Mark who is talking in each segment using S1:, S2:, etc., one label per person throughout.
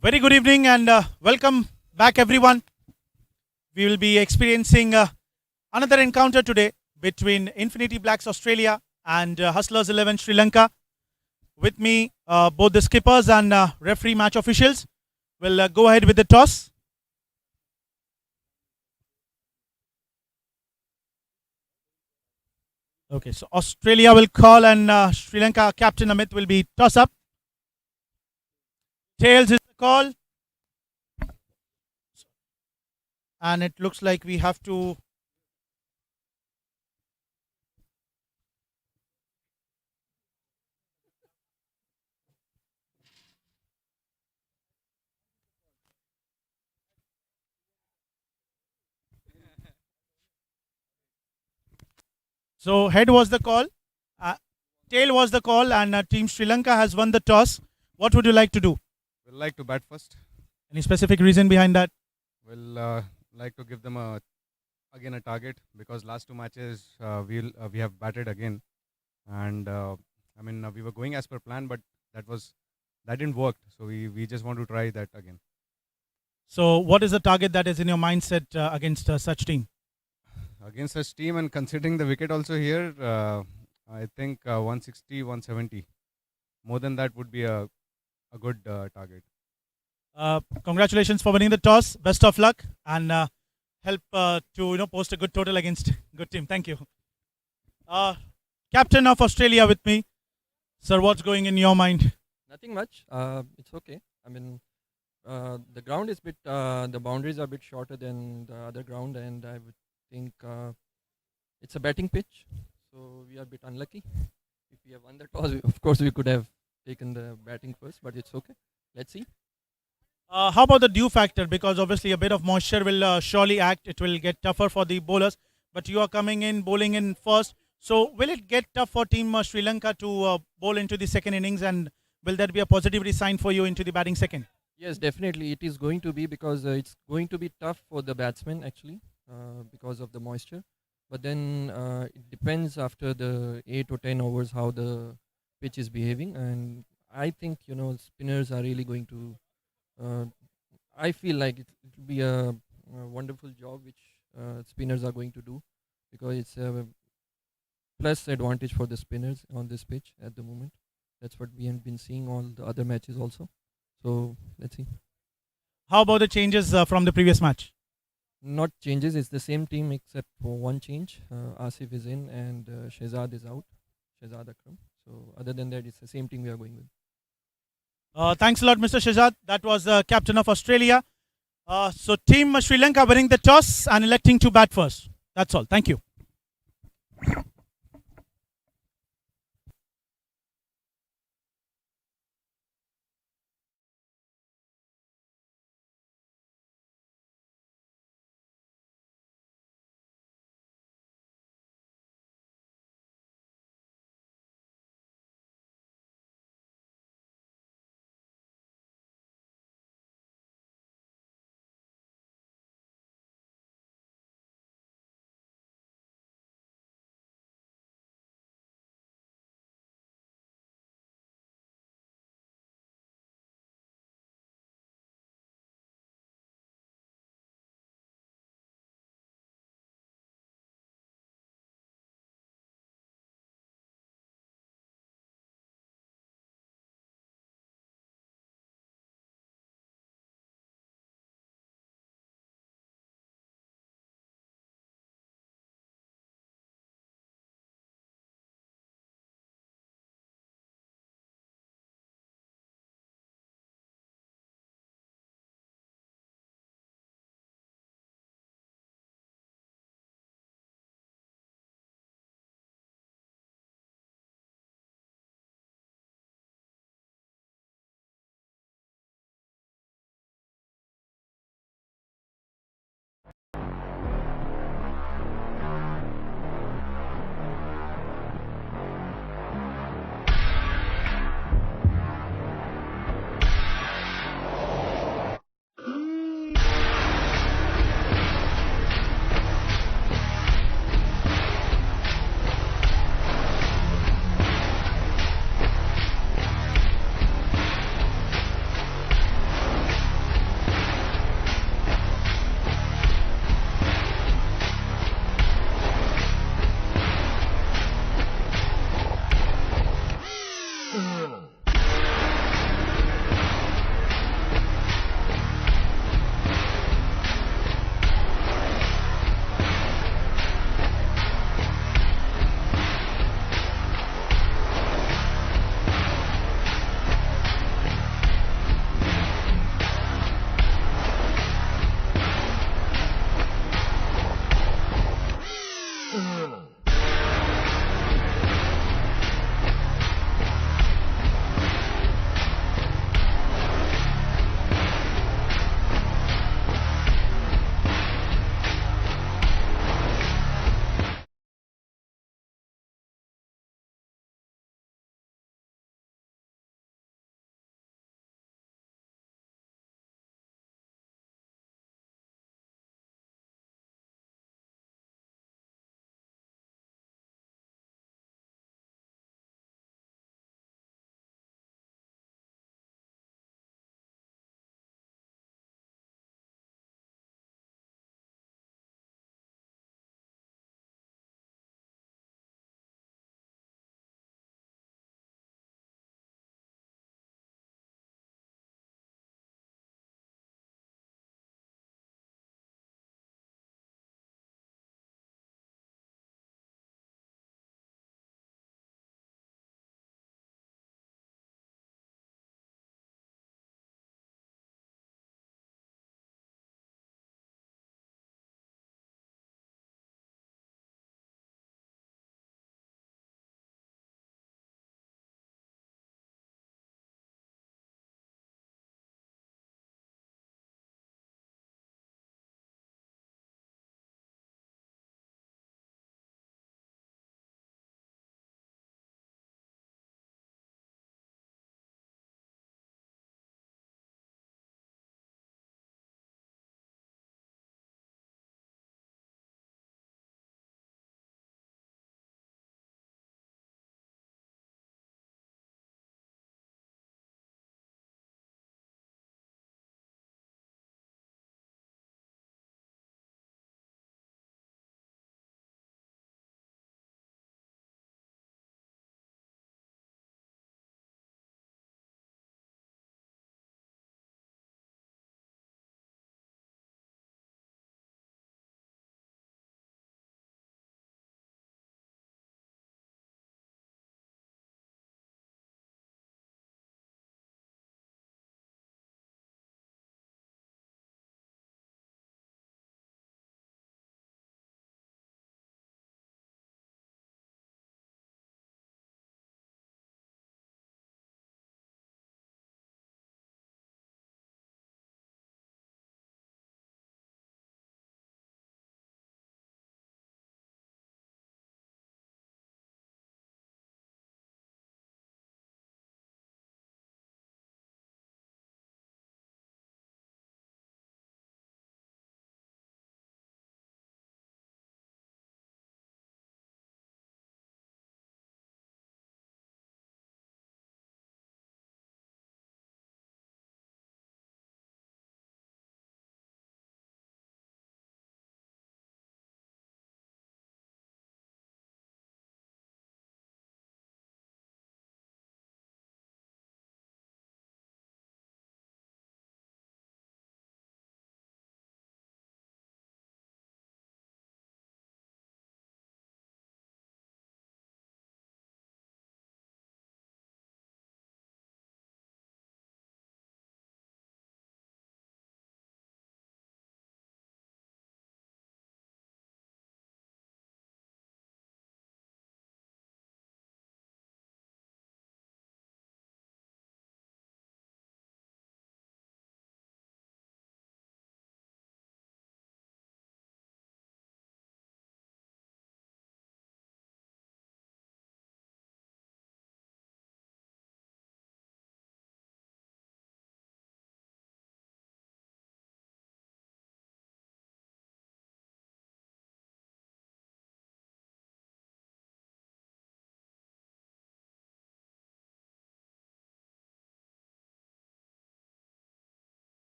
S1: Very good evening and welcome back, everyone. We will be experiencing another encounter today between Infinity Blacks Australia and Hustlers 11 Sri Lanka. With me, both the skippers and referee match officials will go ahead with the toss. Okay, so Australia will call and Sri Lanka captain Amit will be toss up. Tails is the call, and it looks like we have to. So head was the call, uh, tail was the call, and Team Sri Lanka has won the toss. What would you like to do?
S2: We'll like to bat first.
S1: Any specific reason behind that?
S2: We'll like to give them a target because last two matches we have batted again, and we were going as per plan, but that didn't work. So we just want to try that again
S1: So, what is the target that is in your mindset against such team?
S2: against such team, and considering the wicket also here, I think 160, 170. More than that would be a good target.
S1: Congratulations for winning the toss. Best of luck and help to post a good total against good team. Thank you. Uh, Captain of Australia with me, sir. What's going in your mind?
S3: Nothing much. It's okay. The ground is the boundaries are a bit shorter than the other ground, and I would think it's a batting pitch, so we are a bit unlucky. If we have won the toss, of course we could have taken the batting first, but it's okay. Let's see.
S1: How about the dew factor? Because obviously a bit of moisture will surely act. It will get tougher for the bowlers. But you are coming in, bowling in first. So will it get tough for Team Sri Lanka to bowl into the second innings? And will there be a positivity sign for you into the batting second?
S3: Yes, definitely it is going to be because it's going to be tough for the batsmen actually because of the moisture. But then it depends after the 8 or 10 overs how the pitch is behaving, and I think spinners are really going to. Uh, I feel like it will be a wonderful job which spinners are going to do because it's a plus advantage for the spinners on this pitch at the moment. That's what we have been seeing all the other matches also. So let's see.
S1: How about the changes from the previous match?
S3: Not changes. It's the same team except for one change. Asif is in and Shehzad is out. Shehzad Akram. So other than that, it's the same team we are going with.
S1: Thanks a lot, Mr. Shahzad. That was the captain of Australia. So Team Sri Lanka winning the toss and electing to bat first. That's all. Thank you.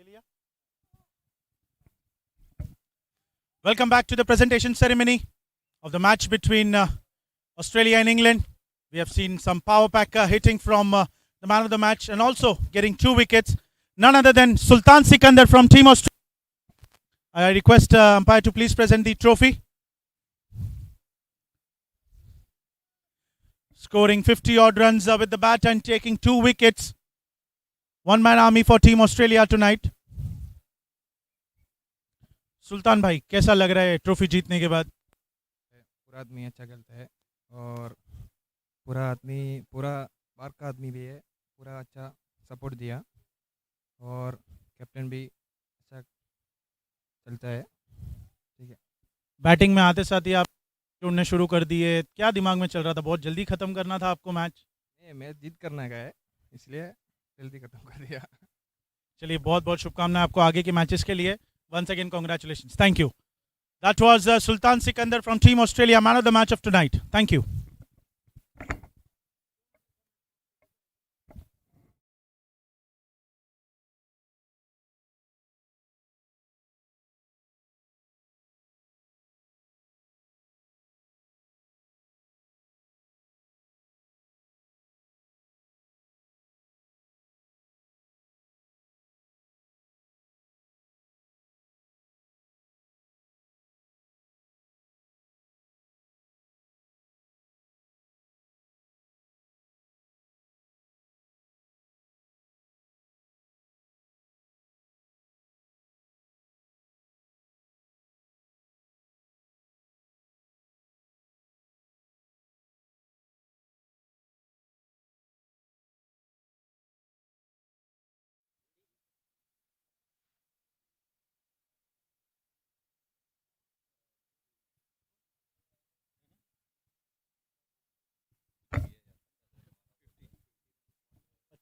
S1: Australia. Welcome back to the presentation ceremony of the match between Australia and England. We have seen some power pack hitting from the man of the match and also getting 2 wickets. None other than Sultan Sikandar from Team Australia. I request umpire to please present the trophy. Scoring 50 odd runs with the bat and taking 2 wickets. One man army for Team Australia tonight. सुल्तान भाई कैसा लग रहा है trophy जीतने के बाद?
S4: पूरा आदमी अच्छा खेलता है और पूरा बाहर का आदमी भी है, पूरा अच्छा सपोर्ट दिया और कैप्टन भी अच्छा चलता है। ठीक है,
S1: बैटिंग में आते साथ ही आप जोड़ने शुरू कर दिए, क्या दिमाग में चल रहा था? बहुत जल्दी खत्म करना था आपको मैच?
S4: ये मैच जीत करने का है, इसलिए जल्दी खत्म कर दिया।
S1: चलिए बहुत बहुत शुभकामनाएं आपको आगे के मैचेस के लिए. Once again, congratulations. Thank you. That was Sultan Sikandar from Team Australia, man of the match of tonight. Thank you.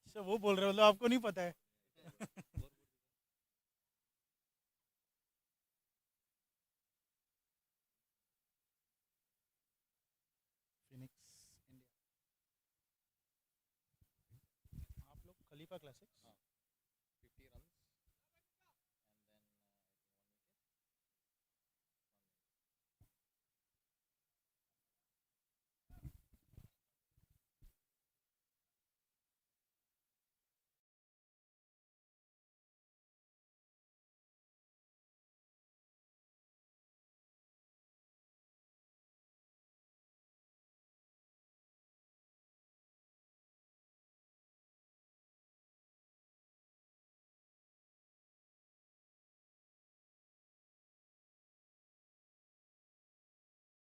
S1: अच्छा वो बोल रहे हो, मतलब आपको नहीं पता है? फिनिक्स इंडिया, आप लोग खलीफा classics 50 run.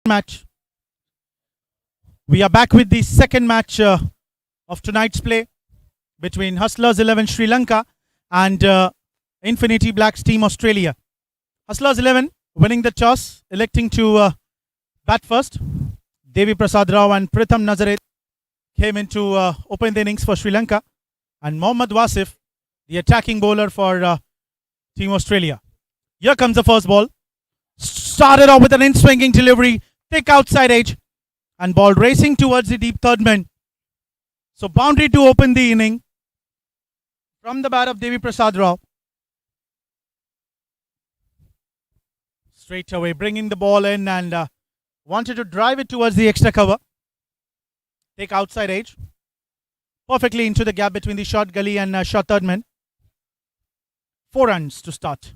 S1: Match. We are back with the second match of tonight's play between Hustlers 11 Sri Lanka and Infinity Blacks Team Australia. Hustlers 11 winning the toss, electing to bat first. Devi Prasad Rao and Pritham Nazare came in to open the innings for Sri Lanka, and Mohammad Wasif, the attacking bowler for Team Australia. Here comes the first ball. Started off with an in-swinging delivery, thick outside edge, and ball racing towards the deep third man. So boundary to open the inning from the bat of Devi Prasad Rao. Straight away bringing the ball in and wanted to drive it towards the extra cover. Take outside edge. Perfectly into the gap between the short gully and short third man. 4 runs to start.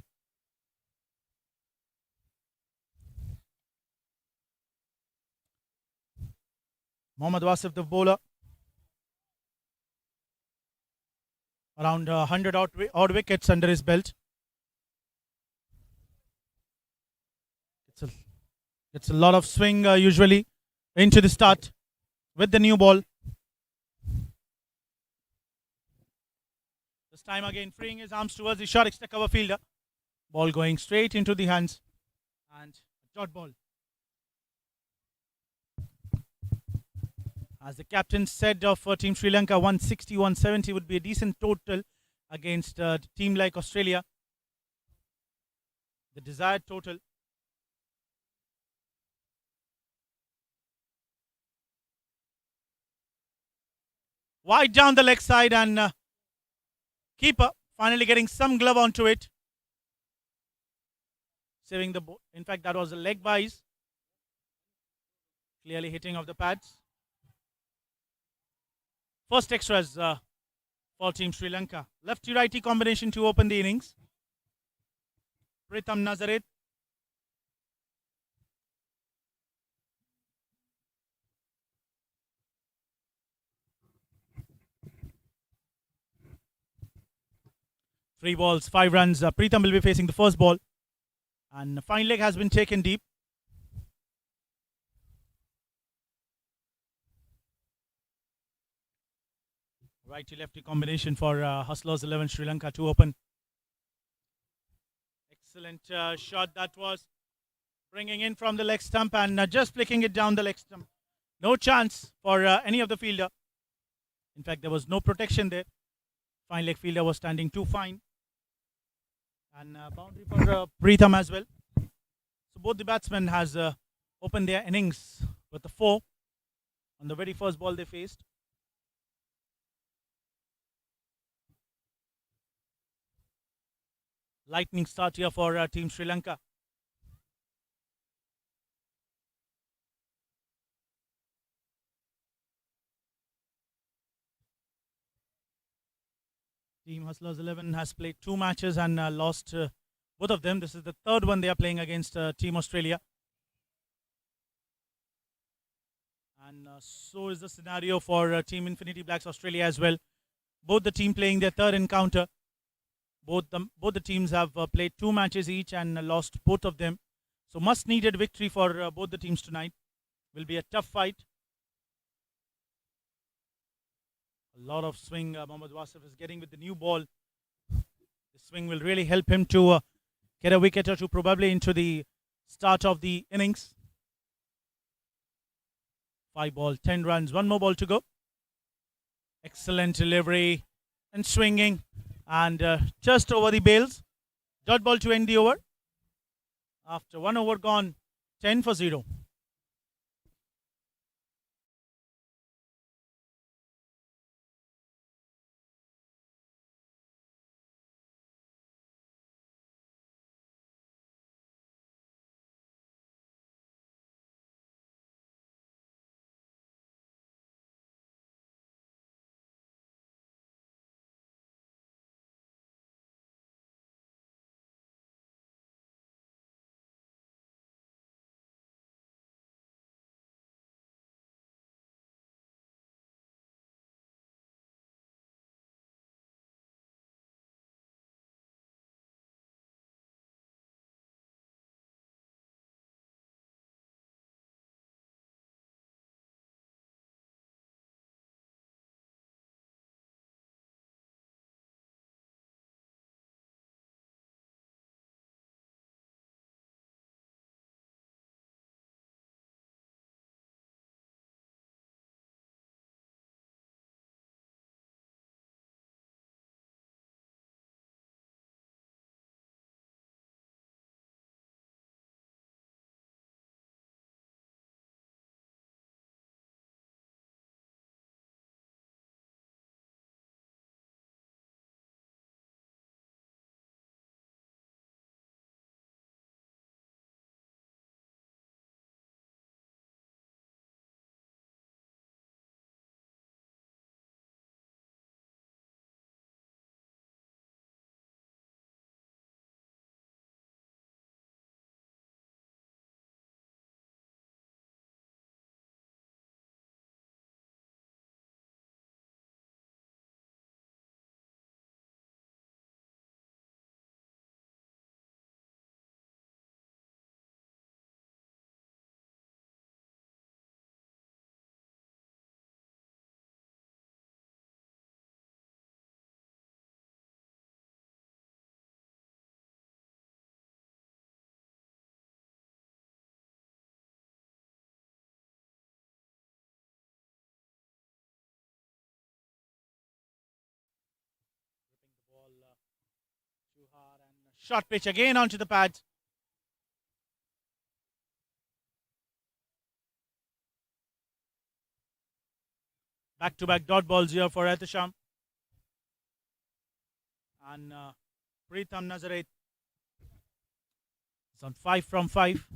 S1: Mohammad Wasif, the bowler. Around 100 odd wickets under his belt. It's a lot of swing usually into the start with the new ball. This time again freeing his arms towards the short extra cover fielder. Ball going straight into the hands and dot ball. As the captain said of Team Sri Lanka, 160, 170 would be a decent total against a team like Australia. The desired total. Wide down the leg side and keeper finally getting some glove onto it. Saving the ball. In fact, that was a leg buys. Clearly hitting of the pads. First extras for Team Sri Lanka. Lefty-righty combination to open the innings. Pritham Nazaret. Three balls, 5 runs. Pritham will be facing the first ball. And fine leg has been taken deep. Righty-lefty combination for Hustlers 11 Sri Lanka to open. Excellent shot that was. Bringing in from the leg stump and just flicking it down the leg stump. No chance for any of the fielder. In fact, there was no protection there. Fine leg fielder was standing too fine. And boundary for Pritham as well. So both the batsmen has opened their innings with a 4 on the very first ball they faced. Lightning start here for Team Sri Lanka. Team Hustlers 11 has played 2 matches and lost both of them. This is the third one they are playing against Team Australia. And so is the scenario for Team Infinity Blacks Australia as well. Both the team playing their third encounter. Both the teams have played 2 matches each and lost both of them. So must needed victory for both the teams tonight. Will be a tough fight. A lot of swing Mohammad Wasif is getting with the new ball. The swing will really help him to get a wicket or two probably into the start of the innings. 5 ball, 10 runs, 1 more ball to go. Excellent delivery and swinging and just over the bails. Dot ball to end the over. After 1 over gone, 10 for 0. Too hard and short pitch again onto the pads. Back to back dot balls here for Etisham. And Pritham Nazareth is on 5 from 5.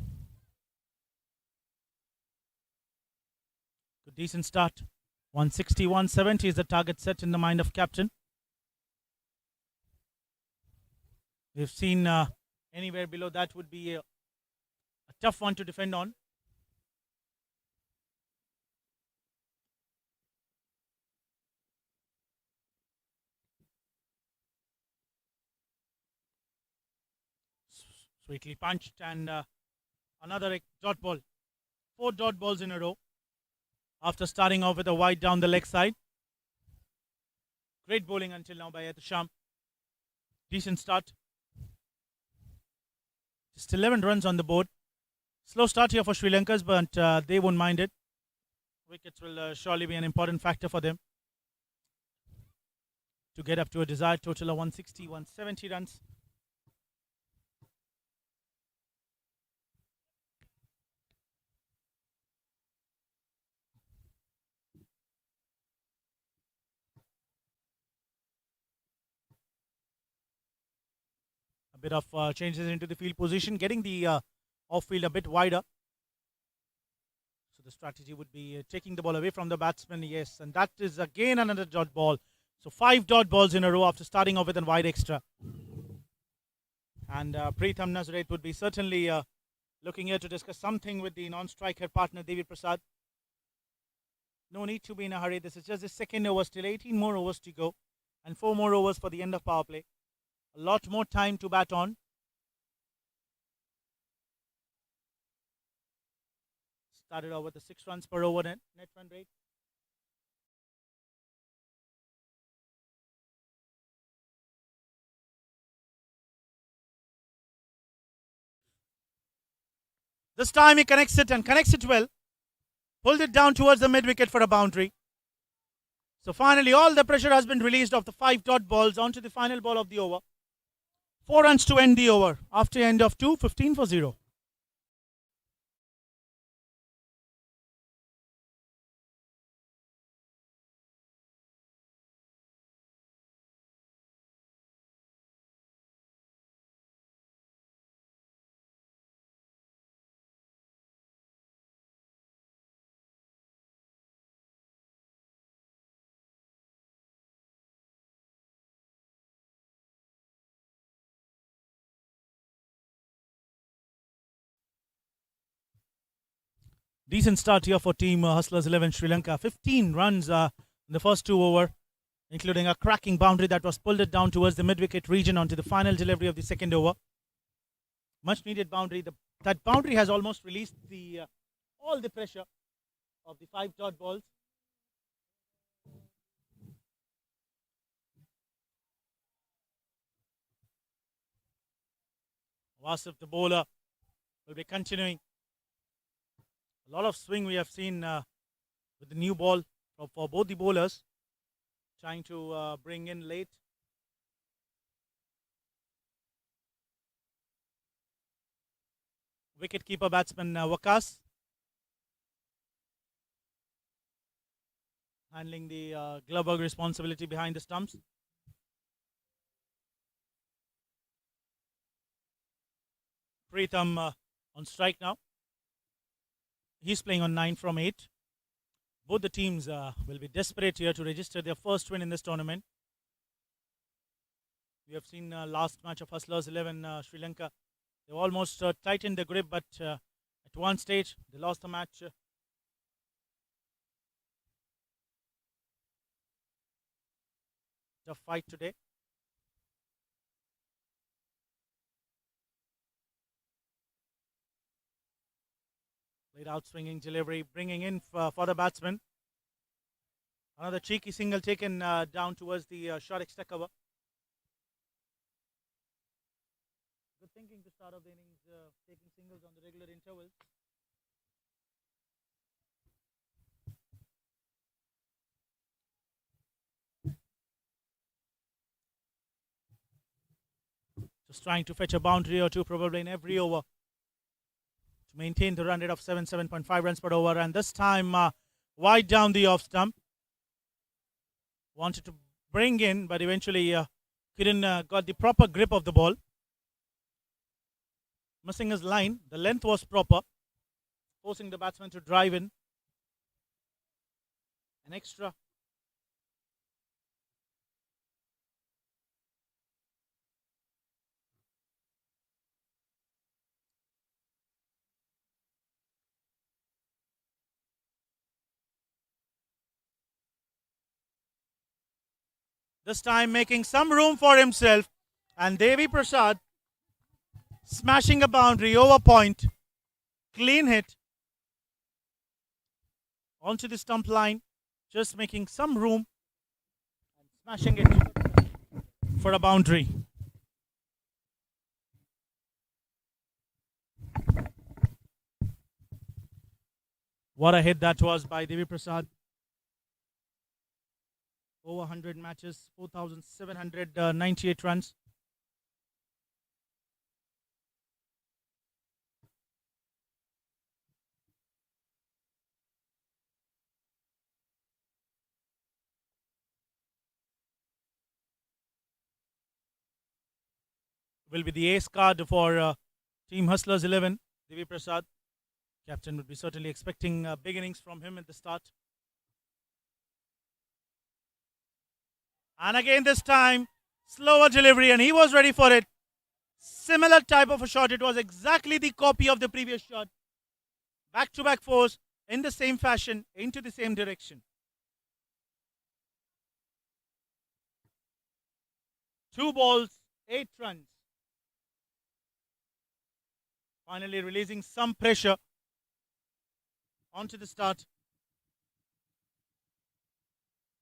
S1: Good, decent start. 160, 170 is the target set in the mind of captain. We've seen anywhere below that would be a tough one to defend on. Sweetly punched and another dot ball. 4 dot balls in a row after starting off with a wide down the leg side. Great bowling until now by Etisham. Decent start. Just 11 runs on the board. Slow start here for Sri Lanka's, but they won't mind it. Wickets will surely be an important factor for them to get up to a desired total of 160, 170 runs. A bit of changes into the field position, getting the off field a bit wider. So the strategy would be taking the ball away from the batsman, yes, and that is again another dot ball. So 5 dot balls in a row after starting off with a wide extra. And Pritham Nazareth would be certainly looking here to discuss something with the non-striker partner David Prasad. No need to be in a hurry. This is just the second over, still 18 more overs to go, and 4 more overs for the end of power play. A lot more time to bat on. Started off with the 6 runs per over net run rate. This time he connects it and connects it well. Pulled it down towards the mid wicket for a boundary. So finally all the pressure has been released off the 5 dot balls onto the final ball of the over. 4 runs to end the over after end of 2, 15 for 0. Decent start here for Team Hustlers 11 Sri Lanka. 15 runs in the first 2 over, including a cracking boundary that was pulled it down towards the mid-wicket region onto the final delivery of the second over. Much needed boundary. That boundary has almost released all the pressure of the 5 dot balls. Wasif, the bowler, will be continuing. A lot of swing we have seen with the new ball for both the bowlers, trying to bring in late. Wicket-keeper batsman Wakas handling the Globerg responsibility behind the stumps. Pritham on strike now. He's playing on 9 from 8. Both the teams will be desperate here to register their first win in this tournament. We have seen last match of Hustlers 11 Sri Lanka. They almost tightened the grip, but at one stage they lost the match. Tough fight today. Late out swinging delivery, bringing in for the batsman. Another cheeky single taken down towards the short extra cover. Good thinking to start off the innings, taking singles on the regular intervals. Just trying to fetch a boundary or two probably in every over to maintain the run rate of 7.5 runs per over, and this time wide down the off stump. Wanted to bring in, but eventually couldn't got the proper grip of the ball. Missing his line. The length was proper, forcing the batsman to drive in. An extra. This time making some room for himself. And Devi Prasad smashing a boundary over point. Clean hit onto the stump line. Just making some room and smashing it for a boundary. What a hit that was by Devi Prasad. Over 100 matches, 4,798 runs. Will be the ace card for Team Hustlers 11, Devi Prasad. Captain would be certainly expecting big innings from him at the start. And again, this time, slower delivery, and he was ready for it. Similar type of a shot. It was exactly the copy of the previous shot. Back to back fours in the same fashion, into the same direction. 2 balls, 8 runs. Finally, releasing some pressure onto the start.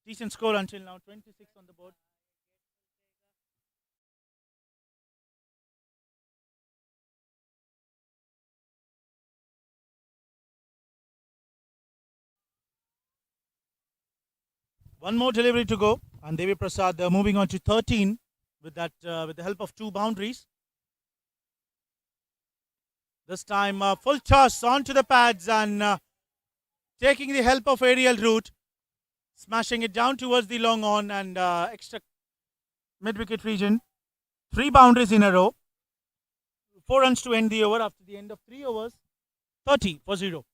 S1: Decent score until now, 26 on the board. One more delivery to go, and Devi Prasad moving on to 13 with that with the help of 2 boundaries. This time, full toss onto the pads and taking the help of aerial route, smashing it down towards the long on and extra mid wicket region. 3 boundaries in a row. 4 runs to end the over after the end of 3 overs. 30 for 0.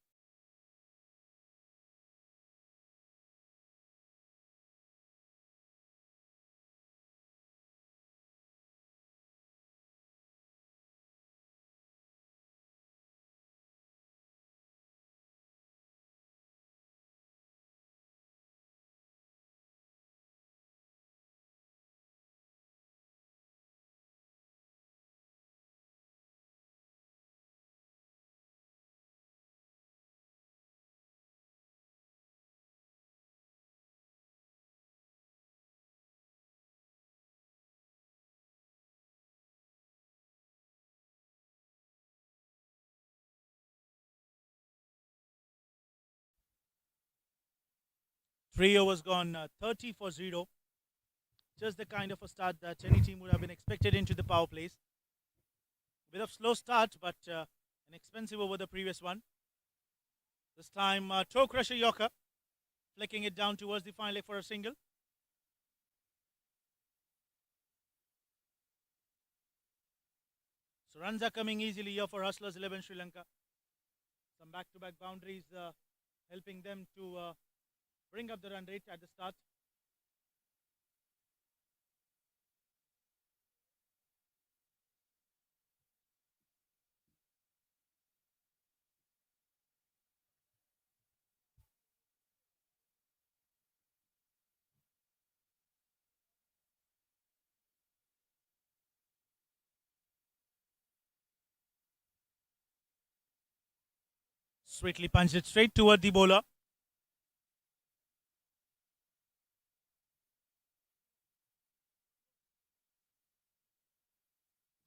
S1: Three overs gone, 30 for 0. Just the kind of a start that any team would have been expected into the power plays. Bit of slow start, but an expensive over the previous one. This time, toe crusher Yorker, flicking it down towards the fine leg for a single. So runs are coming easily here for Hustlers 11 Sri Lanka. Some back-to-back boundaries helping them to bring up the run rate at the start. Sweetly punched it straight toward the bowler.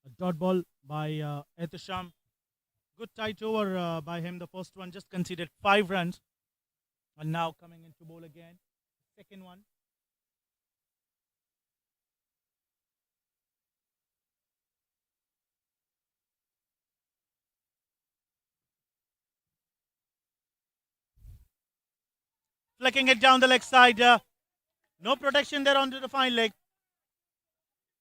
S1: A dot ball by Ehtisham. Good tight over by him. The first one just conceded 5 runs. And now coming into bowl again. Second one. Flicking it down the leg side. No protection there onto the fine leg.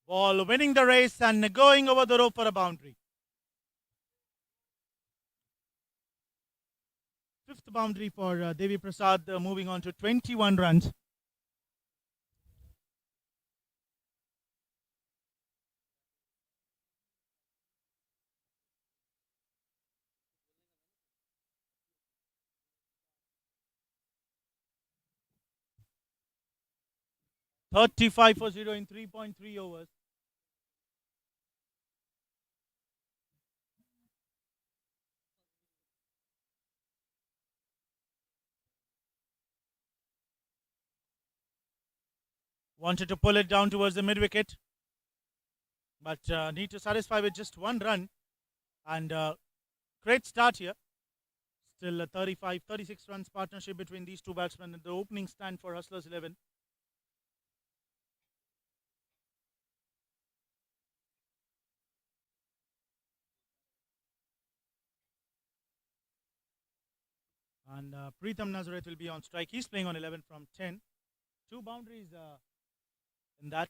S1: Ball winning the race and going over the rope for a boundary. Fifth boundary for Devi Prasad, moving on to 21 runs. $35 for 0 in 3.3 overs. Wanted to pull it down towards the mid wicket, but need to satisfy with just one run. And great start here. Still a 36 runs partnership between these two batsmen in the opening stand for Hustlers 11. And Preetham Nazareth will be on strike. He's playing on 11 from 10. Two boundaries in that.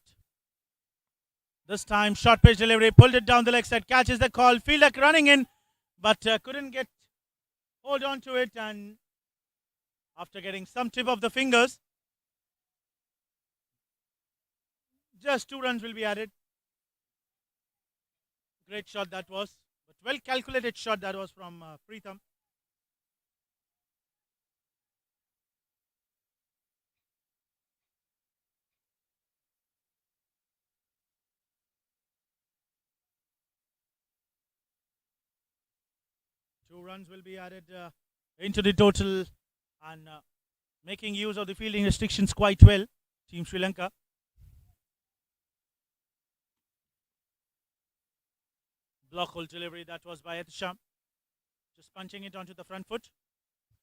S1: This time, short pitch delivery, pulled it down the leg side, catches the call. Fielder running in, but couldn't get hold on to it. And after getting some tip of the fingers, just 2 runs will be added. Great shot that was, but well calculated shot that was from Preetham. Two runs will be added into the total, and making use of the fielding restrictions quite well, Team Sri Lanka. Block hole delivery that was by Etisham, just punching it onto the front foot.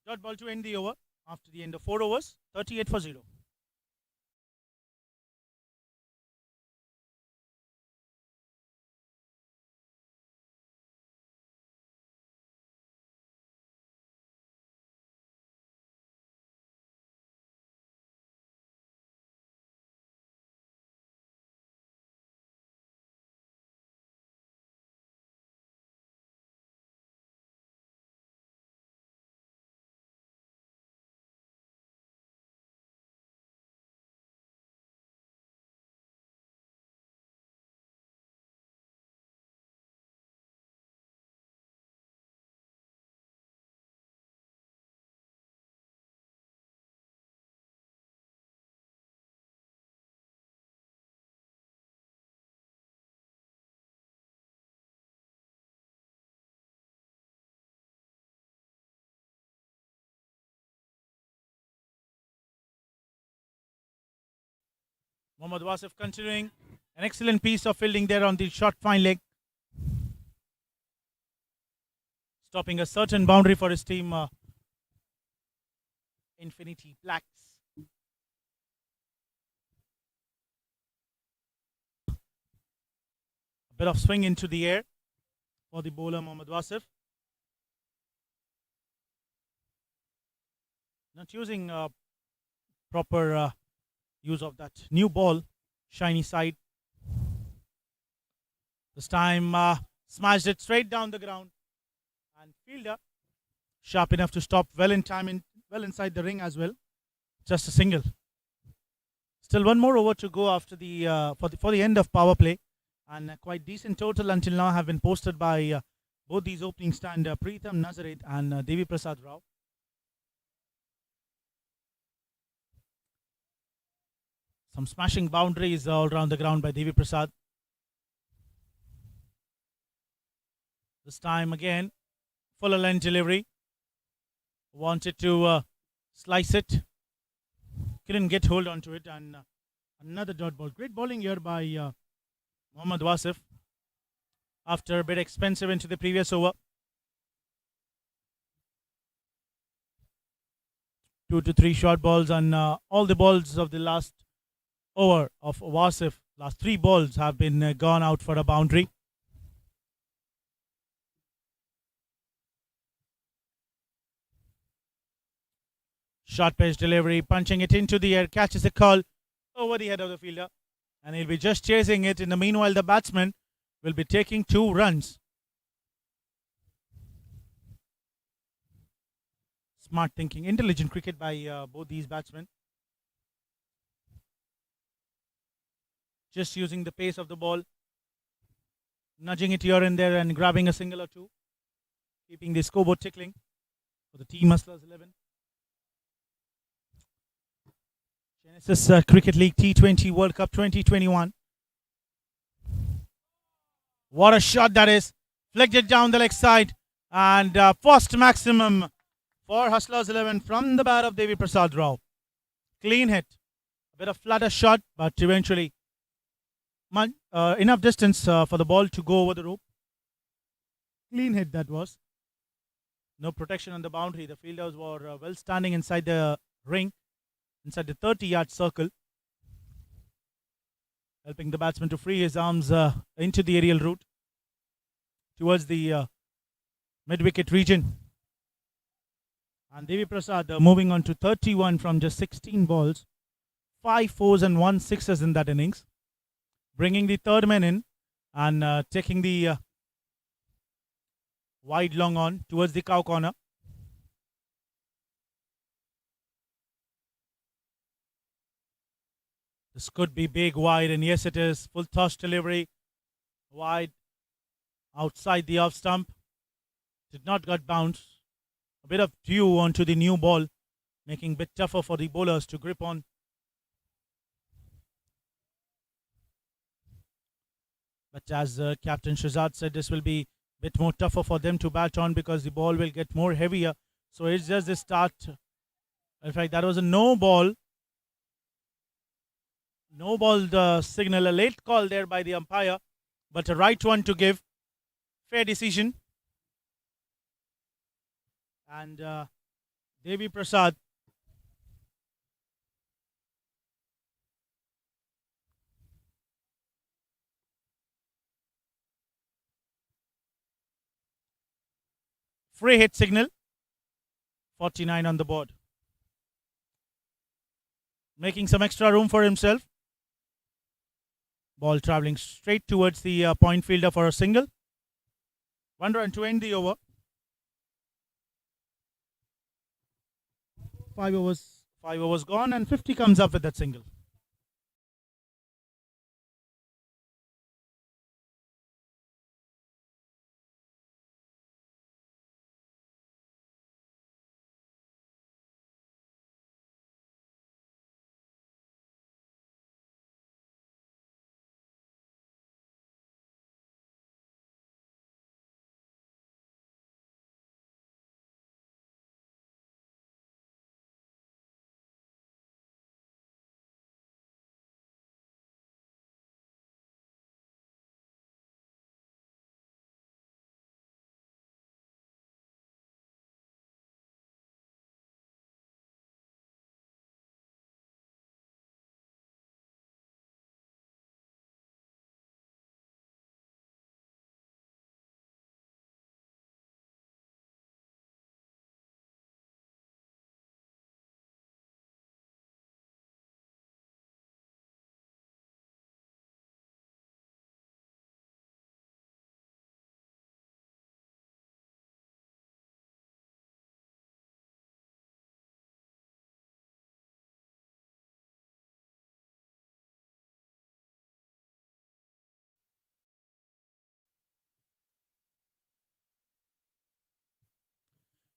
S1: Dot ball to end the over after the end of 4 overs, 38 for 0. Mohammad Wasif continuing an excellent piece of fielding there on the short fine leg, stopping a certain boundary for his team, Infinity Blacks. A bit of swing into the air for the bowler Mohammad Wasif. Not using proper use of that new ball, shiny side. This time smashed it straight down the ground, and fielder sharp enough to stop well in time, well inside the ring as well. Just a single. Still one more over to go after the for the end of power play, and quite decent total until now have been posted by both these opening stand, Preetham Nazareth and Devi Prasad Rao. Some smashing boundaries all around the ground by Devi Prasad. This time again, full length delivery. Wanted to slice it. Couldn't get hold onto it, and another dot ball. Great bowling here by Mohammad Wasif. After a bit expensive into the previous over. 2 to 3 short balls, and all the balls of the last over of Wasif, last 3 balls have been gone out for a boundary. Short pitch delivery, punching it into the air, catches the call over the head of the fielder. and he'll be just chasing it. In the meanwhile, the batsman will be taking 2 runs. Smart thinking, intelligent cricket by both these batsmen. Just using the pace of the ball, nudging it here and there and grabbing a single or two, keeping the scoreboard tickling for the team Hustlers 11. Genesis Cricket League T20 World Cup 2021. What a shot that is. Flicked it down the leg side. And first maximum for Hustlers 11 from the bat of Devi Prasad Rao. Clean hit. A bit of flutter shot, but eventually enough distance for the ball to go over the rope. Clean hit that was. No protection on the boundary. The fielders were well standing inside the ring, inside the 30-yard circle, helping the batsman to free his arms into the aerial route towards the mid-wicket region. And Devi Prasad moving on to 31 from just 16 balls, 5 fours and 1 sixes in that innings, bringing the third man in and taking the wide long on towards the cow corner. This could be big wide, and yes, it is. Full toss delivery, wide, outside the off stump. Did not get bounced. A bit of dew onto the new ball, making a bit tougher for the bowlers to grip on. But as Captain Shazad said, this will be a bit more tougher for them to bat on because the ball will get more heavier. So it's just the start. In fact, that was a no ball. No ball signal, a late call there by the umpire, but a right one to give. Fair decision. And Devi Prasad free hit signal. 49 on the board. Making some extra room for himself. Ball travelling straight towards the point fielder for a single. 1 run to end the over. 5 overs gone, and 50 comes up with that single.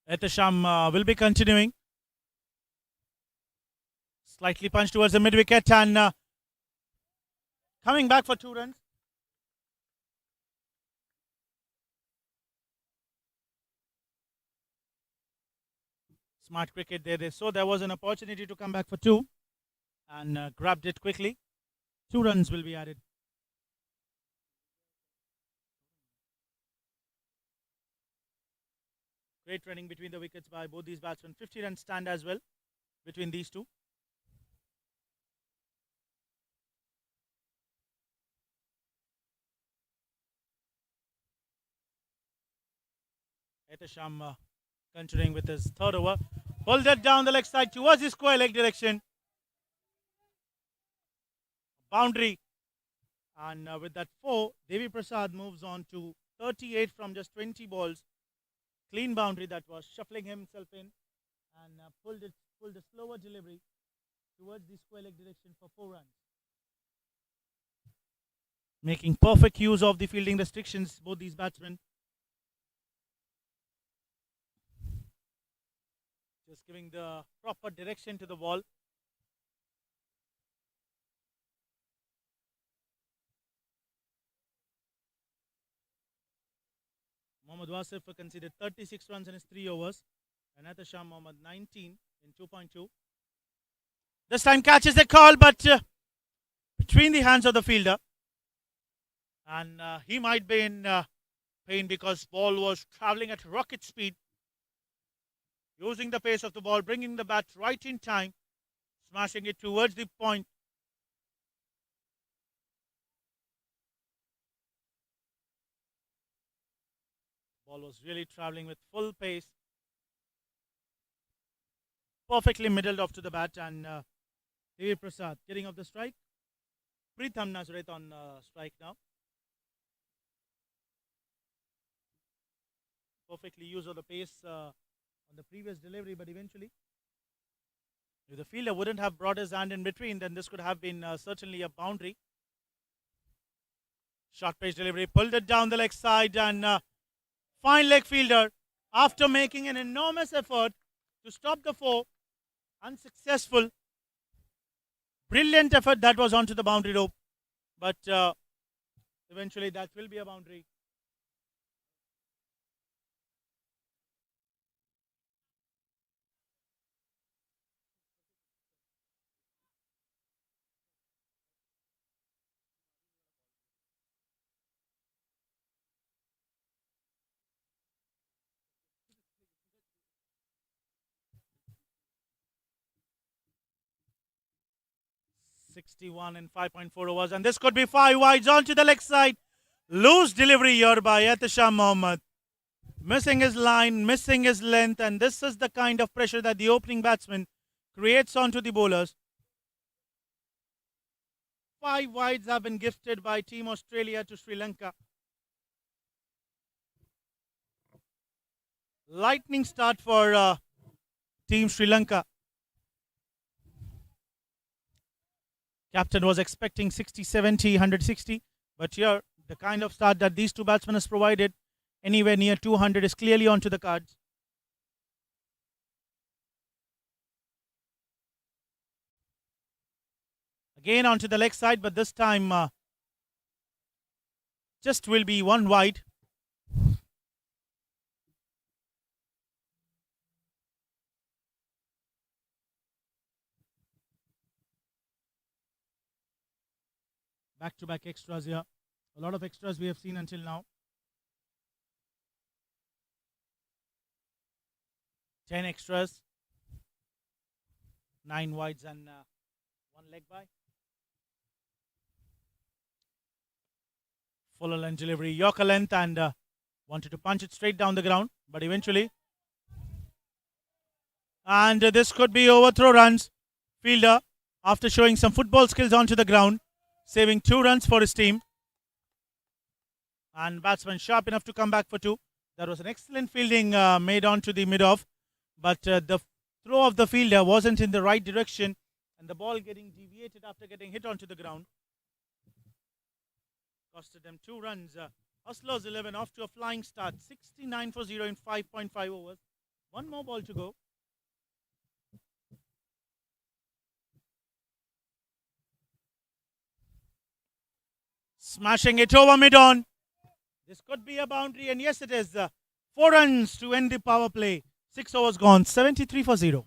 S1: Etesham will be continuing. Slightly punched towards the mid wicket and coming back for 2 runs. Smart cricket there. They saw there was an opportunity to come back for 2 and grabbed it quickly. 2 runs will be added. Great running between the wickets by both these batsmen. 50 run stand as well between these two. Etesham continuing with his third over. Pulled it down the leg side towards the square leg direction. Boundary And with that 4, Devi Prasad moves on to 38 from just 20 balls. Clean boundary that was shuffling himself in and pulled a slower delivery towards the square leg direction for 4 runs. Making perfect use of the fielding restrictions, both these batsmen. Just giving the proper direction to the ball. Mohammad Wasif conceded 36 runs in his 3 overs. And Atasham Mohammad 19 in 2.2. This time catches the call, but between the hands of the fielder. And he might be in pain because ball was traveling at rocket speed. Using the pace of the ball, bringing the bat right in time, smashing it towards the point. Ball was really traveling with full pace. Perfectly middled off to the bat, and Devi Prasad getting off the strike. Pritham Nazareth on strike now. Perfectly used of the pace on the previous delivery, but eventually, if the fielder wouldn't have brought his hand in between, then this could have been certainly a boundary. Short pace delivery, pulled it down the leg side, and fine leg fielder, after making an enormous effort to stop the 4, unsuccessful. Brilliant effort that was onto the boundary rope, but eventually that will be a boundary. .61 in 5.4 overs, and this could be 5 wides onto the leg side. Loose delivery here by Atasham Mohammad. Missing his line, missing his length, and this is the kind of pressure that the opening batsman creates onto the bowlers. 5 wides have been gifted by Team Australia to Sri Lanka. Lightning start for Team Sri Lanka. Captain was expecting 60, 70, 160, but here the kind of start that these two batsmen has provided, anywhere near 200 is clearly onto the cards. Again onto the leg side, but this time just will be 1 wide. Back-to-back extras here. A lot of extras we have seen until now. 10 extras, 9 wides and 1 leg by. Fuller length delivery, Yorker length, and wanted to punch it straight down the ground, but eventually. And this could be overthrow runs. Fielder, after showing some football skills onto the ground, saving 2 runs for his team. And batsman sharp enough to come back for 2. That was an excellent fielding made onto the mid-off, but the throw of the fielder wasn't in the right direction, and the ball getting deviated after getting hit onto the ground. Costed them 2 runs. Hustlers 11 off to a flying start. 69 for 0 in 5.5 overs. 1 more ball to go. Smashing it over mid-on. This could be a boundary, and yes, it is. 4 runs to end the power play. 6 overs gone. 73 for 0.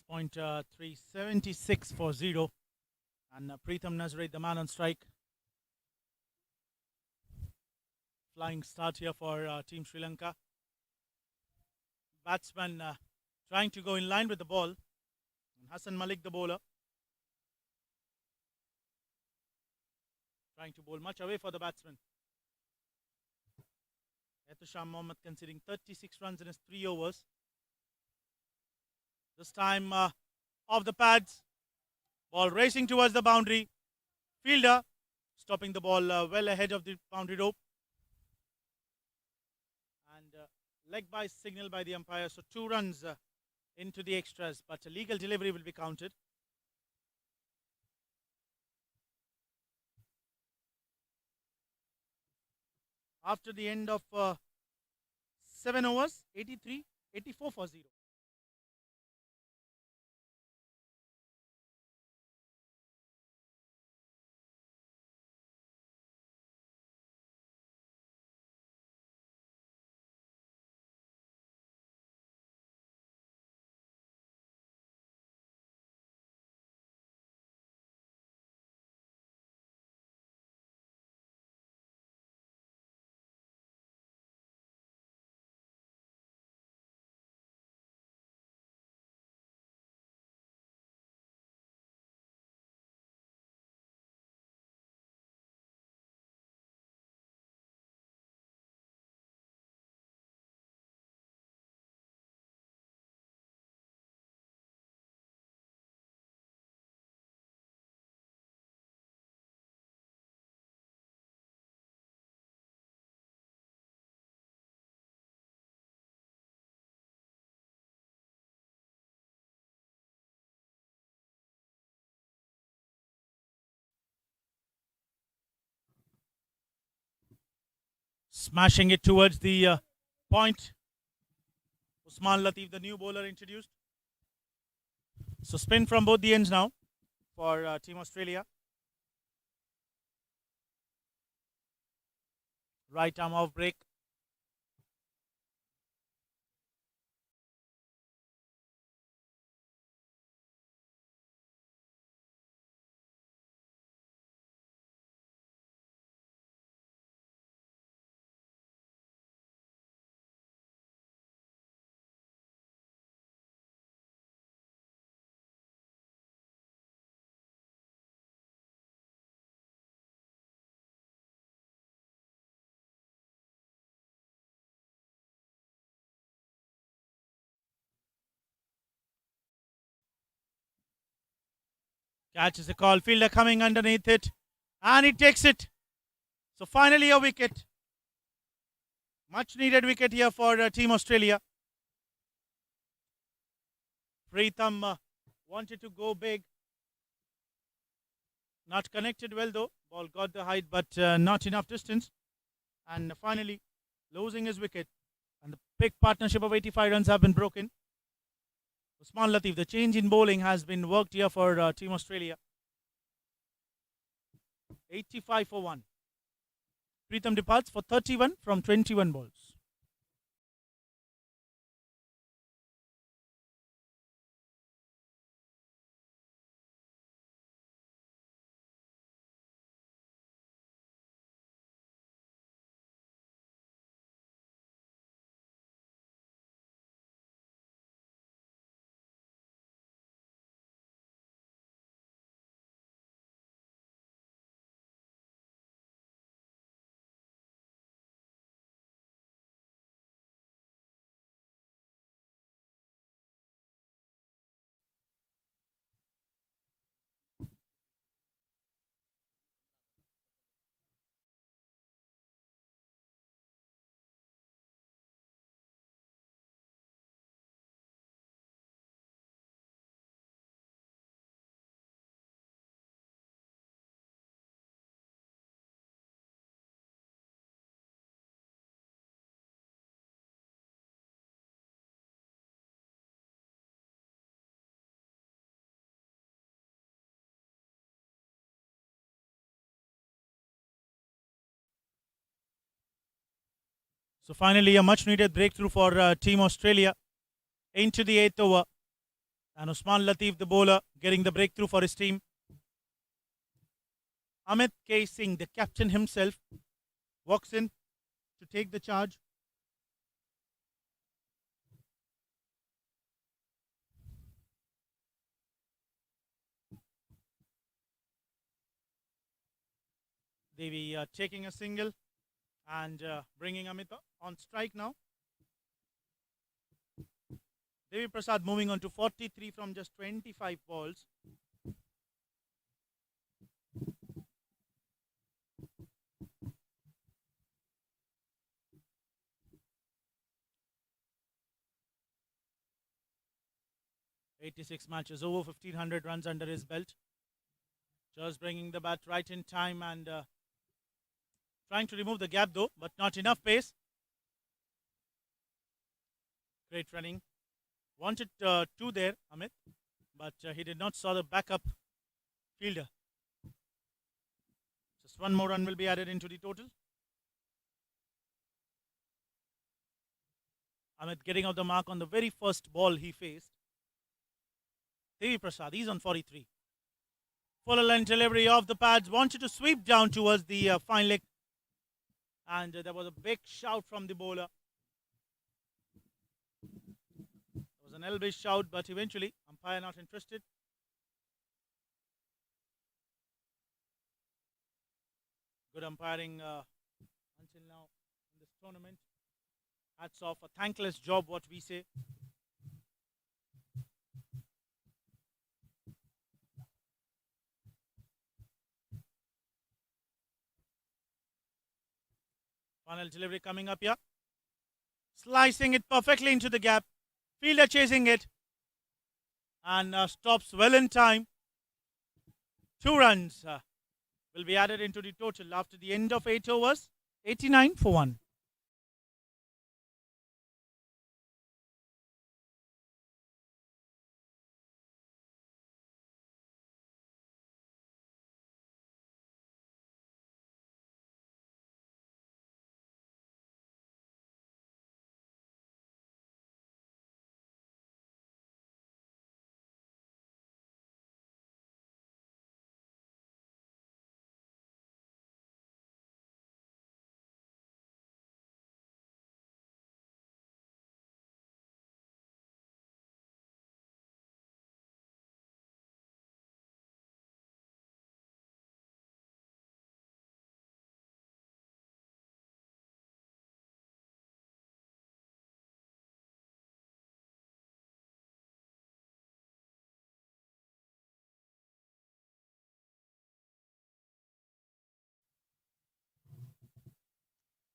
S1: 6.376 for 0. And Preetham Nazare, the man on strike. Flying start here for Team Sri Lanka. Batsman trying to go in line with the ball. And Hassan Malik, the bowler, trying to bowl much away for the batsman. Ehtusham Mohammad conceding 36 runs in his 3 overs. This time off the pads. Ball racing towards the boundary. Fielder stopping the ball well ahead of the boundary rope. And leg by signal by the umpire. So 2 runs into the extras, but a legal delivery will be counted. After the end of 7 overs, 84 for 0. Smashing it towards the point. Usman Latif, the new bowler introduced. So spin from both the ends now for Team Australia. Right arm off break. Catches the call. Fielder coming underneath it. And he takes it. So finally a wicket. Much needed wicket here for Team Australia. Preetham wanted to go big. Not connected well though. Ball got the height but not enough distance. And finally losing his wicket. And the big partnership of 85 runs have been broken. Usman Latif, the change in bowling has been worked here for Team Australia. 85 for 1. Preetham departs for 31 from 21 balls. So finally, a much needed breakthrough for Team Australia into the 8th over. And Usman Latif, the bowler, getting the breakthrough for his team. Amit K. Singh, the captain himself, walks in to take the charge. Devi taking a single and bringing Amit on strike now. Devi Prasad moving on to 43 from just 25 balls. "86 matches over, 1500 runs under his belt. Just bringing the bat right in time and trying to remove the gap though, but not enough pace. Great running. Wanted two there, Amit, but he did not saw the backup fielder. Just one more run will be added into the total. Amit getting out the mark on the very first ball he faced. Devi Prasad, he's on 43. Full length delivery off the pads, wanted to sweep down towards the fine leg. And there was a big shout from the bowler. There was an elbow shout, but eventually, umpire not interested. Good umpiring until now in this tournament. Hats off, a thankless job, what we say. Final delivery coming up here. Slicing it perfectly into the gap. Fielder chasing it. And stops well in time. 2 runs will be added into the total after the end of 8 overs. 89 for 1.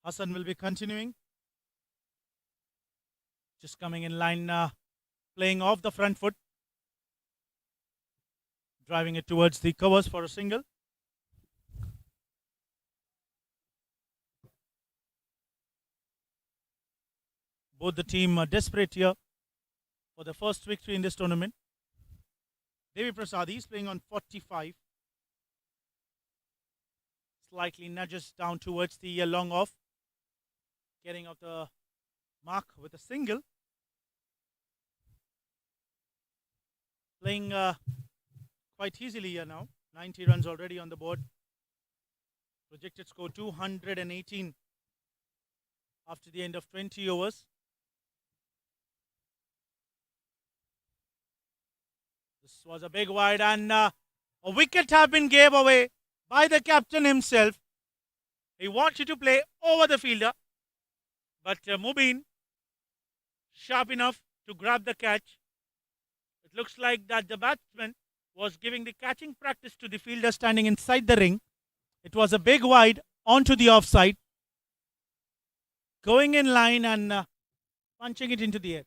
S1: Hassan will be continuing. Just coming in line, playing off the front foot. Driving it towards the covers for a single. Both the team are desperate here for the first victory in this tournament. Devi Prasad, he's playing on 45. Slightly nudges down towards the long off. Getting out the mark with a single. Playing quite easily here now. 90 runs already on the board. Projected score 218 after the end of 20 overs. This was a big wide and a wicket have been gave away by the captain himself. He wanted to play over the fielder, but Mubin sharp enough to grab the catch. It looks like that the batsman was giving the catching practice to the fielder standing inside the ring. It was a big wide onto the offside, going in line and punching it into the air.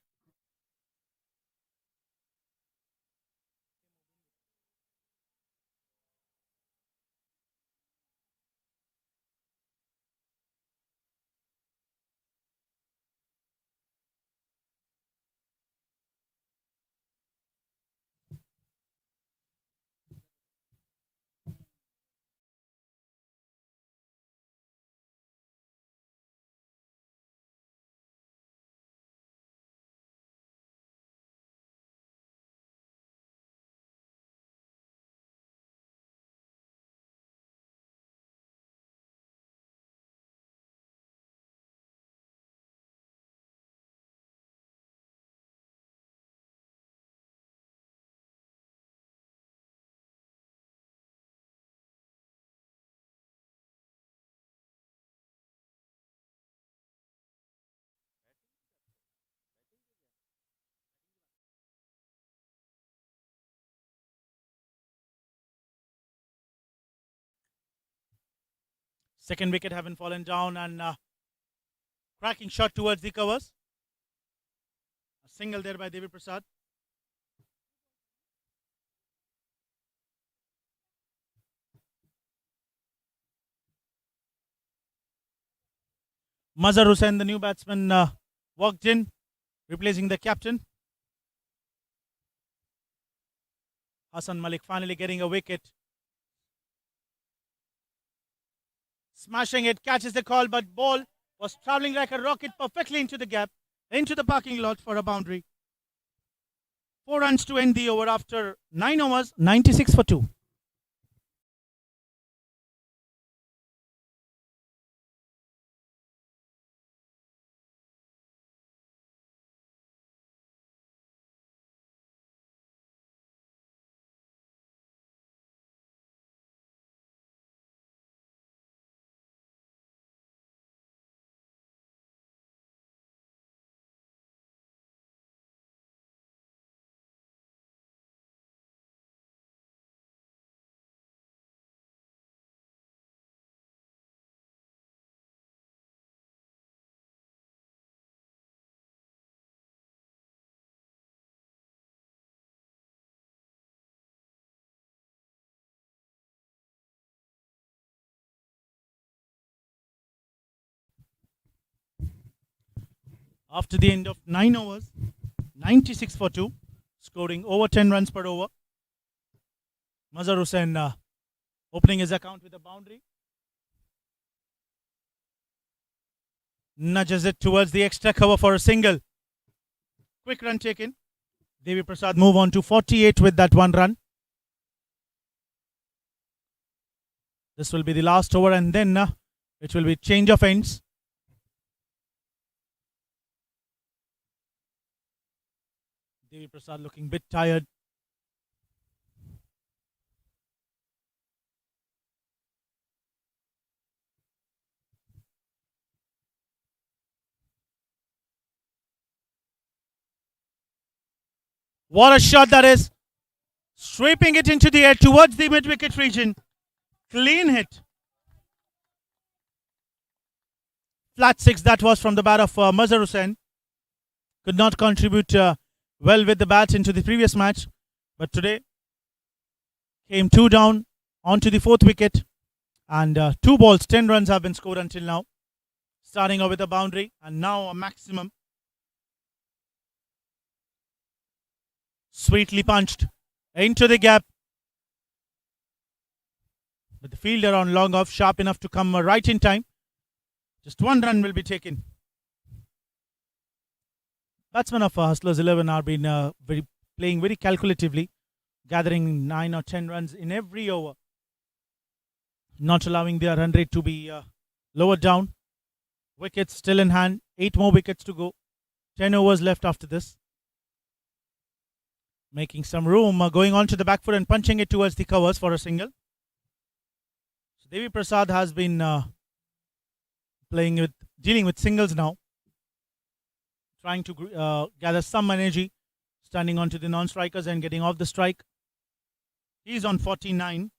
S1: Second wicket having fallen down and cracking shot towards the covers. A single there by Devi Prasad. Mazhar Hussain, the new batsman, walked in, replacing the captain. Hassan Malik finally getting a wicket. Smashing it, catches the call, but ball was travelling like a rocket perfectly into the gap, into the parking lot for a boundary. 4 runs to end the over after 9 overs, 96 for 2. After the end of 9 overs, 96 for 2, scoring over 10 runs per over. Mazhar Hussain opening his account with a boundary. Nudges it towards the extra cover for a single. Quick run taken. Devi Prasad move on to 48 with that 1 run. This will be the last over and then it will be change of ends. Devi Prasad looking a bit tired. What a shot that is. Sweeping it into the air towards the mid-wicket region. Clean hit. Flat 6 that was from the bat of Mazhar Hussain. Could not contribute well with the bat into the previous match. But today came 2 down onto the 4th wicket. And 2 balls, 10 runs have been scored until now. Starting off with a boundary and now a maximum. Sweetly punched into the gap. But the fielder on long off, sharp enough to come right in time. Just 1 run will be taken. Batsmen of Hustlers 11 are been playing very calculatively, gathering 9 or 10 runs in every over, not allowing their run rate to be lowered down. Wickets still in hand, 8 more wickets to go, 10 overs left after this. Making some room, going on to the back foot and punching it towards the covers for a single. So Devi Prasad has been dealing with singles now, trying to gather some energy, standing onto the non-strikers and getting off the strike. He's on 49.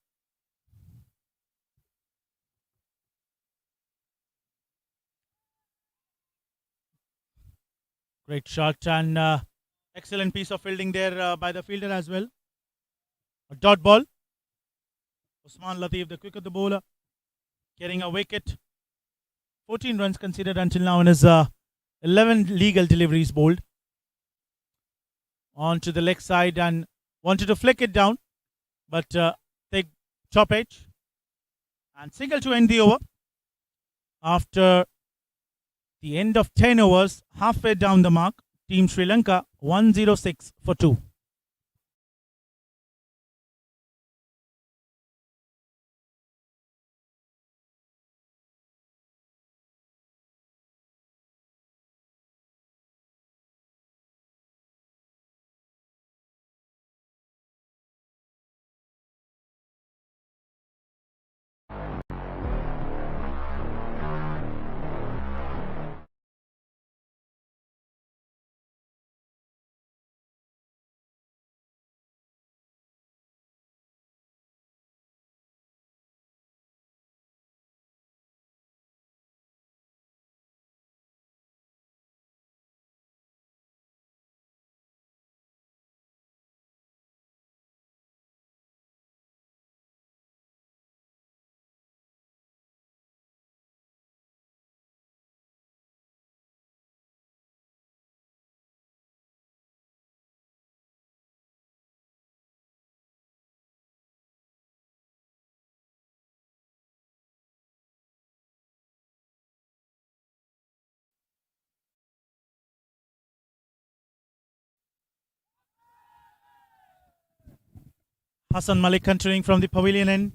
S1: Great shot and excellent piece of fielding there by the fielder as well. A dot ball. Usman Latif, the quick of the bowler, getting a wicket. 14 runs considered until now in his 11 legal deliveries bowled. On to the leg side and wanted to flick it down, but take top edge and single to end the over. After the end of 10 overs, halfway down the mark, Team Sri Lanka 106 for 2. Hassan Malik continuing from the pavilion end.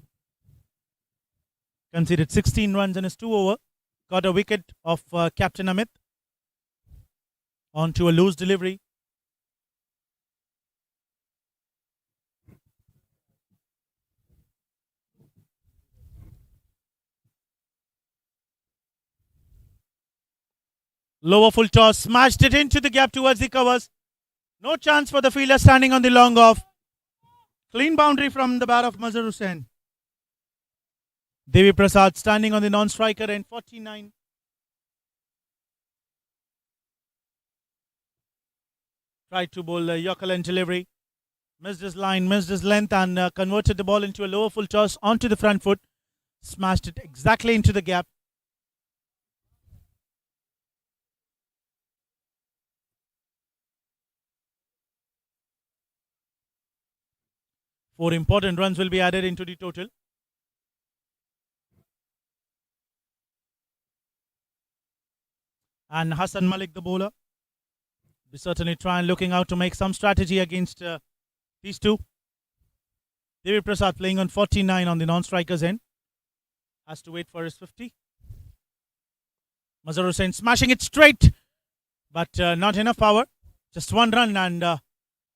S1: Conceded 16 runs in his 2 over. Got a wicket of Captain Amit. On to a loose delivery. Lower full toss, smashed it into the gap towards the covers. No chance for the fielder standing on the long off. Clean boundary from the bat of Mazhar Hussain. Devi Prasad standing on the non-striker end, 49. Tried to bowl a Yorker and delivery. Missed his line, missed his length, and converted the ball into a lower full toss onto the front foot. Smashed it exactly into the gap. Four important runs will be added into the total. And Hassan Malik, the bowler, be certainly trying, looking out to make some strategy against these two. Devi Prasad playing on 49 on the non-striker's end. Has to wait for his 50. Mazhar Hussain smashing it straight, but not enough power. Just one run, and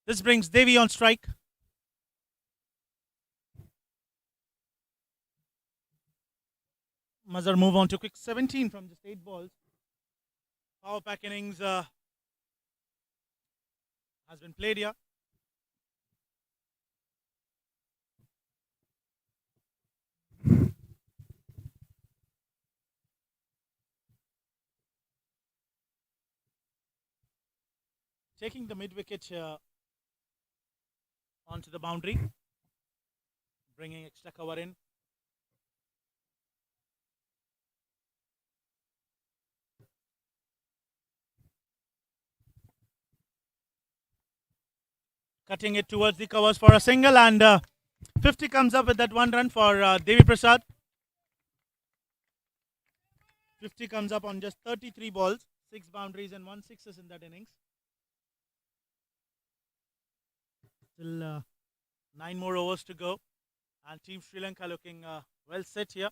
S1: this brings Devi on strike. Mazhar move on to quick 17 from just 8 balls. Power pack innings has been played here. Taking the mid wicket onto the boundary, bringing extra cover in. Cutting it towards the covers for a single, and 50 comes up with that one run for Devi Prasad. 50 comes up on just 33 balls, 6 boundaries and 1 sixes in that innings. Still 9 more overs to go, and Team Sri Lanka looking well set here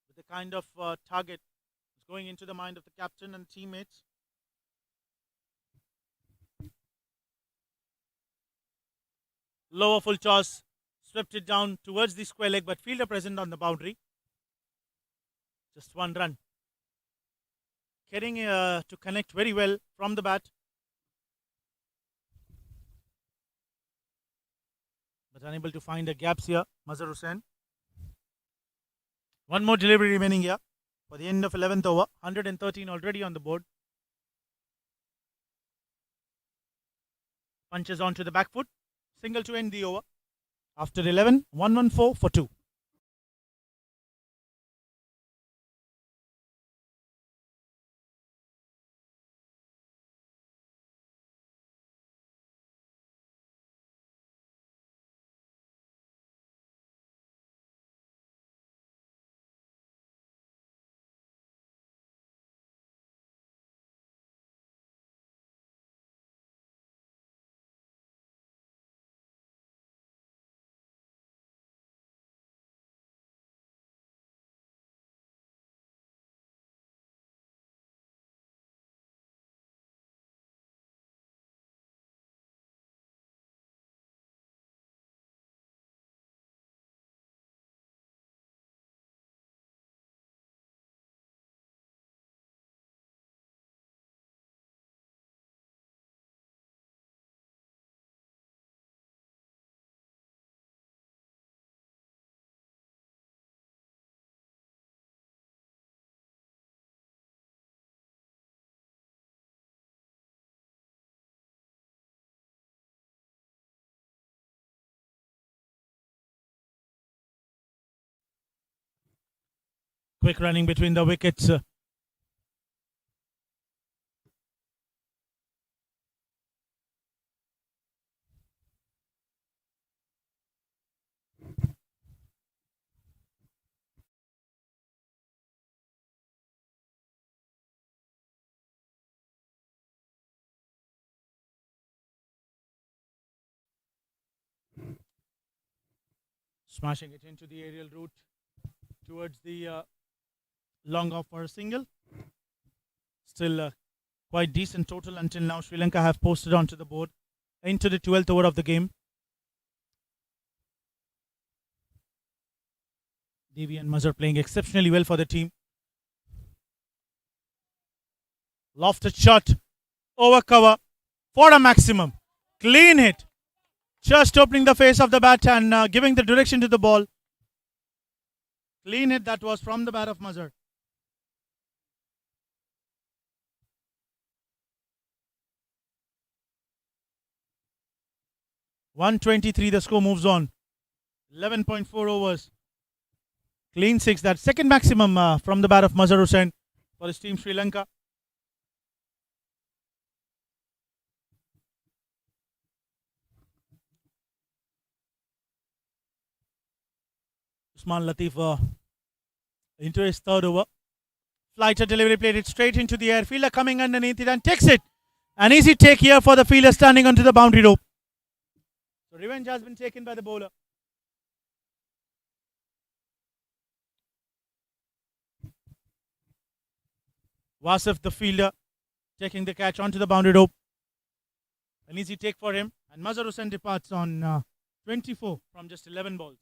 S1: with the kind of target that's going into the mind of the captain and teammates. Lower full toss, swept it down towards the square leg, but fielder present on the boundary. Just one run. Getting to connect very well from the bat, but unable to find the gaps here. Mazhar Hussain. One more delivery remaining here for the end of 11th over. 113 already on the board. Punches onto the back foot. Single to end the over. After 11, 114 for 2. Quick running between the wickets. Smashing it into the aerial route towards the long off for a single. Still quite decent total until now. Sri Lanka have posted onto the board into the 12th over of the game. Devi and Mazhar playing exceptionally well for the team. Lofted shot, over cover for a maximum. Clean hit. Just opening the face of the bat and giving the direction to the ball. Clean hit that was from the bat of Mazhar. .123 the score moves on. 11.4 overs. Clean six. That second maximum from the bat of Mazhar Hussain for his team Sri Lanka. Usman Latif into his third over. Flighter delivery played it straight into the air. Fielder coming underneath it and takes it. An easy take here for the fielder standing onto the boundary rope. So revenge has been taken by the bowler. Wasif, the fielder, taking the catch onto the boundary rope. An easy take for him. And Mazhar Hussain departs on 24 from just 11 balls.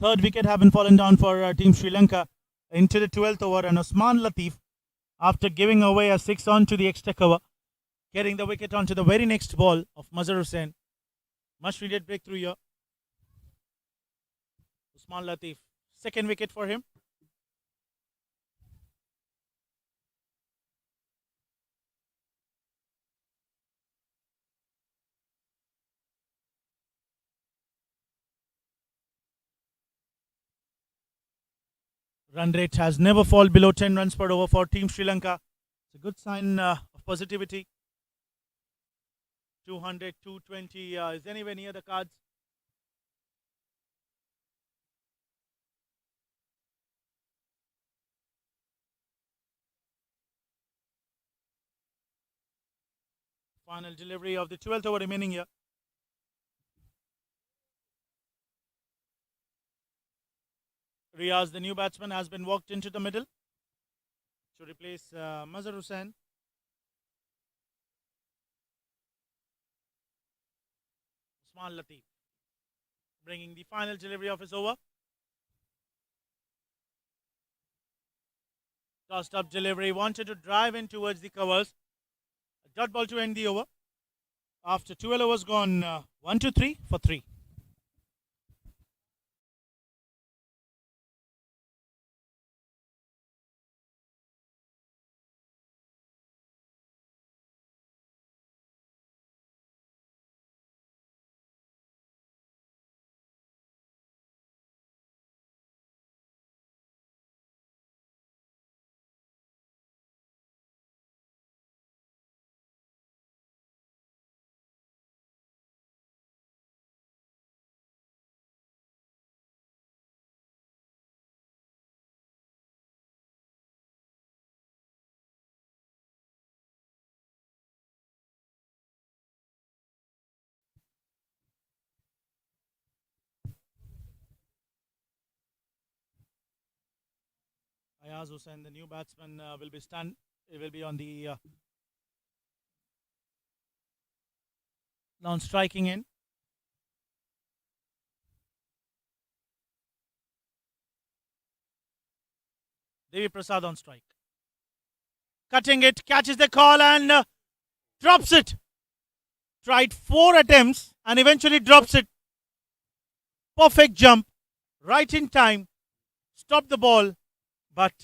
S1: Third wicket having fallen down for Team Sri Lanka into the 12th over, and Usman Latif, after giving away a 6 onto the extra cover, getting the wicket onto the very next ball of Mazhar Hussain. Much needed breakthrough here. Usman Latif, second wicket for him. Run rate has never fallen below 10 runs per over for Team Sri Lanka. It's a good sign of positivity. 200, 220 is anywhere near the cards. Final delivery of the 12th over remaining here. Riaz, the new batsman, has been walked into the middle to replace Mazhar Hussain. Usman Latif bringing the final delivery of his over. Tossed up delivery, wanted to drive in towards the covers. A dot ball to end the over. After 12 overs gone, 1 to 3 for 3. Ayaz Hussain, the new batsman, will be on the non striking end. Devi Prasad on strike. Cutting it, catches the call and drops it. Tried 4 attempts and eventually drops it. Perfect jump, right in time, stopped the ball, but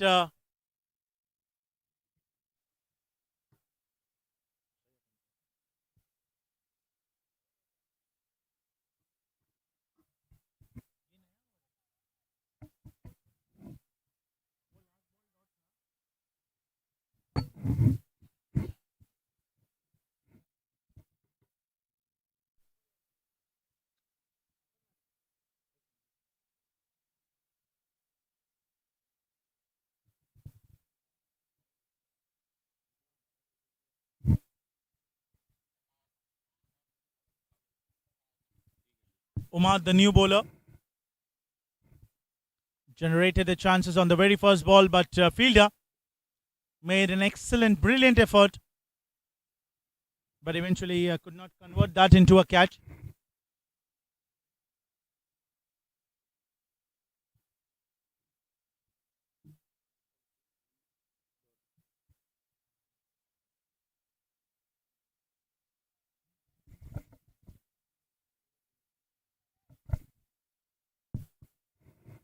S1: Umar, the new bowler, generated the chances on the very first ball, but fielder made an excellent, brilliant effort, but eventually could not convert that into a catch.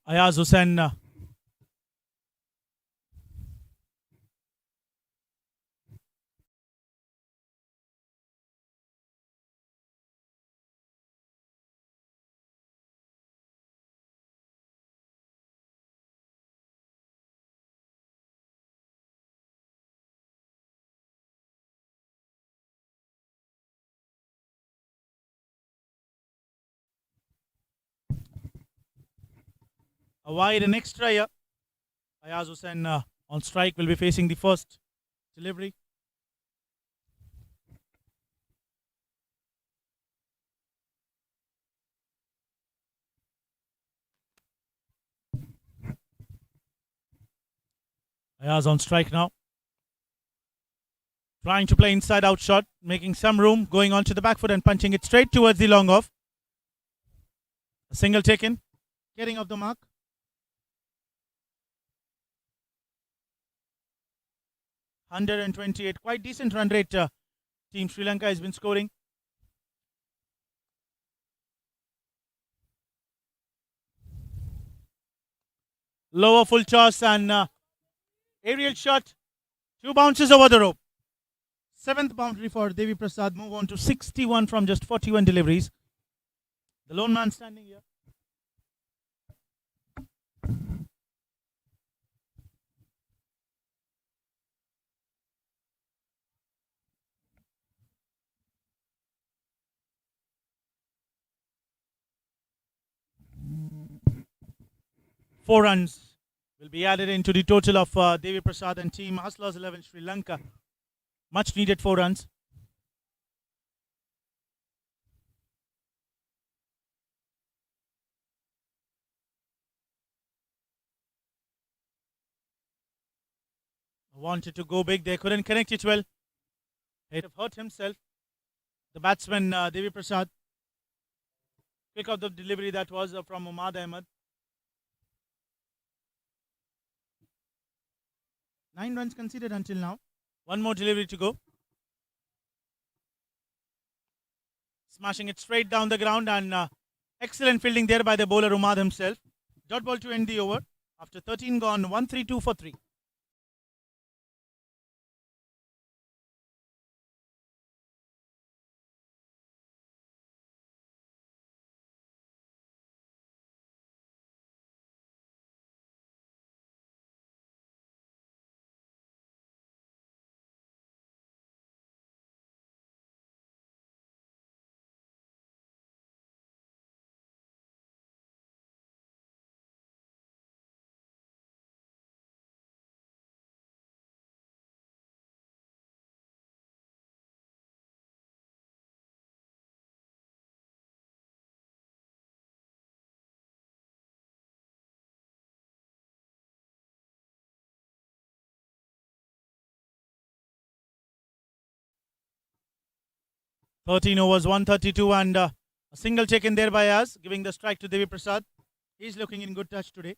S1: Ayaz Hussain a wide and extra here. Ayaz Hussain on strike will be facing the first delivery. Ayaz on strike now. Trying to play inside out shot, making some room, going on to the back foot and punching it straight towards the long off. A single taken, getting off the mark. (128), quite decent run rate. Team Sri Lanka has been scoring. Lower full toss and aerial shot. 2 bounces over the rope. 7th boundary for Devi Prasad. Move on to 61 from just 41 deliveries. The lone man standing here. Four runs will be added into the total of Devi Prasad and team Hustlers 11 Sri Lanka. Much needed 4 runs. Wanted to go big, they couldn't connect it well. It hurt himself. The batsman Devi Prasad. Pick up the delivery that was from Umad Ahmed. 9 runs conceded until now. 1 more delivery to go. Smashing it straight down the ground and excellent fielding there by the bowler Umad himself. Dot ball to end the over. After 13 gone, 1-3-2 for 3. (13 overs, 132 and a single taken there by us, giving the strike to Devi Prasad. He's looking in good touch today.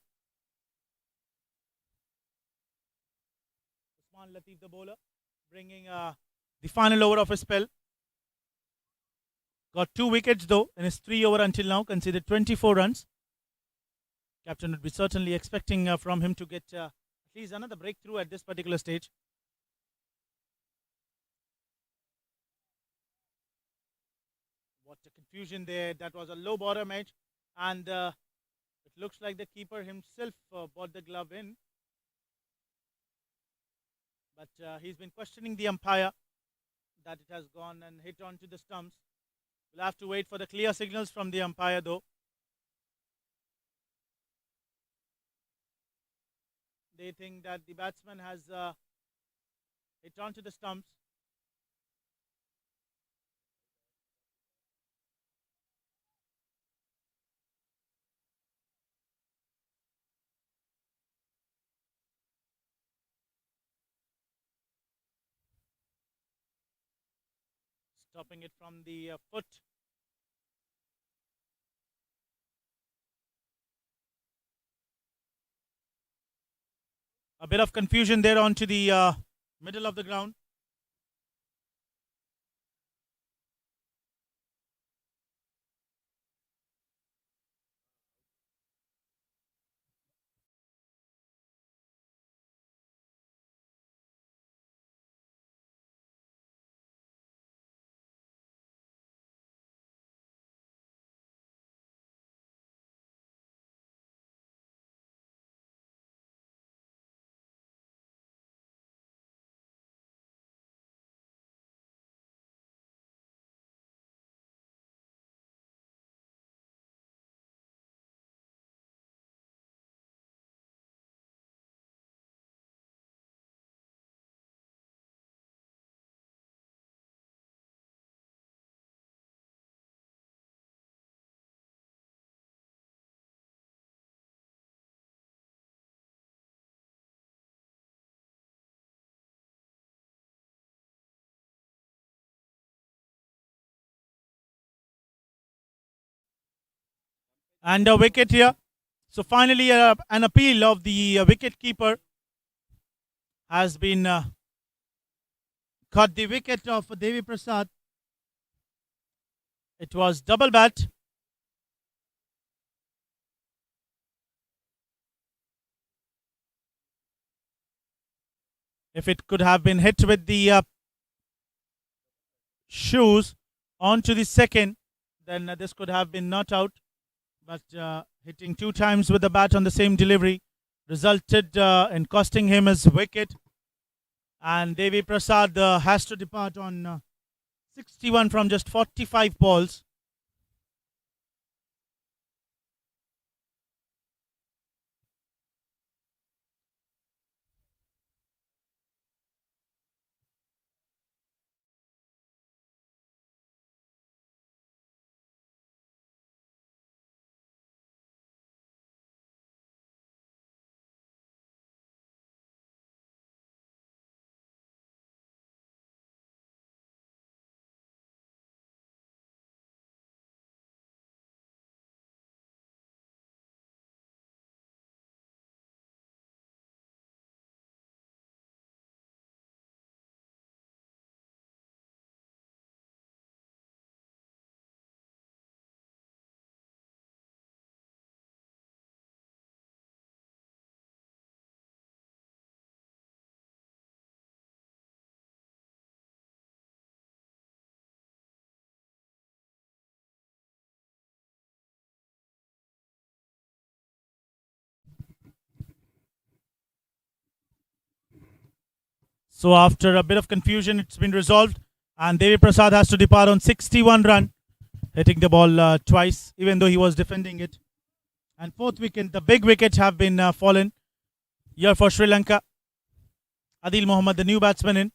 S1: Usman Latif, the bowler, bringing the final over of his spell. Got 2 wickets though in his 3 over until now, conceded 24 runs. Captain would be certainly expecting from him to get at least another breakthrough at this particular stage. What a confusion there. That was a low bottom edge and it looks like the keeper himself bought the glove in. But he's been questioning the umpire that it has gone and hit onto the stumps. We'll have to wait for the clear signals from the umpire though. They think that the batsman has hit onto the stumps. stopping it from the foot. A bit of confusion there onto the middle of the ground. And a wicket here. So finally, an appeal of the wicket keeper has been caught the wicket of Devi Prasad. It was double bat. If it could have been hit with the shoes onto the second, then this could have been not out. But hitting two times with the bat on the same delivery resulted in costing him his wicket. And Devi Prasad has to depart on 61 from just 45 balls. So after a bit of confusion, it's been resolved, and Devi Prasad has to depart on 61 run, hitting the ball twice, even though he was defending it. And fourth wicket, the big wickets have been fallen here for Sri Lanka. Adil Mohammad, the new batsman, in.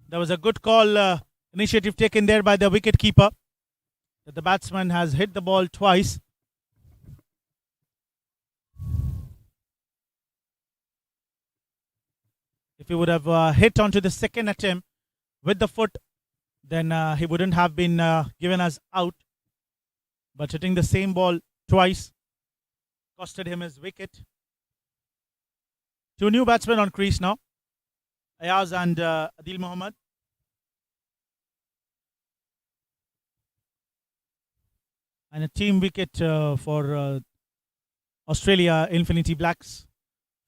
S1: There was a good call, initiative taken there by the wicket keeper. That the batsman has hit the ball twice. If he would have hit onto the second attempt with the foot, then he wouldn't have been given as out. But hitting the same ball twice costed him his wicket. Two new batsmen on crease now, Ayaz and Adil Mohammad. And a team wicket for Australia Infinity Blacks.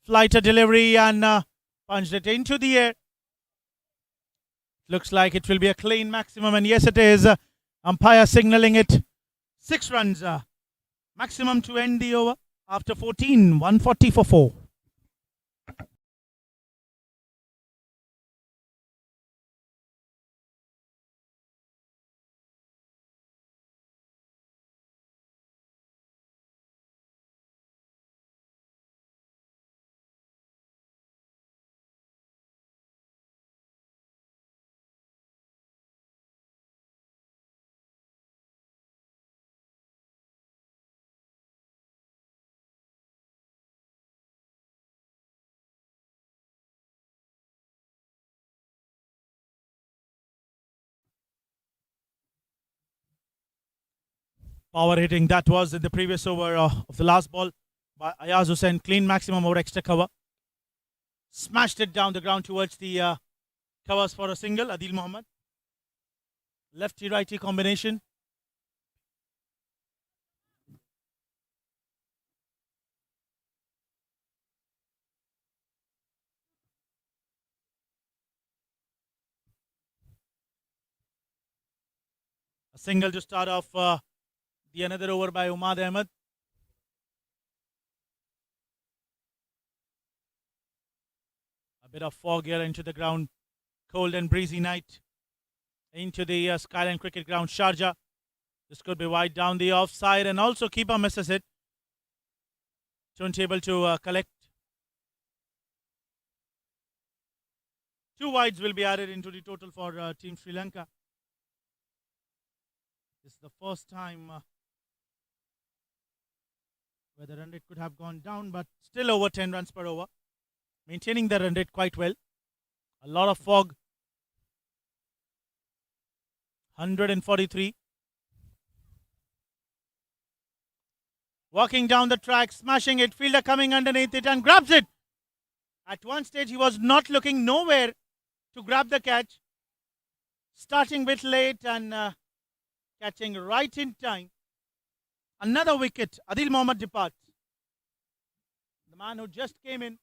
S1: Flighter delivery and punched it into the air. Looks like it will be a clean maximum, and yes, it is. Umpire signaling it. 6 runs maximum to end the over after 14, 140 for 4. Power hitting that was in the previous over of the last ball by Ayaz Hussain. Clean maximum over extra cover. Smashed it down the ground towards the covers for a single. Adil Mohammed. Lefty righty combination. A single to start off the another over by Umad Ahmed. A bit of fog here into the ground. Cold and breezy night. Into the Skyline Cricket Ground, Sharjah. This could be wide down the offside, and also keeper misses it. Don't able to collect. Two wides will be added into the total for Team Sri Lanka. This is the first time where the run rate could have gone down, but still over 10 runs per over. Maintaining the run rate quite well. A lot of fog. 143. Walking down the track, smashing it. Fielder coming underneath it and grabs it. At one stage, he was not looking nowhere to grab the catch. Starting a bit late and catching right in time. Another wicket. Adil Mohammed departs. The man who just came in.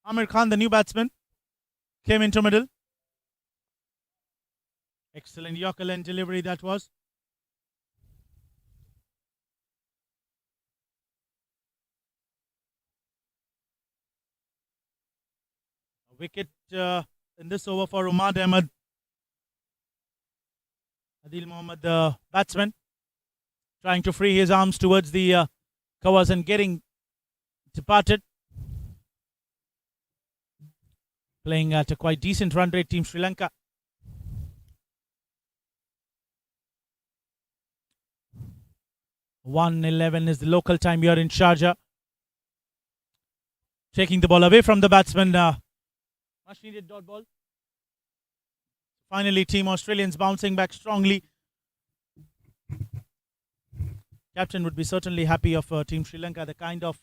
S1: Amir Khan, the new batsman, came into middle. Excellent Yorker length delivery that was. A wicket in this over for Umad Ahmed. Adil Mohammed, the batsman, trying to free his arms towards the covers and getting departed. Playing at a quite decent run rate, Team Sri Lanka. (1:11) is the local time here in Sharjah. Taking the ball away from the batsman. Much needed dot ball. Finally, Team Australians bouncing back strongly. Captain would be certainly happy of Team Sri Lanka, the kind of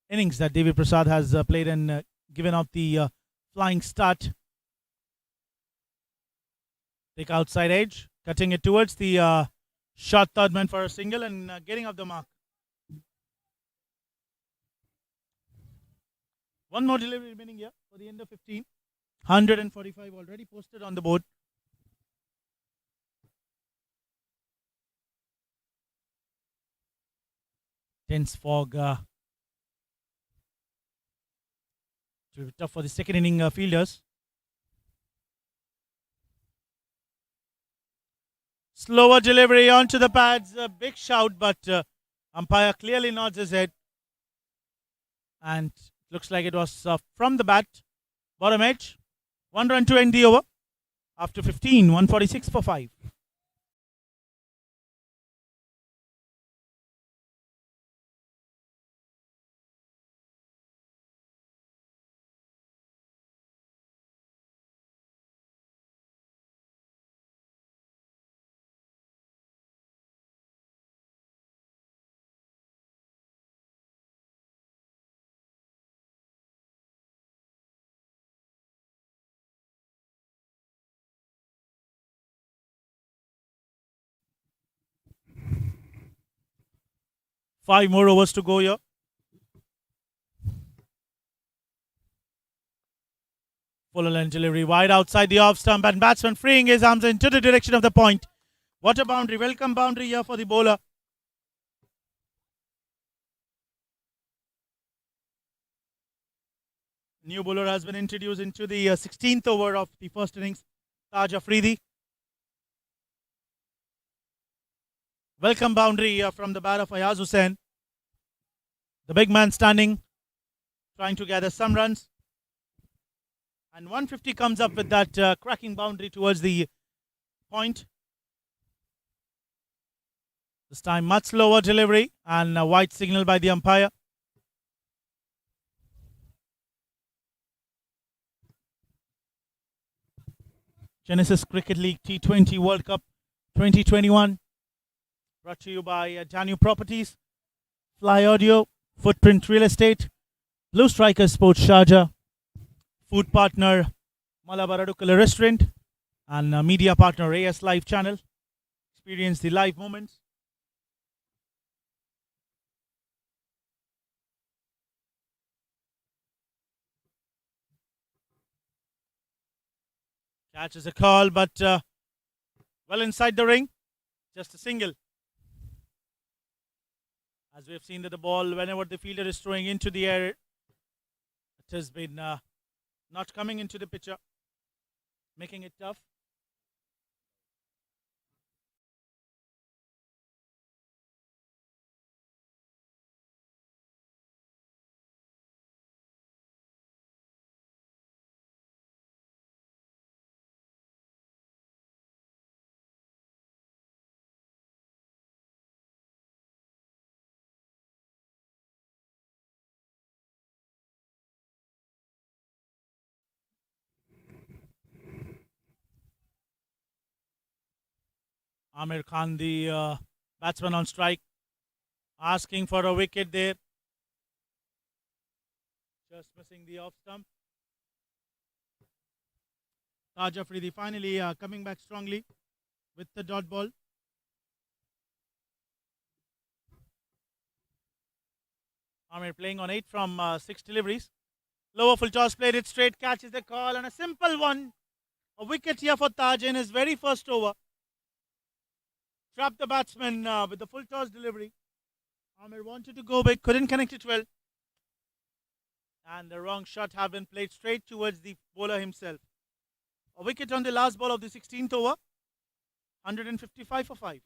S1: innings that Devi Prasad has played and given out the flying start. Take outside edge, cutting it towards the short third man for a single and getting off the mark. One more delivery remaining here for the end of 15. 145 already posted on the board. Dense fog. To be tough for the second inning fielders. Slower delivery onto the pads. A big shout, but umpire clearly nods his head. And looks like it was from the bat. Bottom edge. 1 run to end the over. After 15, 146 for 5. Five more overs to go here. Full length delivery wide outside the off stump and batsman freeing his arms into the direction of the point. What a boundary. Welcome boundary here for the bowler. New bowler has been introduced into the 16th over of the first innings. Taj Afridi. Welcome boundary from the bat of Ayaz Hussain. The big man standing trying to gather some runs. And 150 comes up with that cracking boundary towards the point. This time, much slower delivery and a white signal by the umpire. Genesis Cricket League T20 World Cup 2021. Brought to you by Danu Properties, Fly Audio, Footprint Real Estate, Blue Striker Sports Sharjah, food partner Malabar Adukala Restaurant, and media partner AS Live Channel. Experience the live moments. Catches a call, but well inside the ring. Just a single. As we have seen that the ball, whenever the fielder is throwing into the air, it has been not coming into the pitcher, making it tough. Amir Khan, the batsman on strike, asking for a wicket there. Just missing the off stump. Taj Afridi finally coming back strongly with the dot ball. Amir playing on 8 from 6 deliveries. Lower full toss, played it straight, catches the call, and a simple one. A wicket here for Taj in his very first over. Trapped the batsman with the full toss delivery. Amir wanted to go big, couldn't connect it well. And the wrong shot had been played straight towards the bowler himself. A wicket on the last ball of the 16th over. 155 for 5.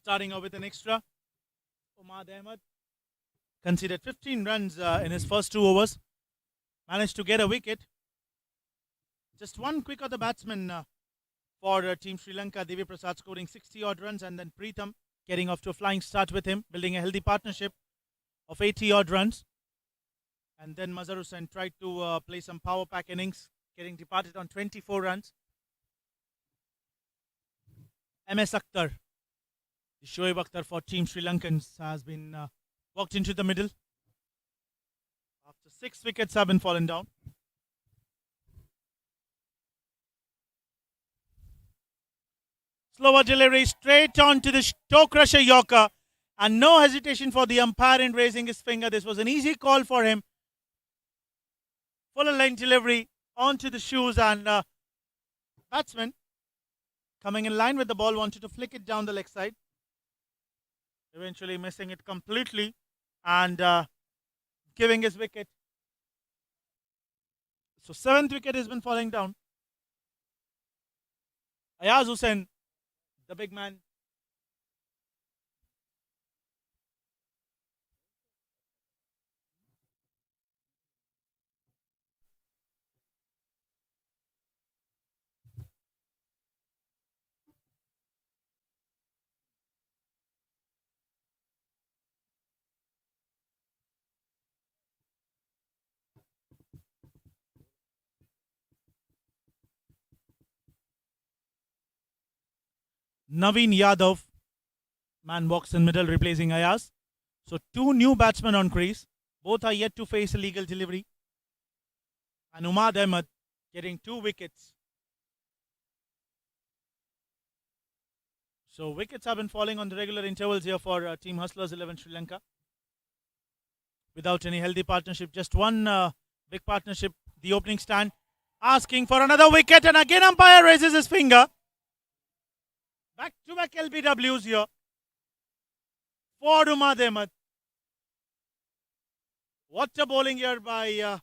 S1: Starting off with an extra. Umad Ahmed conceded 15 runs in his first 2 overs. Managed to get a wicket. Just one quick of the batsman for Team Sri Lanka. Devi Prasad scoring 60 odd runs, and then Preetham getting off to a flying start with him, building a healthy partnership of 80 odd runs. And then Mazhar Hussain tried to play some power pack innings, getting departed on 24 runs. MS Akhtar, the Shoaib Akhtar for Team Sri Lankans, has been walked into the middle after 6 wickets have been fallen down. Slower delivery straight on to the toe crusher Yorker, and no hesitation for the umpire in raising his finger. This was an easy call for him. Full length delivery onto the shoes, and batsman coming in line with the ball wanted to flick it down the leg side, eventually missing it completely and giving his wicket. So 7th wicket has been falling down. Ayaz Hussain, the big man, Naveen Yadav, man walks in middle, replacing Ayaz. So two new batsmen on crease. Both are yet to face a legal delivery. And Umad Ahmed getting 2 wickets. So wickets have been falling on the regular intervals here for Team Hustlers 11 Sri Lanka. Without any healthy partnership, just one big partnership. The opening stand asking for another wicket, and again umpire raises his finger. Back to back LBWs here for Umad Ahmed. What a bowling here by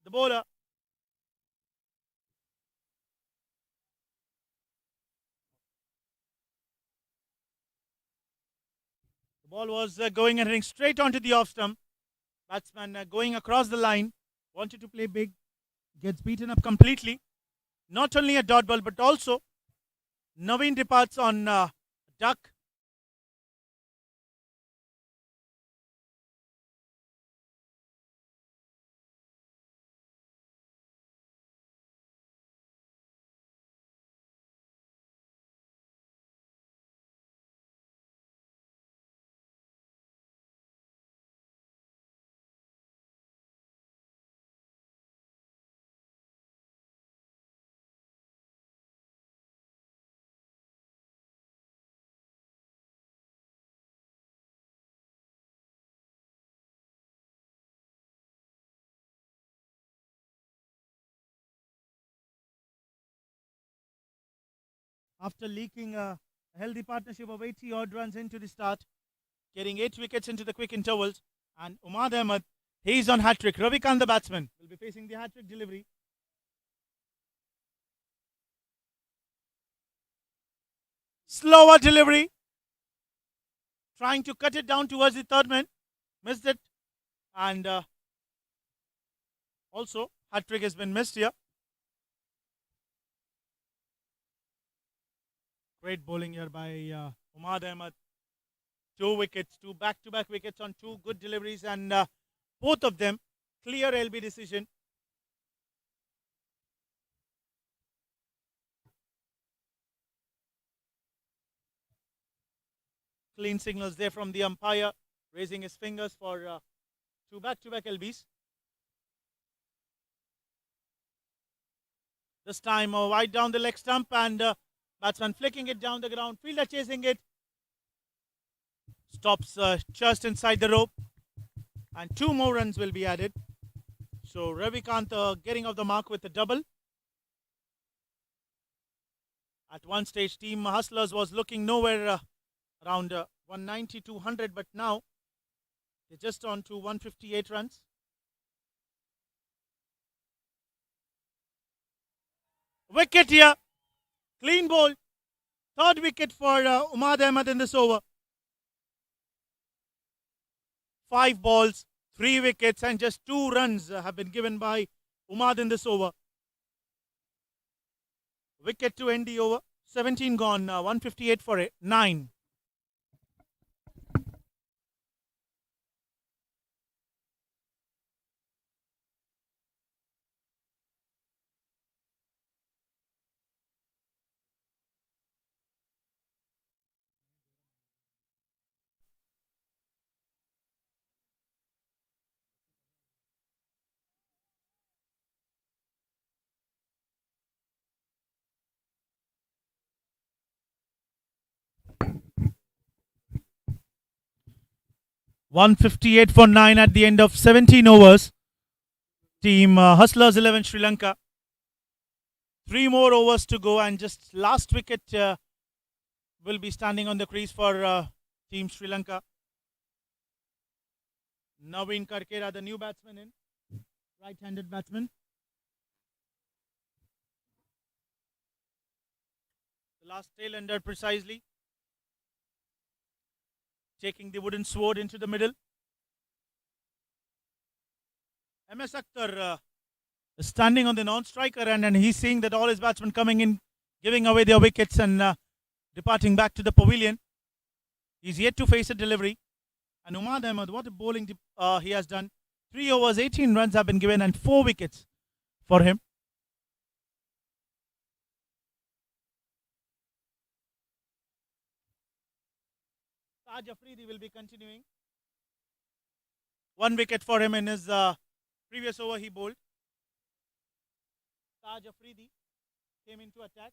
S1: the bowler. The ball was going and hitting straight onto the off stump. Batsman going across the line, wanted to play big, gets beaten up completely. Not only a dot ball, but also Naveen departs on duck. After leaking a healthy partnership of 80 odd runs into the start, getting 8 wickets into the quick intervals. And Umad Ahmed, he's on hat trick. Ravikant, the batsman, will be facing the hat trick delivery. Slower delivery. Trying to cut it down towards the third man. Missed it. And also, hat trick has been missed here. Great bowling here by Umad Ahmed. 2 wickets, two back-to-back wickets on 2 good deliveries, and both of them clear LB decision. Clean signals there from the umpire, raising his fingers for 2 back-to-back LBs. This time wide down the leg stump, and batsman flicking it down the ground. Fielder chasing it. Stops just inside the rope, and 2 more runs will be added. So Ravikant getting off the mark with a double. At one stage, Team Hustlers was looking nowhere around 190, 200, but now they're just on to 158 runs. Wicket here. Clean bowl. 3rd wicket for Umad Ahmed in this over. 5 balls, 3 wickets, and just 2 runs have been given by Umad in this over. Wicket to end the over. 17 gone, 158 for 9. $158 for 9 at the end of 17 overs. Team Hustlers 11 Sri Lanka. 3 more overs to go, and just last wicket will be standing on the crease for Team Sri Lanka. Naveen Karkera, the new batsman in. Right-handed batsman. The last tail ender precisely. Taking the wooden sword into the middle. MS Akhtar is standing on the non-striker end, and he's seeing that all his batsmen coming in, giving away their wickets and departing back to the pavilion. He's yet to face a delivery. And Umad Ahmed, what a bowling he has done. 3 overs, 18 runs have been given, and 4 wickets for him. Taj Afridi will be continuing. 1 wicket for him in his previous over he bowled. Taj Afridi came into attack.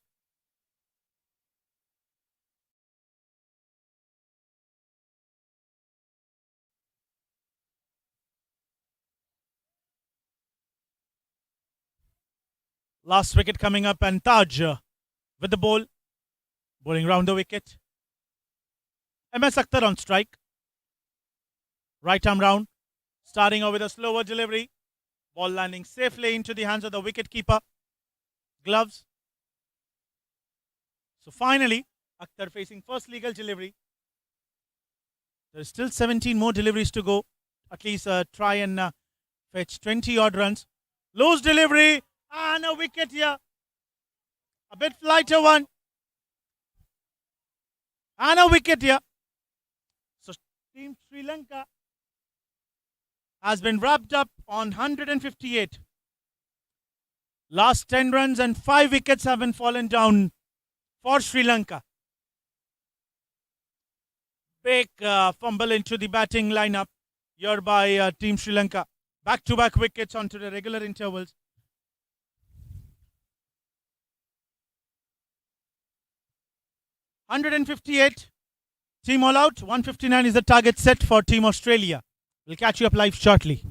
S1: Last wicket coming up, and Taj with the ball, bowling round the wicket. MS Akhtar on strike. Right arm round, starting off with a slower delivery. Ball landing safely into the hands of the wicketkeeper. Gloves. So finally, Akhtar facing first legal delivery. There's still 17 more deliveries to go. At least try and fetch 20 odd runs. Loose delivery and a wicket here. A bit lighter one. And a wicket here. So Team Sri Lanka has been wrapped up on 158. Last 10 runs and 5 wickets have been fallen down for Sri Lanka. Big fumble into the batting lineup here by Team Sri Lanka. Back-to-back wickets onto the regular intervals. (158) team all out. 159 is the target set for Team Australia. We'll catch you up live shortly.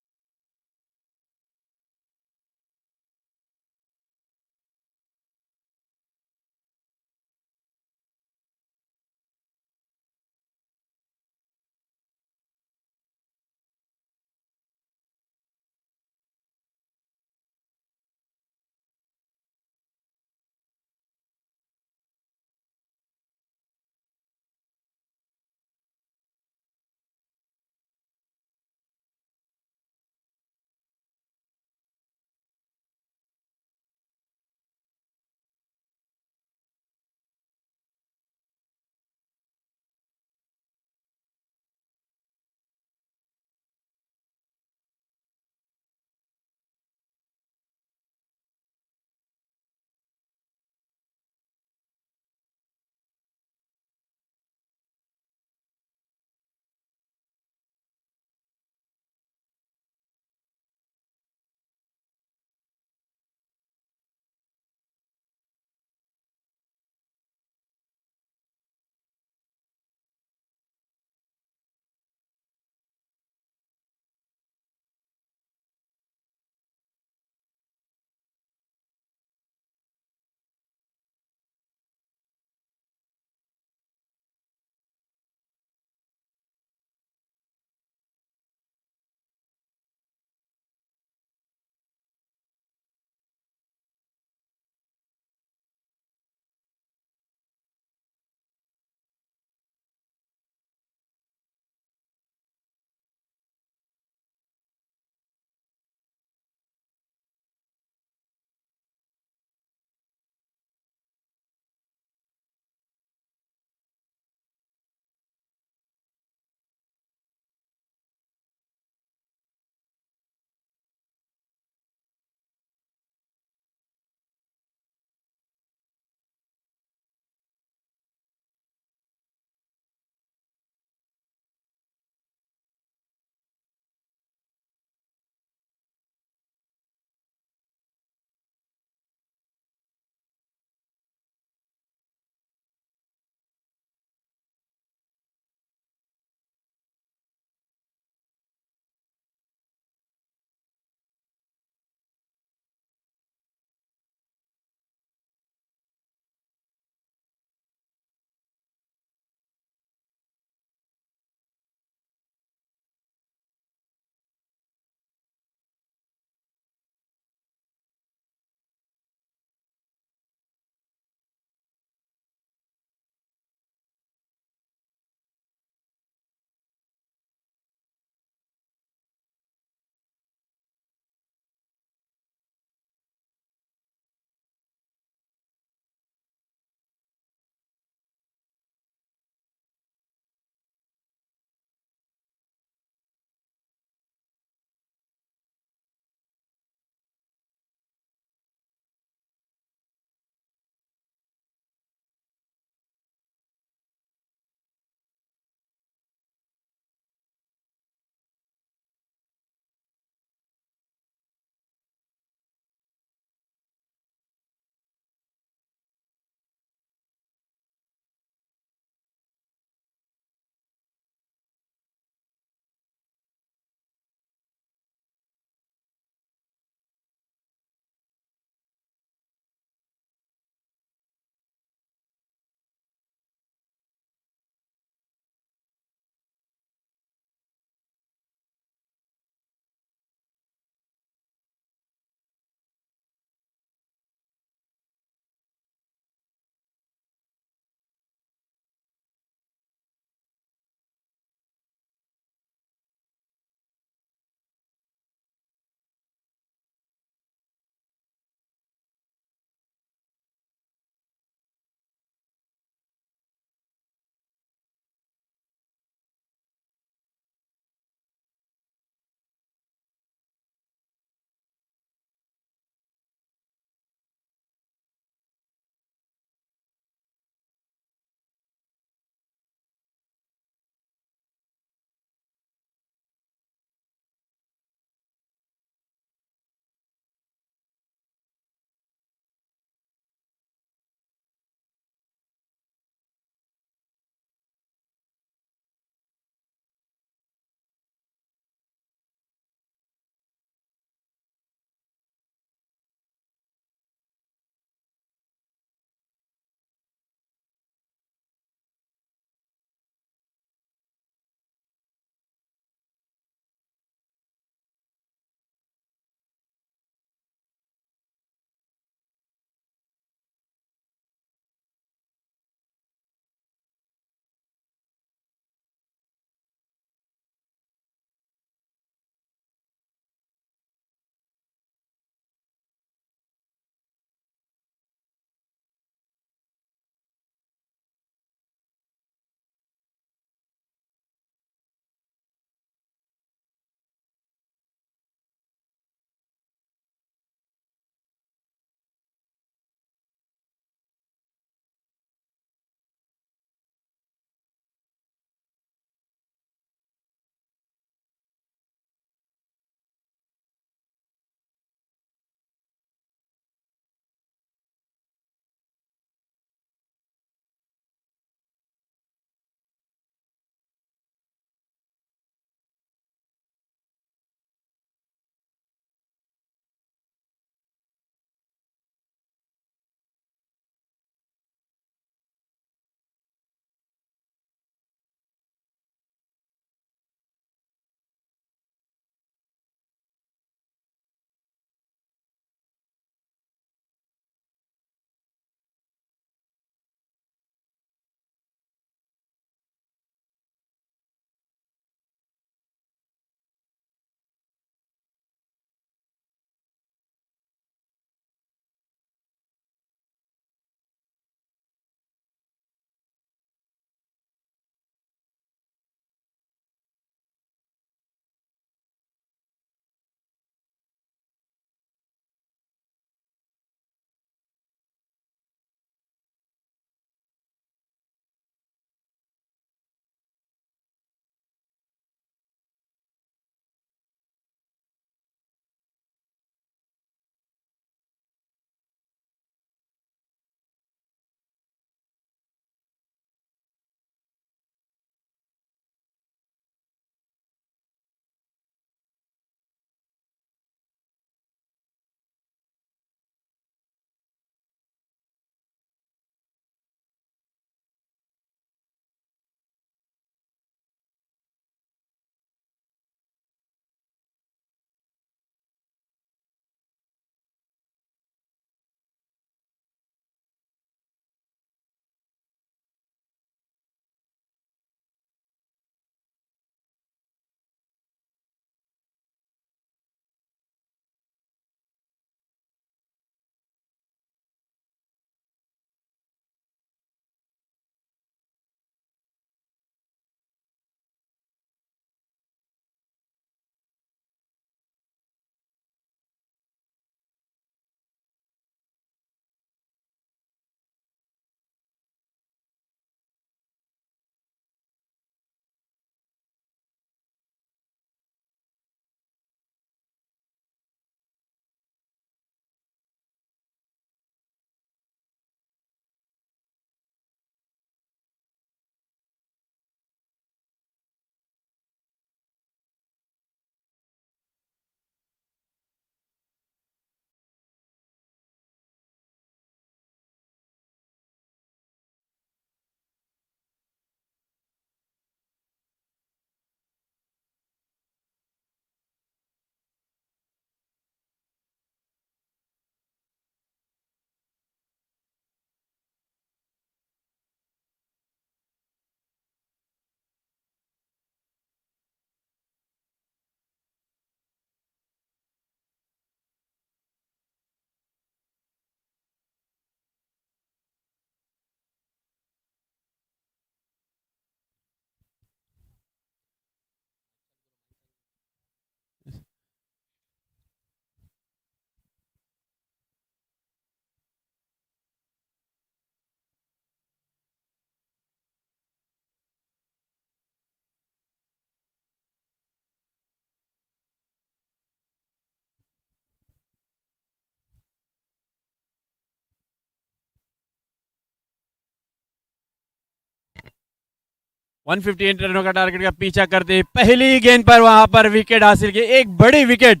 S5: 158 रनों का target का पीछा करते पहली गेंद पर वहां पर विकेट हासिल की, एक बड़ी विकेट।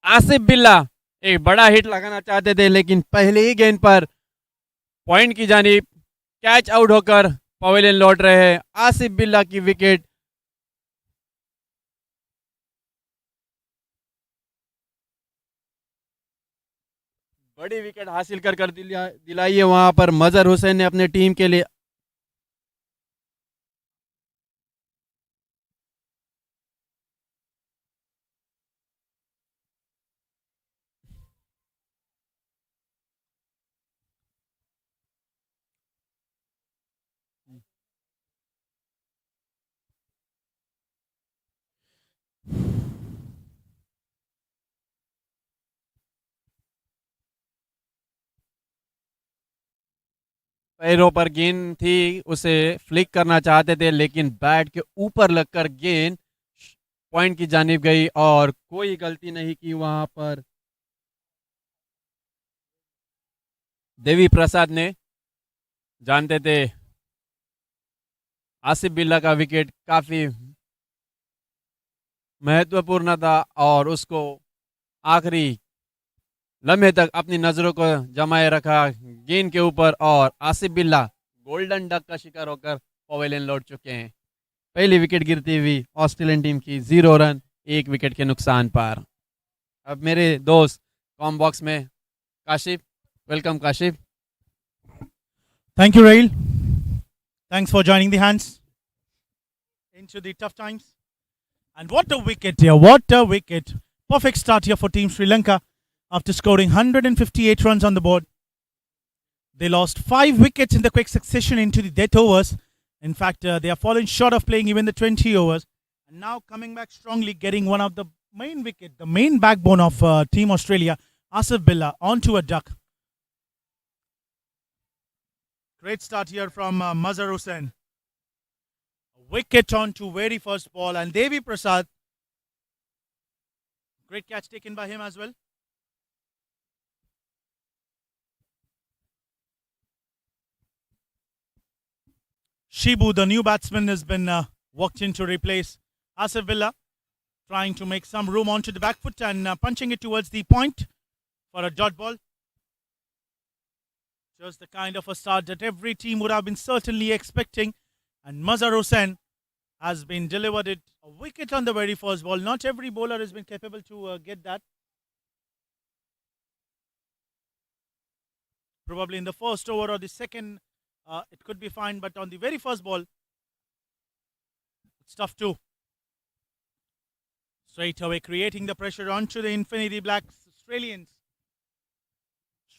S5: आसिफ बिल्ला एक बड़ा हिट लगाना चाहते थे लेकिन पहली ही गेंद पर पॉइंट की जानिब कैच आउट होकर पवेलियन लौट रहे हैं। आसिफ बिल्ला की विकेट। बड़ी विकेट हासिल कर दिलाई है वहां पर मजहर हुसैन ने अपने टीम के लिए। पैरों पर गेंद थी, उसे फ्लिक करना चाहते थे लेकिन बैट के ऊपर लगकर गेंद पॉइंट की जानिब गई और कोई गलती नहीं की वहां पर देवी प्रसाद ने। जानते थे आसिफ बिल्ला का विकेट काफी महत्वपूर्ण था और उसको आखिरी लम्हे तक अपनी नजरों को जमाए रखा गेंद के ऊपर और आसिफ बिल्ला गोल्डन डक का शिकार होकर पवेलियन लौट चुके हैं। पहली विकेट गिरती हुई ऑस्ट्रेलियन टीम की 0 रन 1 विकेट के नुकसान पर। अब मेरे दोस्त कॉम बॉक्स में Kashif, welcome Kashif.
S1: Thank you, Rail. Thanks for joining the hands into the tough times. And what a wicket here. What a wicket. Perfect start here for Team Sri Lanka after scoring 158 runs on the board. They lost 5 wickets in the quick succession into the death overs. In fact, they have fallen short of playing even the 20 overs. And now coming back strongly, getting one of the main wicket, the main backbone of Team Australia, Asif Billa, onto a duck. Great start here from Mazhar Hussain. Wicket on to very first ball, and Devi Prasad. Great catch taken by him as well. Shibu, the new batsman, has been walked in to replace Asif Villa, trying to make some room onto the back foot and punching it towards the point for a dot ball. Just the kind of a start that every team would have been certainly expecting. And Mazhar Hussain has been delivered it a wicket on the very first ball. Not every bowler has been capable to get that. Probably in the first over or the second, it could be fine. But on the very first ball, it's tough too. Straight away creating the pressure onto the Infinity Blacks Australians.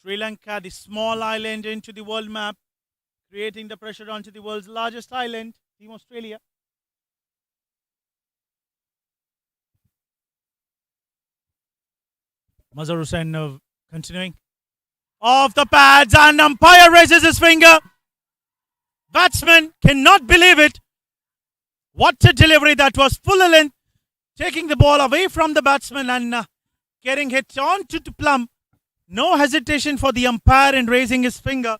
S1: Sri Lanka, the small island into the world map, creating the pressure onto the world's largest island, Team Australia. Mazhar Hussain continuing. Off the pads and umpire raises his finger. Batsman cannot believe it. What a delivery that was, full length, taking the ball away from the batsman and getting hit onto the plumb. No hesitation for the umpire in raising his finger.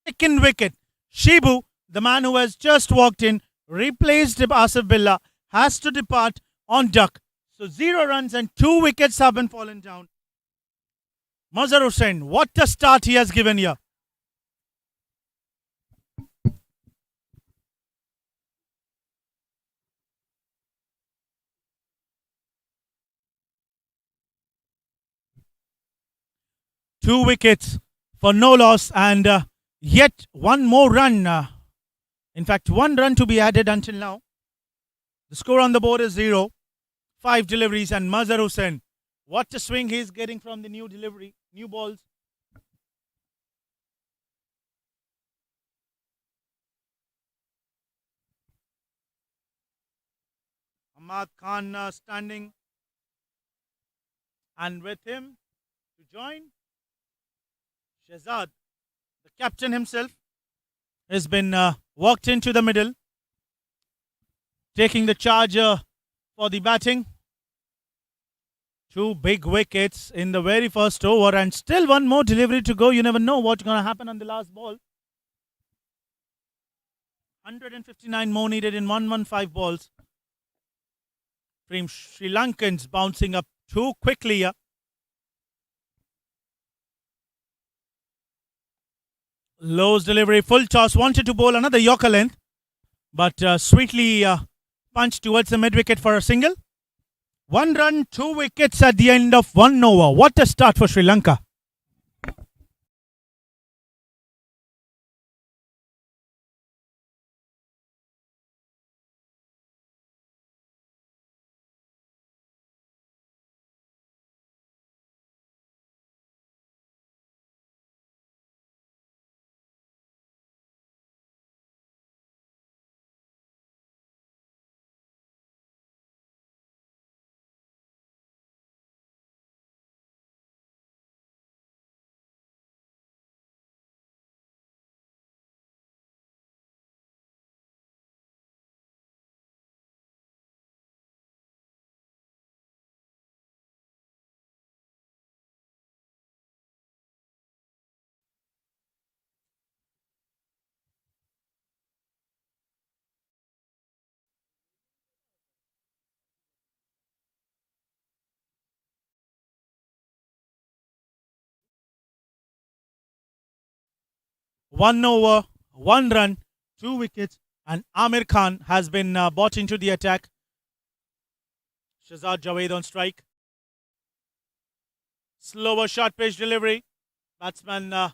S1: Second wicket. Shibu, the man who has just walked in, replaced Asif Billa, has to depart on duck. So 0 runs and 2 wickets have been fallen down. Mazhar Hussain, what a start he has given here. Two wickets for no loss and yet one more run. In fact, 1 run to be added until now. The score on the board is 0. 5 deliveries and Mazhar Hussain. What a swing he is getting from the new delivery, new balls. Ahmad Khan standing, and with him to join Shehzad, the captain himself, has been walked into the middle, taking the charge for the batting. 2 big wickets in the very first over and still 1 more delivery to go. You never know what's going to happen on the last ball. 159 more needed in 115 balls. Team Sri Lankans bouncing up too quickly here. Lowe's delivery, full toss, wanted to bowl another Yorker length, but sweetly punched towards the mid wicket for a single. 1 run, 2 wickets at the end of 1 over. What a start for Sri Lanka. One over, 1 run, 2 wickets, and Amir Khan has been brought into the attack. Shazad Javed on strike. Slower short pitch delivery. Batsman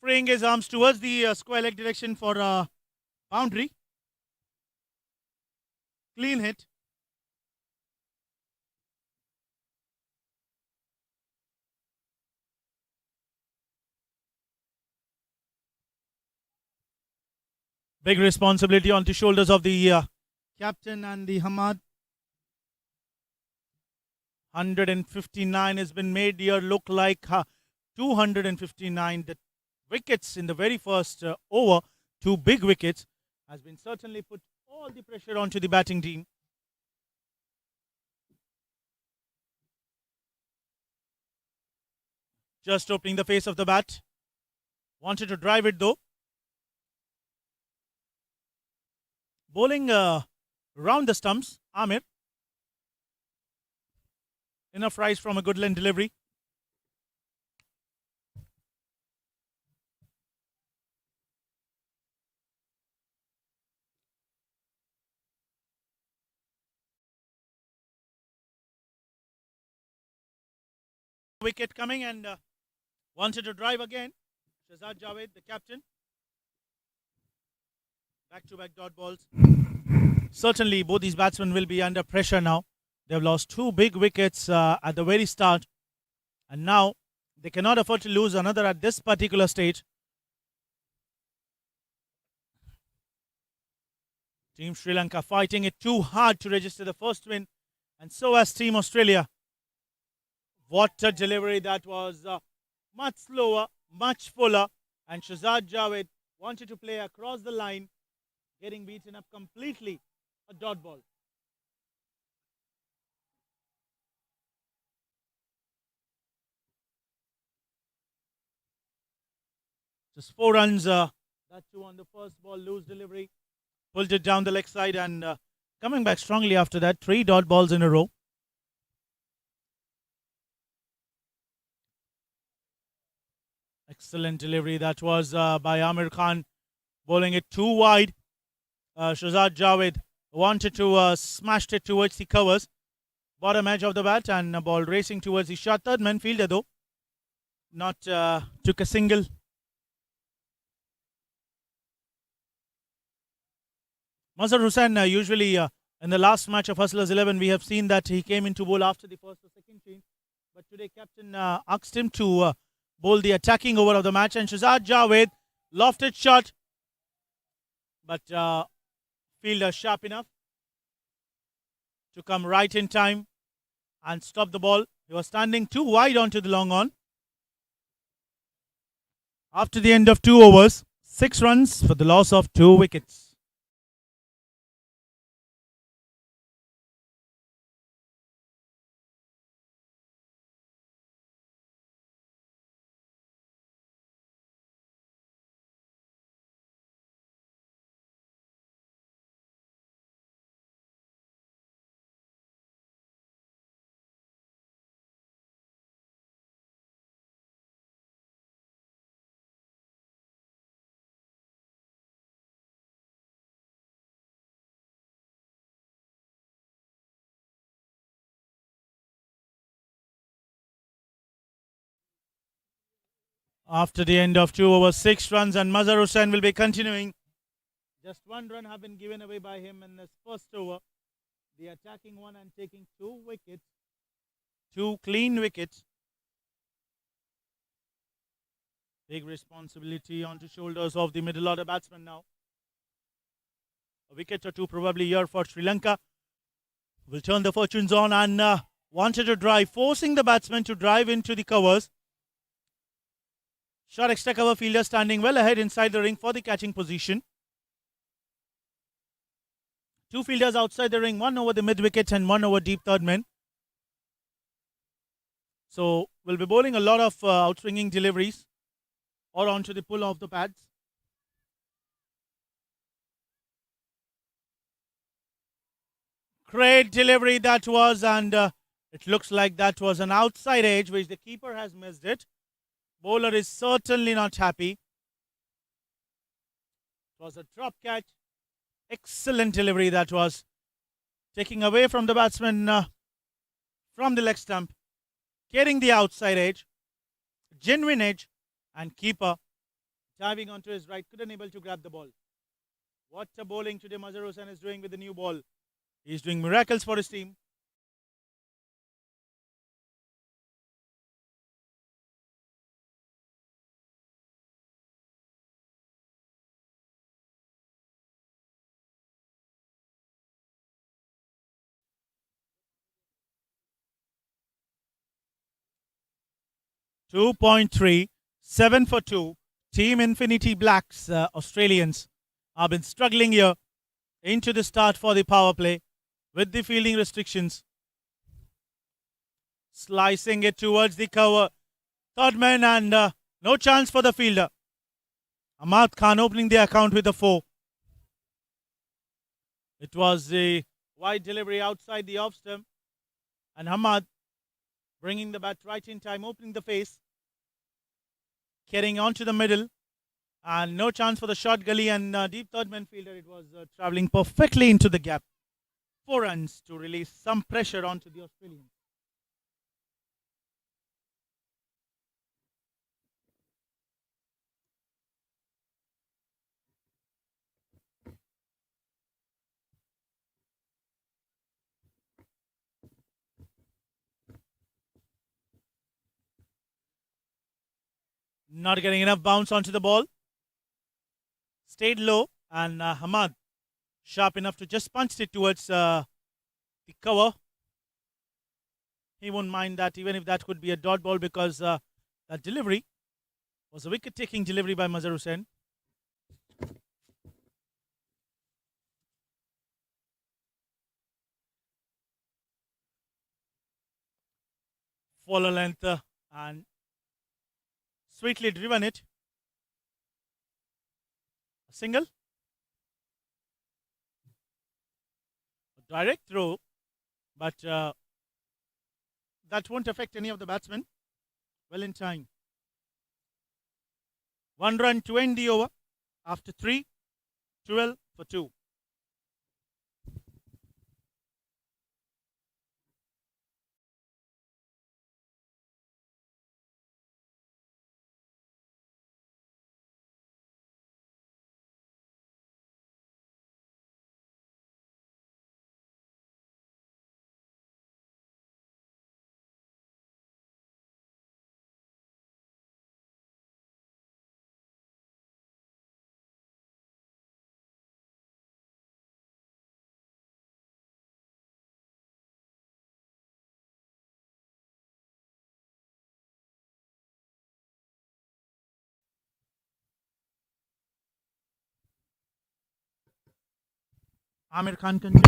S1: freeing his arms towards the square leg direction for a boundary. Clean hit. Big responsibility on the shoulders of the captain and the Hamad. 159 has been made here look like 259. The wickets in the very first over, 2 big wickets, has been certainly put all the pressure onto the batting team. Just opening the face of the bat. Wanted to drive it though. Bowling round the stumps, Amir. Enough rise from a good length delivery. Wicket coming and wanted to drive again. Shazad Javed, the captain. Back-to-back dot balls. Certainly, both these batsmen will be under pressure now. They've lost 2 big wickets at the very start, and now they cannot afford to lose another at this particular stage. Team Sri Lanka fighting it too hard to register the first win, and so has Team Australia. What a delivery that was! Much slower, much fuller, and Shazad Javed wanted to play across the line, getting beaten up completely. A dot ball. Just 4 runs, that too on the first ball, loose delivery. Pulled it down the leg side and coming back strongly after that. 3 dot balls in a row. Excellent delivery that was by Amir Khan, bowling it too wide. Shazad Javed wanted to smash it towards the covers. Bottom edge of the bat and a ball racing towards the shot. Third man fielder though. Not took a single. Mazhar Hussain usually in the last match of Hustlers 11 we have seen that he came into bowl after the first or second change. But today captain asked him to bowl the attacking over of the match, and Shazad Javed lofted shot, but fielder sharp enough to come right in time and stop the ball. He was standing too wide onto the long on. After the end of 2 overs, 6 runs for the loss of 2 wickets. After the end of 2 overs, 6 runs, and Mazhar Hussain will be continuing. Just 1 run have been given away by him in this first over. The attacking one and taking 2 wickets, 2 clean wickets. Big responsibility onto shoulders of the middle order batsman now. A wicket or 2 probably here for Sri Lanka. Will turn the fortunes on and wanted to drive, forcing the batsman to drive into the covers. Short extra cover fielder standing well ahead inside the ring for the catching position. 2 fielders outside the ring, 1 over the mid wicket and 1 over deep third man. So we'll be bowling a lot of outswinging deliveries or onto the pull of the pads. Great delivery that was, and it looks like that was an outside edge which the keeper has missed it. Bowler is certainly not happy. It was a drop catch. Excellent delivery that was, taking away from the batsman from the leg stump, getting the outside edge, genuine edge, and keeper diving onto his right, couldn't able to grab the ball. What a bowling today Mazhar Hussain is doing with the new ball. He's doing miracles for his team. .3, 7 for 2. Team Infinity Blacks, Australians, have been struggling here into the start for the power play with the fielding restrictions. Slicing it towards the cover. Third man and no chance for the fielder. Ahmad Khan opening the account with a 4. It was a wide delivery outside the off stump, and Ahmad bringing the bat right in time, opening the face, getting onto the middle, and no chance for the short gully and deep third man fielder. It was travelling perfectly into the gap. 4 runs to release some pressure onto the Australians. Not getting enough bounce onto the ball. Stayed low, and Hamad sharp enough to just punch it towards the cover. He won't mind that, even if that could be a dot ball, because that delivery was a wicket-taking delivery by Mazhar Hussain. Follow length and sweetly driven it. A single. A direct throw, but that won't affect any of the batsmen. Well in time. 1 run to end the over after 3, 12 for 2. Amir Khan continuing.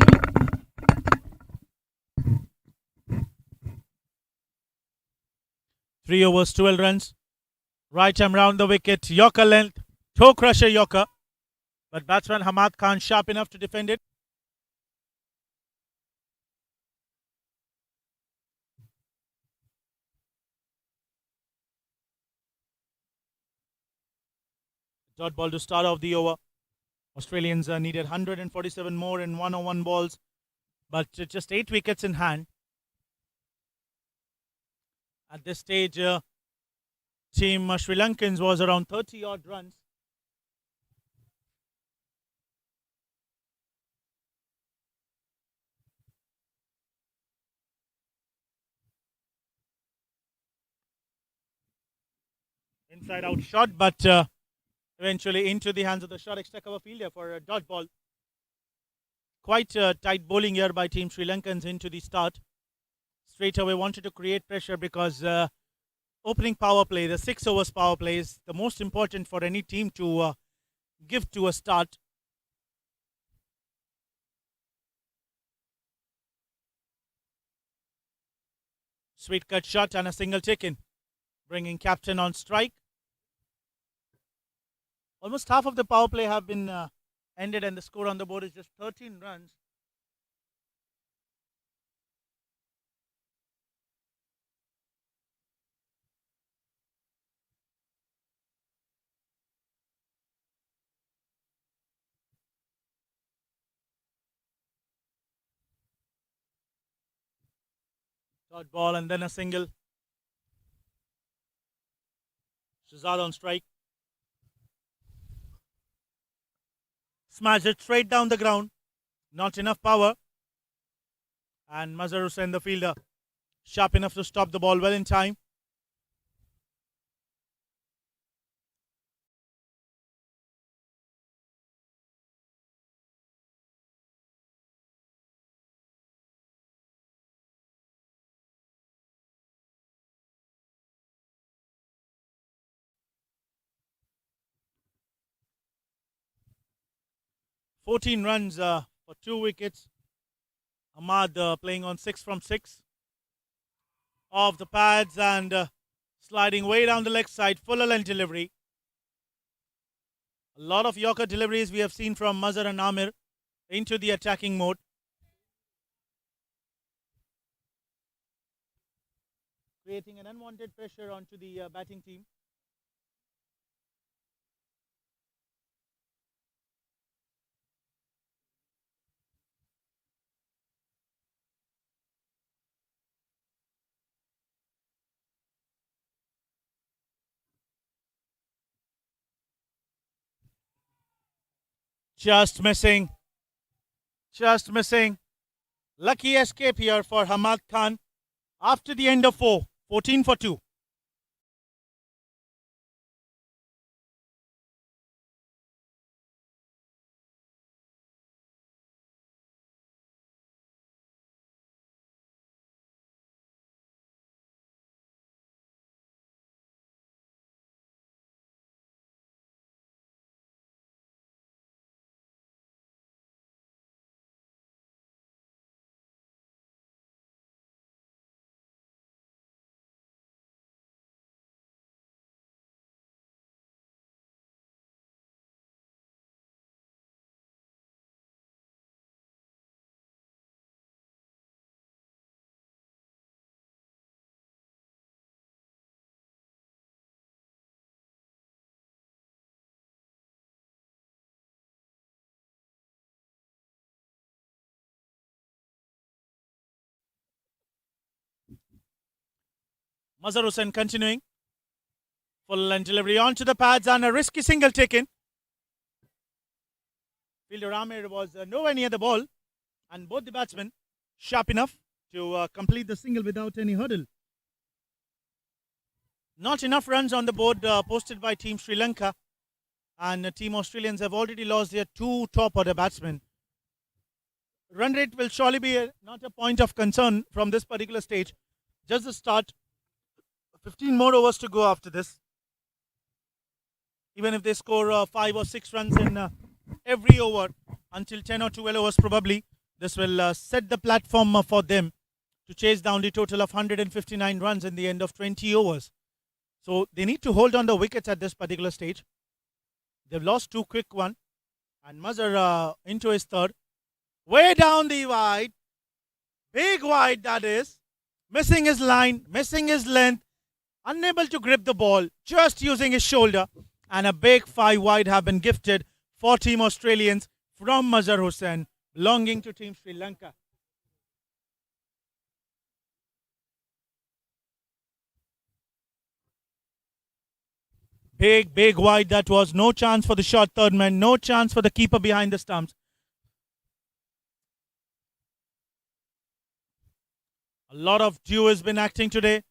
S1: 3 overs, 12 runs. Right arm round the wicket. Yorker length. Toe crusher Yorker. But batsman Hamad Khan sharp enough to defend it. Dot ball to start off the over. Australians needed 147 more in 101 balls, but just 8 wickets in hand. At this stage, Team Sri Lankans was around 30 odd runs. Inside out shot, but eventually into the hands of the short extra cover fielder for a dodge ball. Quite tight bowling here by Team Sri Lankans into the start. Straight away wanted to create pressure because opening power play, the 6 overs power play, is the most important for any team to give to a start. Sweet cut shot and a single taken, bringing captain on strike. Almost half of the power play have been ended, and the score on the board is just 13 runs. Dot ball and then a single. Shazad on strike. Smashed it straight down the ground. Not enough power. And Mazhar Hussain, the fielder, sharp enough to stop the ball well in time. "14 runs for 2 wickets. Ahmad playing on 6 from 6. Off the pads and sliding way down the leg side. Fuller length delivery. A lot of Yorker deliveries we have seen from Mazhar and Amir into the attacking mode. Creating an unwanted pressure onto the batting team. Just missing. Just missing. Lucky escape here for Hamad Khan after the end of 4. 14 for 2. Mazhar Hussain continuing. Full and delivery onto the pads and a risky single taken. Fielder Amir was nowhere near the ball, and both the batsmen sharp enough to complete the single without any hurdle. Not enough runs on the board posted by Team Sri Lanka, and Team Australians have already lost their 2 top order batsmen. Run rate will surely be not a point of concern from this particular stage. Just the start. 15 more overs to go after this. Even if they score 5 or 6 runs in every over until 10 or 12 overs probably, this will set the platform for them to chase down the total of 159 runs in the end of 20 overs. So they need to hold on the wickets at this particular stage. They've lost 2 quick one, and Mazhar into his third. Way down the wide. Big wide that is. Missing his line, missing his length. Unable to grip the ball, just using his shoulder. And a big 5 wide have been gifted for Team Australians from Mazhar Hussain, belonging to Team Sri Lanka. Big wide that was. No chance for the short third man. No chance for the keeper behind the stumps. A lot of dew has been acting today.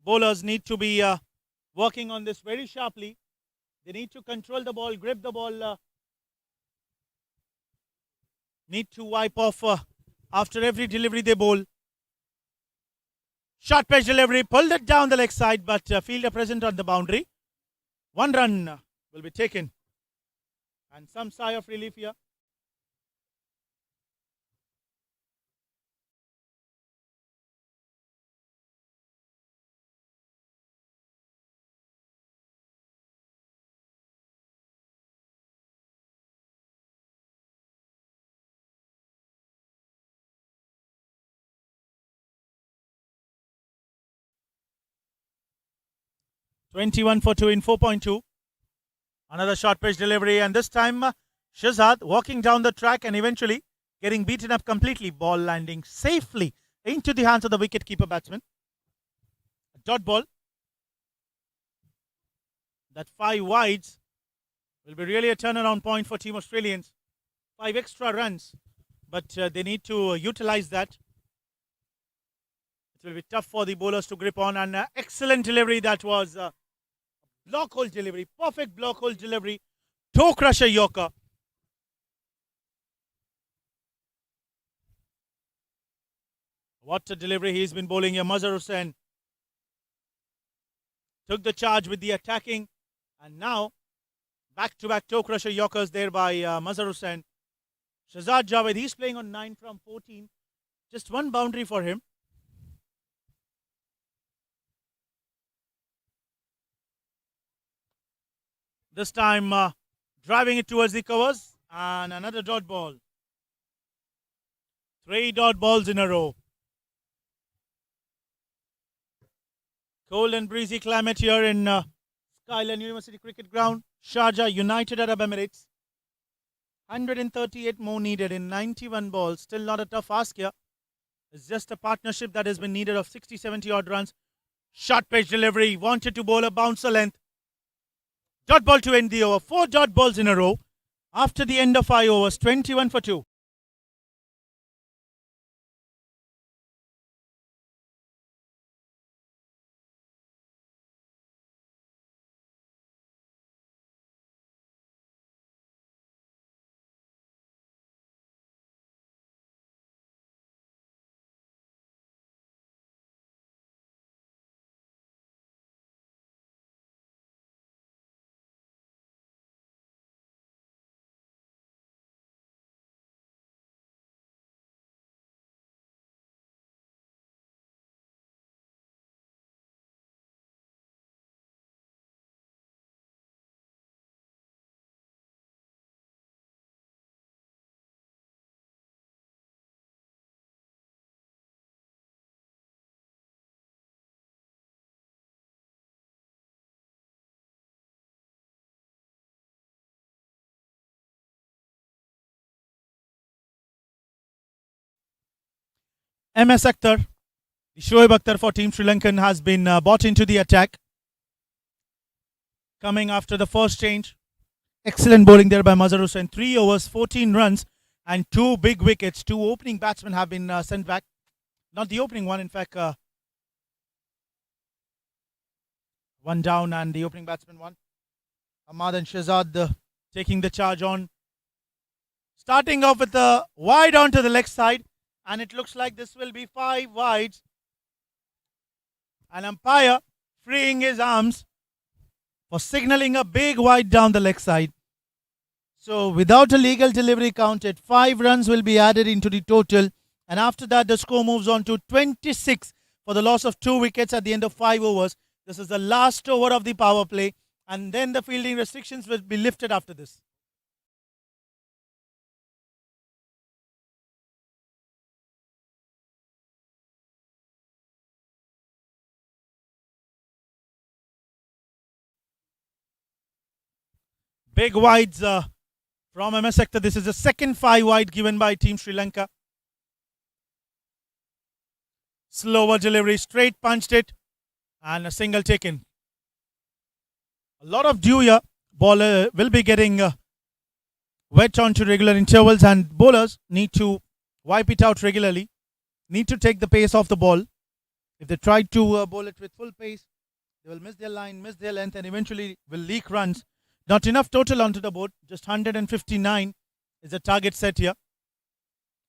S1: Bowlers need to be working on this very sharply. They need to control the ball, grip the ball. Need to wipe off after every delivery they bowl. Short pitch delivery, pulled it down the leg side, but fielder present on the boundary. 1 run will be taken. And some sigh of relief here. "21 for 2 in 4.2. Another short pitch delivery, and this time Shahzad walking down the track and eventually getting beaten up completely. Ball landing safely into the hands of the wicket-keeper batsman. A dot ball. That 5 wides will be really a turnaround point for Team Australians. 5 extra runs, but they need to utilize that. It will be tough for the bowlers to grip on, and excellent delivery that was. Block hole delivery, perfect block hole delivery, toe crusher Yorker. What a delivery he's been bowling here. Mazhar Hussain took the charge with the attacking, and now back-to-back toe crusher Yorkers there by Mazhar Hussain. Shahzad Javed, he's playing on 9 from 14. Just 1 boundary for him. This time driving it towards the covers, and another dot ball. 3 dot balls in a row. Cold and breezy climate here in Skyline University Cricket Ground, Sharjah, United Arab Emirates. 138 more needed in 91 balls. Still not a tough ask here. It's just a partnership that has been needed of 60-70 odd runs. Short pitch delivery, wanted to bowl a bouncer length. Dot ball to end the over. 4 dot balls in a row. After the end of 5 overs, 21 for 2. MS Akhtar, the Shoaib Akhtar for Team Sri Lankan, has been brought into the attack. Coming after the first change. Excellent bowling there by Mazhar Hussain. 3 overs, 14 runs, and 2 big wickets. 2 opening batsmen have been sent back. Not the opening one, in fact. 1 down, and the opening batsman 1. Ahmad and Shahzad taking the charge on. Starting off with a wide onto the leg side. And it looks like this will be 5 wides. An umpire freeing his arms for signalling a big wide down the leg side. So without a legal delivery counted, 5 runs will be added into the total. And after that, the score moves on to 26 for the loss of 2 wickets at the end of 5 overs. This is the last over of the power play. And then the fielding restrictions will be lifted after this. Big wides from MS Akhtar. This is the second 5 wide given by Team Sri Lanka. Slower delivery, straight punched it, and a single taken. A lot of dew here. Ball will be getting wet onto regular intervals, and bowlers need to wipe it out regularly. Need to take the pace off the ball. If they try to bowl it with full pace, they will miss their line, miss their length, and eventually will leak runs. Not enough total onto the board. Just 159 is the target set here.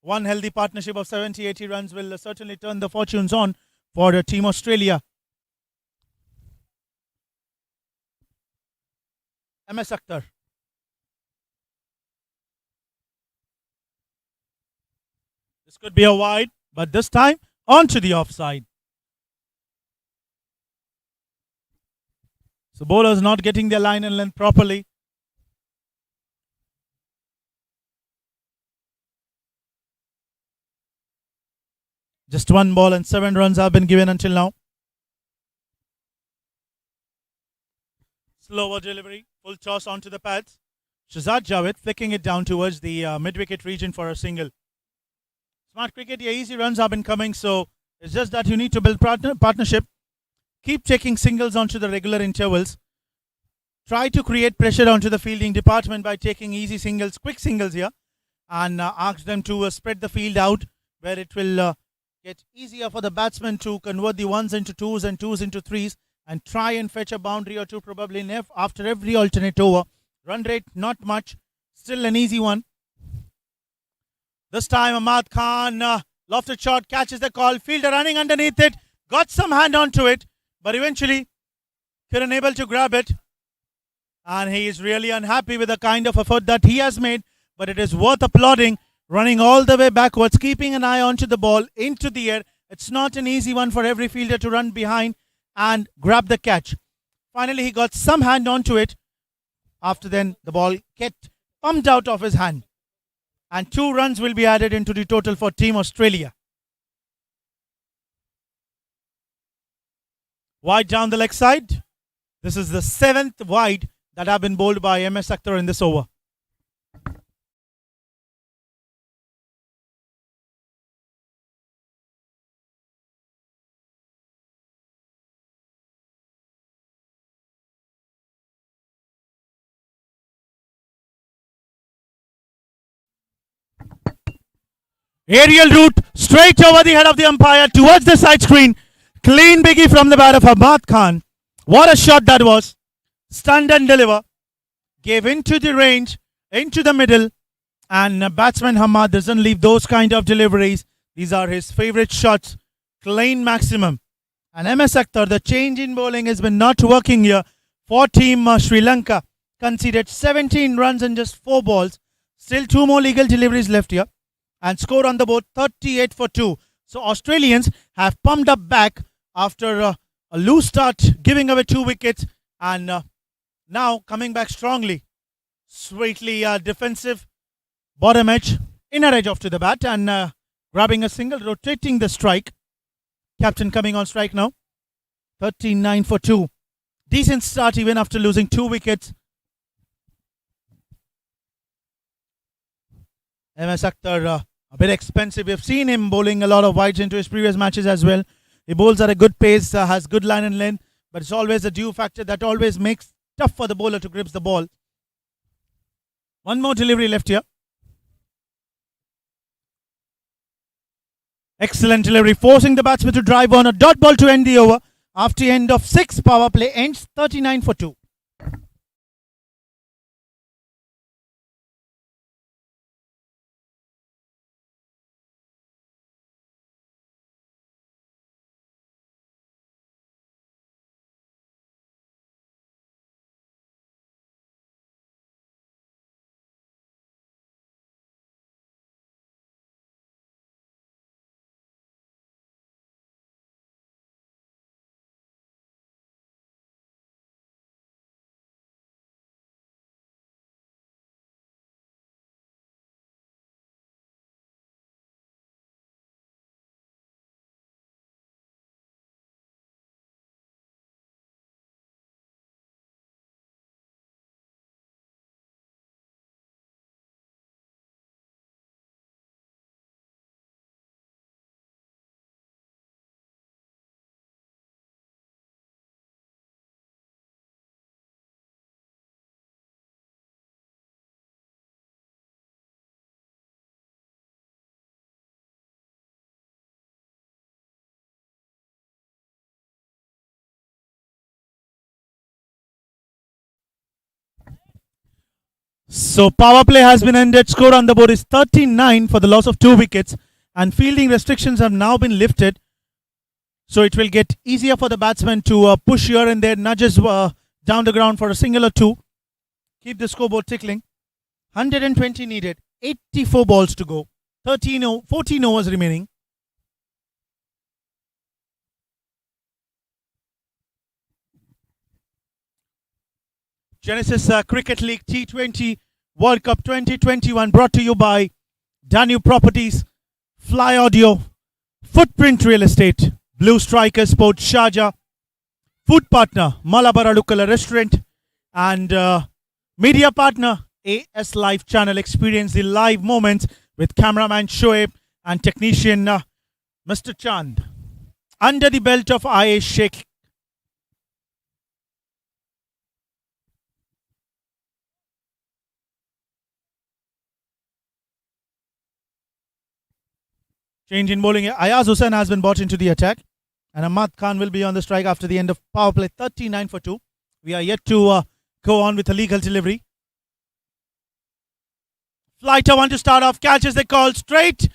S1: One healthy partnership of 70-80 runs will certainly turn the fortunes on for Team Australia. MS Akhtar. This could be a wide, but this time onto the offside. So bowlers not getting their line and length properly. Just 1 ball and 7 runs have been given until now. Slower delivery, full toss onto the pads. Shazad Javed flicking it down towards the mid-wicket region for a single. Smart cricket, yeah, easy runs have been coming, so it's just that you need to build partnership. Keep taking singles onto the regular intervals. Try to create pressure onto the fielding department by taking easy singles, quick singles here, and ask them to spread the field out where it will get easier for the batsman to convert the ones into twos and twos into threes and try and fetch a boundary or two probably after every alternate over. Run rate not much, still an easy one. This time Ahmad Khan lofted shot, catches the call, fielder running underneath it, got some hand onto it, but eventually couldn't able to grab it. And he is really unhappy with the kind of effort that he has made, but it is worth applauding. Running all the way backwards, keeping an eye onto the ball, into the air. It's not an easy one for every fielder to run behind and grab the catch. Finally, he got some hand onto it. After then, the ball kept pumped out of his hand. And 2 runs will be added into the total for Team Australia. Wide down the leg side. This is the 7th wide that have been bowled by MS Akhtar in this over. Aerial route straight over the head of the umpire towards the side screen. Clean biggie from the bat of Ahmad Khan. What a shot that was. Stand and deliver. Gave into the range, into the middle. And batsman Hamad doesn't leave those kind of deliveries. These are his favorite shots. Clean maximum. And MS Akhtar, the change in bowling has been not working here for Team Sri Lanka. Conceded 17 runs in just 4 balls. Still 2 more legal deliveries left here. And scored on the board 38 for 2. So Australians have pumped up back after a loose start, giving away 2 wickets, and now coming back strongly. Sweetly defensive bottom edge, inner edge off to the bat, and grabbing a single, rotating the strike. Captain coming on strike now. 39 for 2. Decent start even after losing 2 wickets. MS Akhtar, a bit expensive. We've seen him bowling a lot of wides into his previous matches as well. He bowls at a good pace, has good line and length, but it's always a dew factor that always makes tough for the bowler to grip the ball. One more delivery left here. Excellent delivery, forcing the batsman to drive on a dot ball to end the over. After the end of 6, power play ends 39 for 2. So power play has been ended. Score on the board is 39 for the loss of 2 wickets, and fielding restrictions have now been lifted. So it will get easier for the batsmen to push here and there, nudges down the ground for a single or two. Keep the scoreboard tickling. 120 needed, 84 balls to go, 14 overs remaining. Genesis Cricket League T20 World Cup 2021 brought to you by Danube Properties, Fly Audio, Footprint Real Estate, Blue Striker Sports Sharjah, food partner Malabar Alukala Restaurant, and media partner AS Live Channel. Experience the live moments with cameraman Shoaib and technician Mr. Chand. Under the belt of IA Sheikh. Change in bowling. Ayaz Hussain has been brought into the attack, and Ahmad Khan will be on the strike after the end of power play. 39 for 2. We are yet to go on with a legal delivery. Flighter one to start off. Catches the call straight.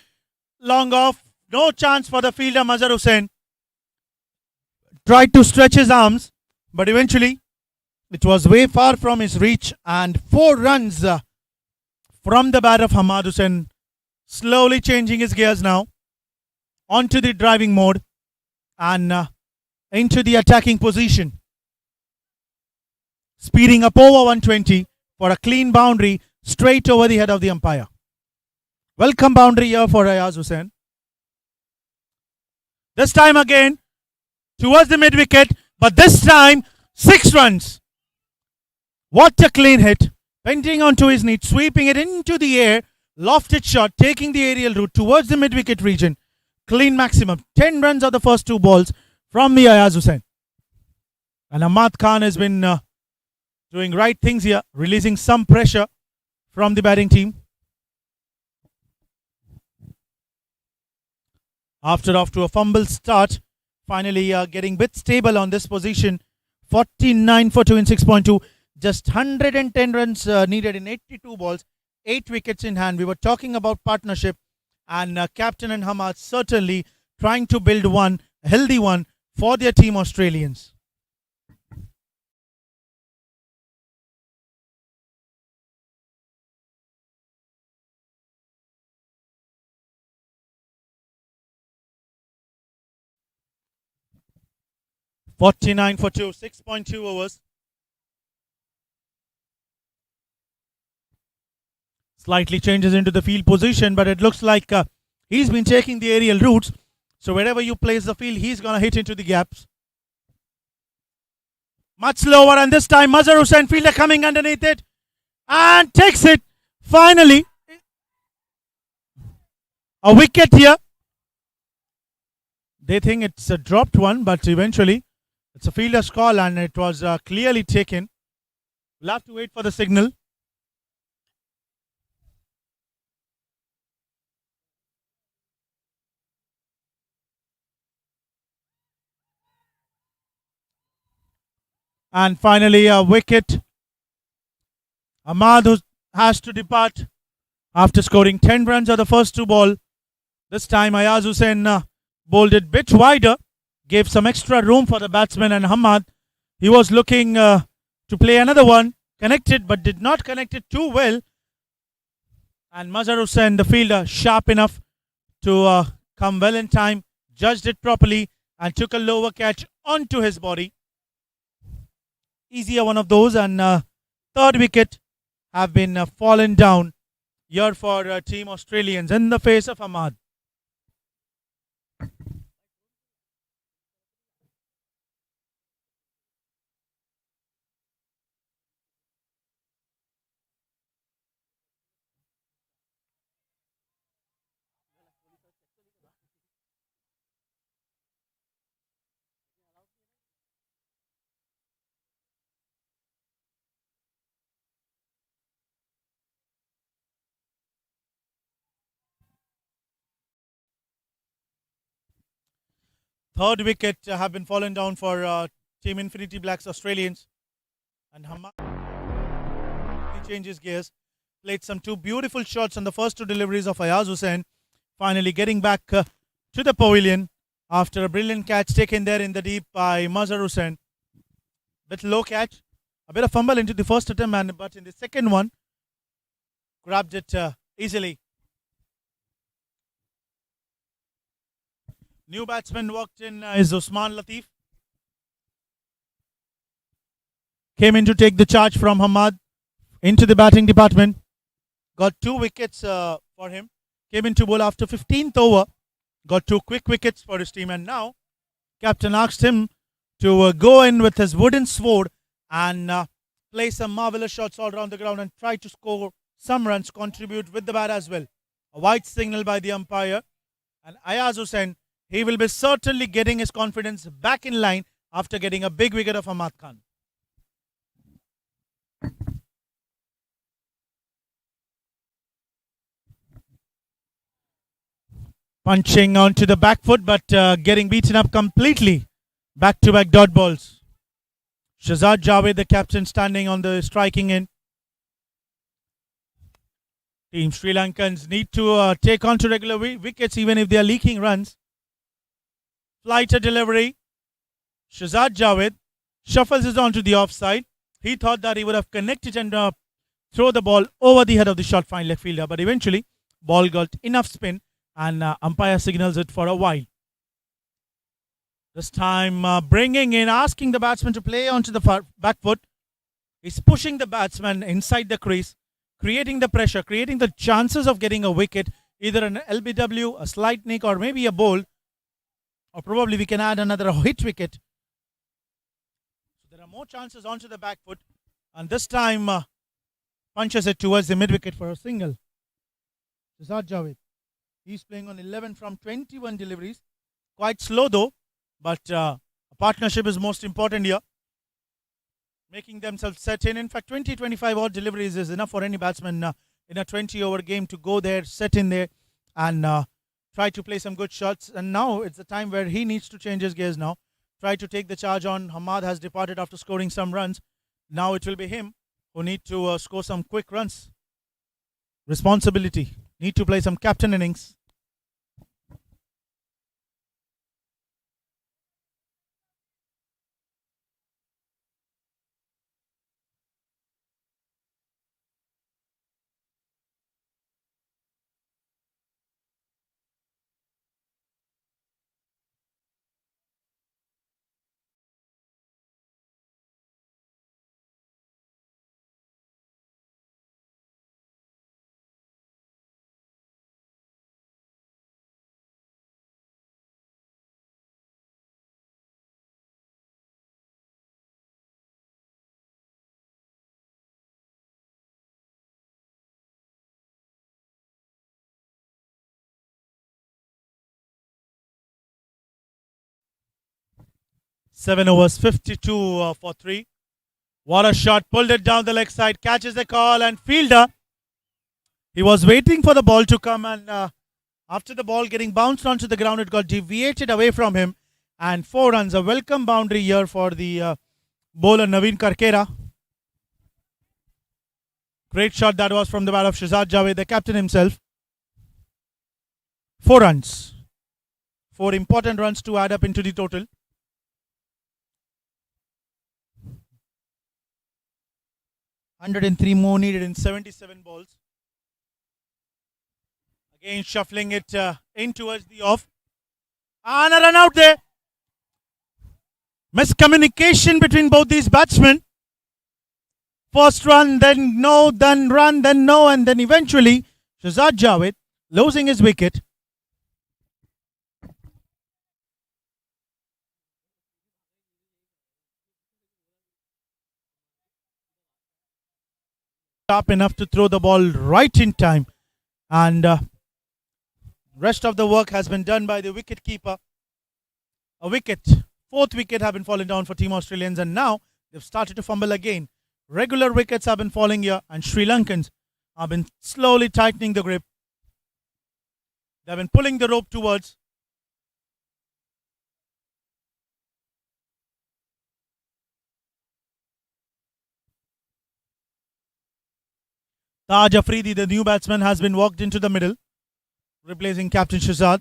S1: Long off. No chance for the fielder Mazhar Hussain. Tried to stretch his arms, but eventually it was way far from his reach, and 4 runs from the bat of Ahmad Hussain. Slowly changing his gears now onto the driving mode and into the attacking position. Speeding up over 120 for a clean boundary straight over the head of the umpire. Welcome boundary here for Ayaz Hussain. This time again towards the mid wicket, but this time 6 runs. What a clean hit. Bending onto his knee, sweeping it into the air. Lofted shot, taking the aerial route towards the mid wicket region. Clean maximum. 10 runs are the first 2 balls from the Ayaz Hussain. And Ahmad Khan has been doing right things here, releasing some pressure from the batting team. After off to a fumble start, finally getting a bit stable on this position. 49 for 2 in 6.2. Just 110 runs needed in 82 balls. 8 wickets in hand. We were talking about partnership, and Captain and Hamad certainly trying to build one, a healthy one for their team Australians. "49 for 2, 6.2 overs. Slightly changes into the field position, but it looks like he's been taking the aerial routes. So wherever you place the field, he's going to hit into the gaps. Much slower, and this time Mazhar Hussain, fielder coming underneath it and takes it. Finally, a wicket here. They think it's a dropped one, but eventually it's a fielder's call, and it was clearly taken. We'll have to wait for the signal. And finally, a wicket. Ahmad has to depart after scoring 10 runs on the first 2 balls. This time, Ayaz Hussain bowled it a bit wider, gave some extra room for the batsman, and Ahmad, he was looking to play another one, connected but did not connect it too well. And Mazhar Hussain, the fielder, sharp enough to come well in time, judged it properly, and took a lower catch onto his body. Easier one of those, and 3rd wicket have been fallen down here for Team Australians in the face of Ahmad. Third wicket have been fallen down for Team Infinity Blacks Australians, and Hamad changes gears. played some two beautiful shots on the first two deliveries of Ayaz Hussain, finally getting back to the pavilion after a brilliant catch taken there in the deep by Mazhar Hussain. Bit low catch, a bit of fumble into the first attempt, but in the second one, grabbed it easily. New batsman walked in is Usman Latif. Came in to take the charge from Hamad into the batting department. Got 2 wickets for him. Came in to bowl after 15th over. Got 2 quick wickets for his team. And now, captain asked him to go in with his wooden sword and play some marvelous shots all around the ground and try to score some runs, contribute with the bat as well. A white signal by the umpire. And Ayaz Hussain, he will be certainly getting his confidence back in line after getting a big wicket of Ahmad Khan. Punching onto the back foot, but getting beaten up completely. Back-to-back dot balls. Shahzad Javed, the captain, standing on the striking end. Team Sri Lankans need to take on to regular wickets even if they are leaking runs. Flighter delivery. Shahzad Javed shuffles it onto the offside. He thought that he would have connected and throw the ball over the head of the short fine left fielder, but eventually ball got enough spin and umpire signals it for a while. This time bringing in, asking the batsman to play onto the back foot. He's pushing the batsman inside the crease, creating the pressure, creating the chances of getting a wicket, either an LBW, a slight nick, or maybe a bowl, or probably we can add another hit wicket. So there are more chances onto the back foot, and this time punches it towards the mid wicket for a single. Shahzad Javed. He's playing on 11 from 21 deliveries. Quite slow though, but a partnership is most important here. Making themselves set in. In fact, 20-25 odd deliveries is enough for any batsman in a 20-over game to go there, set in there, and try to play some good shots. And now it's the time where he needs to change his gears now. Try to take the charge on. Hamad has departed after scoring some runs. Now it will be him who need to score some quick runs. Responsibility. Need to play some captain innings. Seven overs, 52 for 3. What a shot. Pulled it down the leg side. Catches the call and fielder. He was waiting for the ball to come, and after the ball getting bounced onto the ground, it got deviated away from him. And 4 runs. A welcome boundary here for the bowler Naveen Karkera. Great shot that was from the bat of Shahzad Javed, the captain himself. 4 runs. 4 important runs to add up into the total. (103 more needed in 77 balls. Again shuffling it in towards the off. And a run out there. Miscommunication between both these batsmen. First run, then no, then run, then no, and then eventually Shahzad Javed losing his wicket. Sharp enough to throw the ball right in time, and rest of the work has been done by the wicket keeper. A wicket, 4th wicket have been fallen down for Team Australians, and now they've started to fumble again. Regular wickets have been falling here, and Sri Lankans have been slowly tightening the grip. They've been pulling the rope towards. Taj Afridi, the new batsman, has been walked into the middle, replacing Captain Shazad.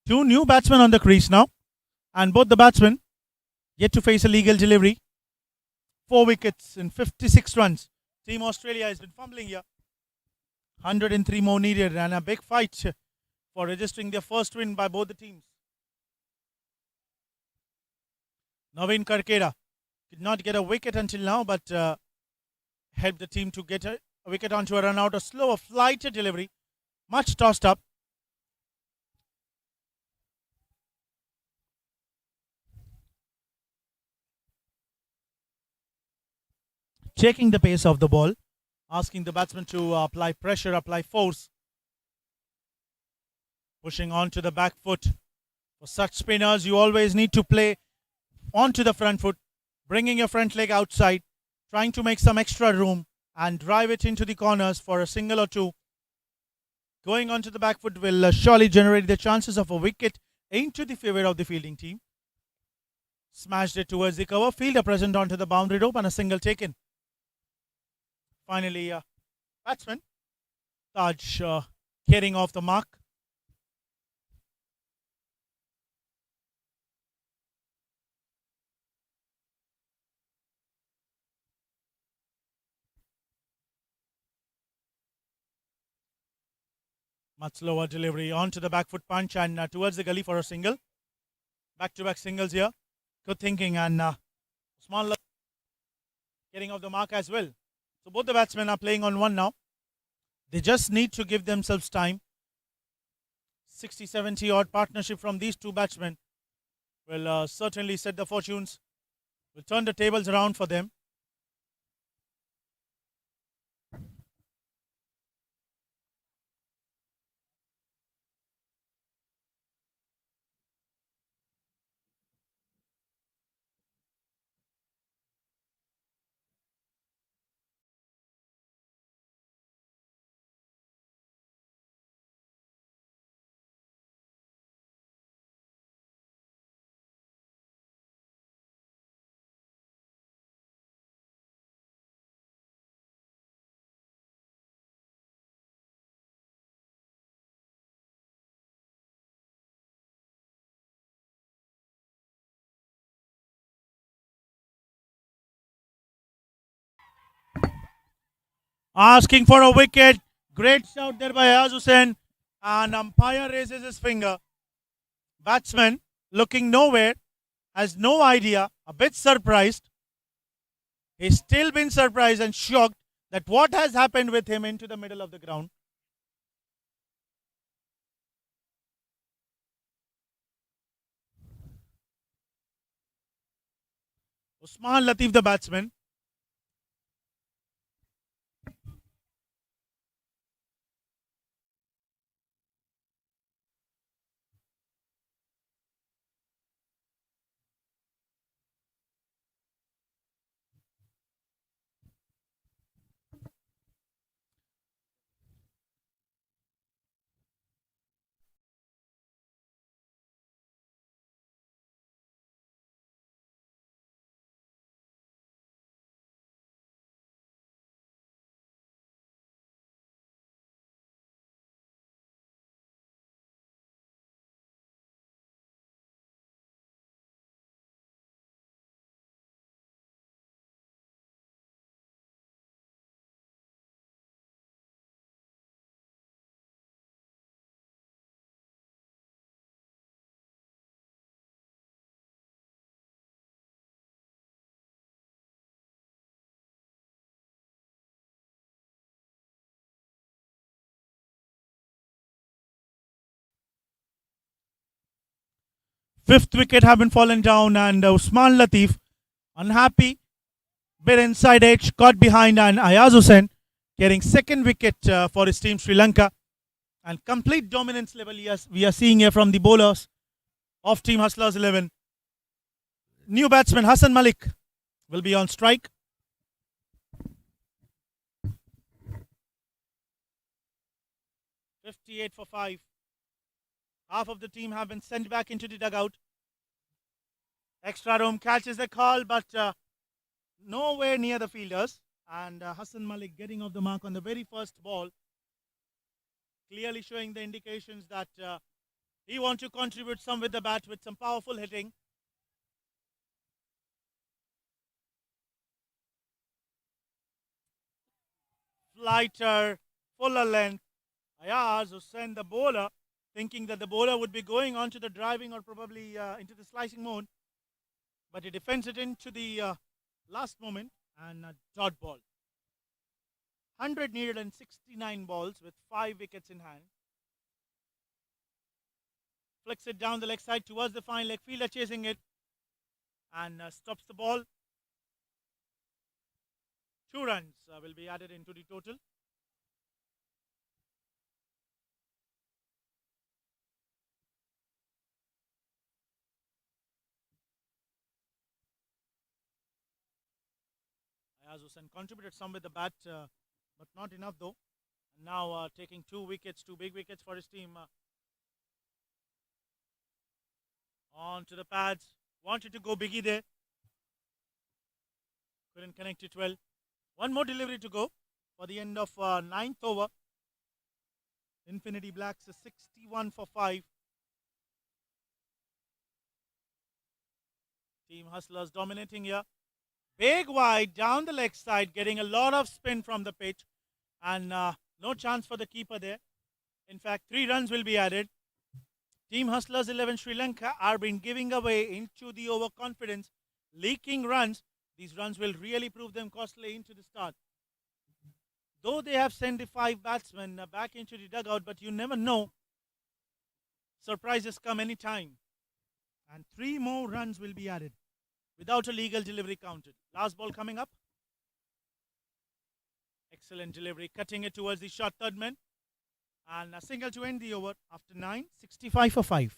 S1: Two new batsmen on the crease now, and both the batsmen yet to face a legal delivery. 4 wickets in 56 runs. Team Australia has been fumbling here. 103 more needed, and a big fight for registering their first win by both the teams. Naveen Karkera did not get a wicket until now, but helped the team to get a wicket onto a run out. A slower flighter delivery, much tossed up. Checking the pace of the ball, asking the batsman to apply pressure, apply force. Pushing onto the back foot. For such spinners, you always need to play onto the front foot, bringing your front leg outside, trying to make some extra room and drive it into the corners for a single or two. Going onto the back foot will surely generate the chances of a wicket into the favour of the fielding team. Smashed it towards the cover, fielder present onto the boundary rope and a single taken. Finally, batsman Taj carrying off the mark. Much slower delivery onto the back foot punch and towards the gully for a single. Back-to-back singles here. Good thinking, and Usman getting off the mark as well. So both the batsmen are playing on one now. They just need to give themselves time. 60-70 odd partnership from these two batsmen will certainly set the fortunes, will turn the tables around for them. Asking for a wicket. Great shout there by Ayaz Hussain. And umpire raises his finger. Batsman looking nowhere, has no idea, a bit surprised. He's still been surprised and shocked that what has happened with him into the middle of the ground. Usman Latif, the batsman. Fifth wicket have been fallen down, and Usman Latif unhappy, bit inside edge, caught behind, and Ayaz Hussain getting second wicket for his team Sri Lanka. And complete dominance level, yes, we are seeing here from the bowlers of Team Hustlers 11. New batsman Hassan Malik will be on strike. .58 for 5. Half of the team have been sent back into the dugout Extra room catches the call, but nowhere near the fielders. And Hassan Malik getting off the mark on the very first ball, clearly showing the indications that he wants to contribute some with the bat with some powerful hitting. Flighter, fuller length. Ayaz Hussain, the bowler, thinking that the bowler would be going on to the driving or probably into the slicing mode, but he defends it into the last moment and a dot ball. 100 needed and 69 balls with 5 wickets in hand. Flicks it down the leg side towards the fine leg fielder, chasing it and stops the ball. 2 runs will be added into the total. Ayaz Hussain contributed some with the bat, but not enough though. And now taking 2 wickets, 2 big wickets for his team. On to the pads. Wanted to go biggie there. Couldn't connect it well. One more delivery to go for the end of 9th over. Infinity Blacks is 61 for 5. Team Hustlers dominating here. Big wide down the leg side, getting a lot of spin from the pitch, and no chance for the keeper there. In fact, 3 runs will be added. Team Hustlers 11 Sri Lanka are being giving away into the overconfidence, leaking runs. These runs will really prove them costly into the start. Though they have sent the 5 batsmen back into the dugout, but you never know. Surprises come anytime. And 3 more runs will be added without a legal delivery counted. Last ball coming up. Excellent delivery, cutting it towards the short third man. And a single to end the over after 9, 65 for 5.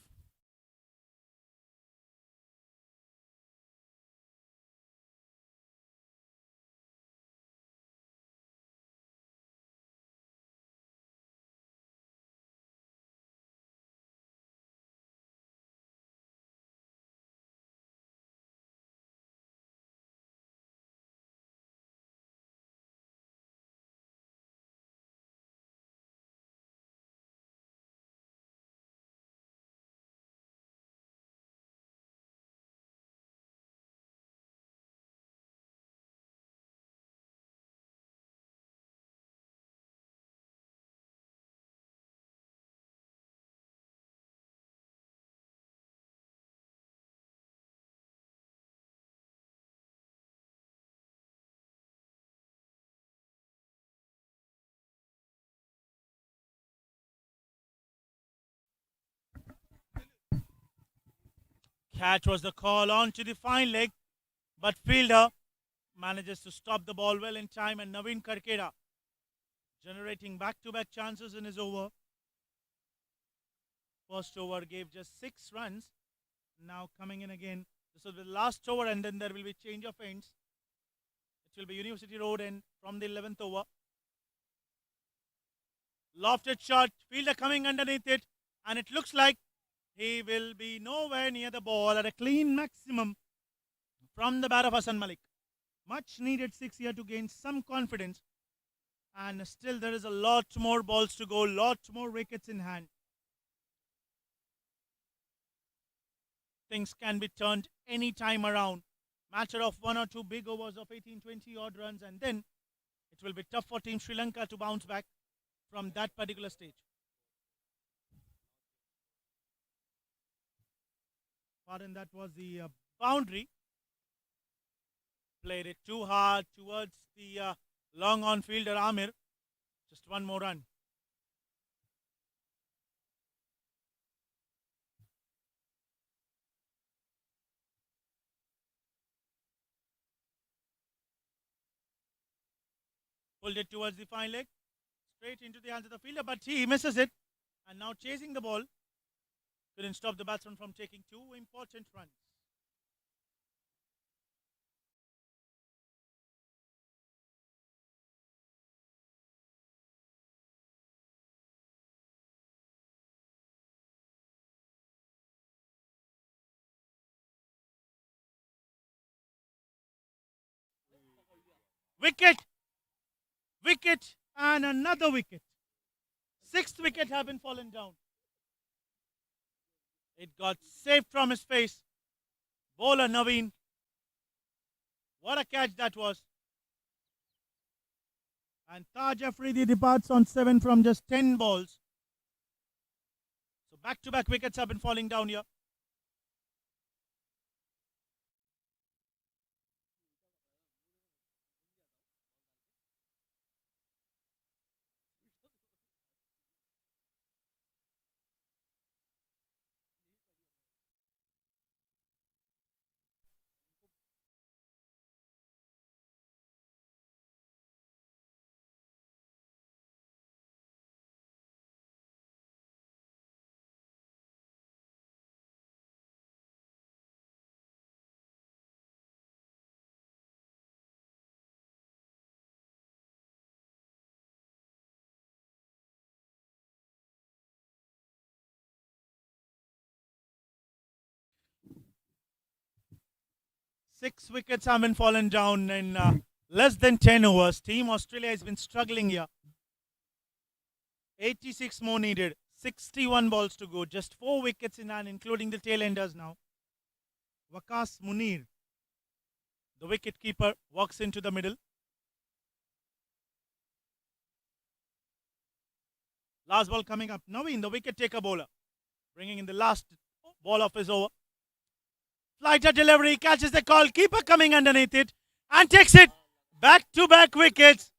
S1: Catch was the call on to the fine leg, but fielder manages to stop the ball well in time, and Naveen Karkera generating back-to-back chances in his over. First over gave just 6 runs. Now coming in again. This will be the last over, and then there will be change of ends. It will be University Road and from the 11th over. Lofted shot, fielder coming underneath it, and it looks like he will be nowhere near the ball at a clean maximum from the bat of Hassan Malik. Much needed 6 here to gain some confidence, and still there is a lot more balls to go, lot more wickets in hand. Things can be turned any time around. Matter of 1 or 2 big overs of 18-20 odd runs, and then it will be tough for Team Sri Lanka to bounce back from that particular stage. Pardon, that was the boundary. Played it too hard towards the long on fielder Amir. Just one more run. Pulled it towards the fine leg, straight into the hands of the fielder, but he misses it. And now chasing the ball. Couldn't stop the batsman from taking 2 important runs. Wicket, wicket, and another wicket. Sixth wicket have been fallen down. It got saved from his face. Bowler Naveen. What a catch that was. And Taj Afridi departs on 7 from just 10 balls. So back-to-back wickets have been falling down here. Six wickets have been fallen down in less than 10 overs. Team Australia has been struggling here. 86 more needed. 61 balls to go. Just 4 wickets in hand, including the tail enders now. Waqas Munir, the wicket keeper, walks into the middle. Last ball coming up. Naveen, the wicket taker bowler, bringing in the last ball of his over. Flighter delivery, catches the call. Keeper coming underneath it and takes it. Back-to-back wickets.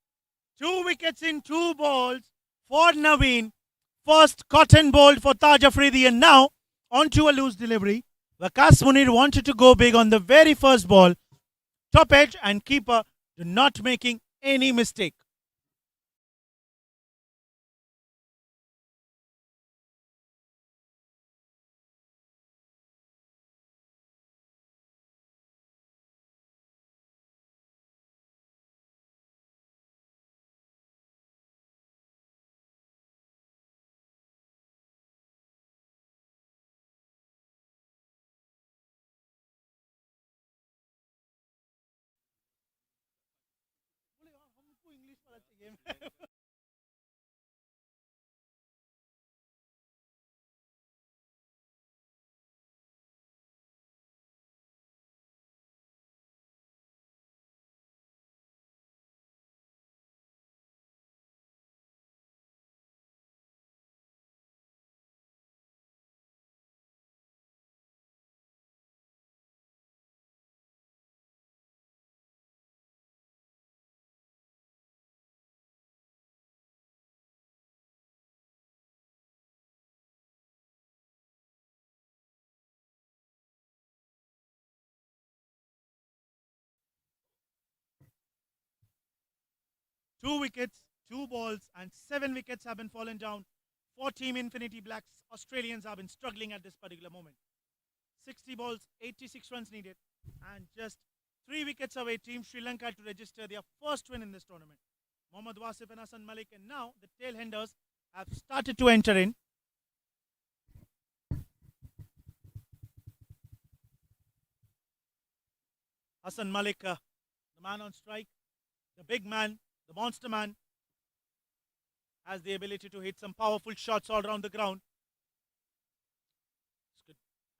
S1: 2 wickets in 2 balls for Naveen. First cotton bowled for Taj Afridi, and now onto a loose delivery. Waqas Munir wanted to go big on the very first ball. Top edge and keeper not making any mistake. Two wickets, 2 balls, and 7 wickets have been fallen down for Team Infinity Blacks. Australians have been struggling at this particular moment. 60 balls, 86 runs needed, and just 3 wickets away. Team Sri Lanka to register their first win in this tournament. Mohammad Wasif and Hassan Malik, and now the tailenders have started to enter in. Hassan Malik, the man on strike, the big man, the monster man, has the ability to hit some powerful shots all around the ground. This could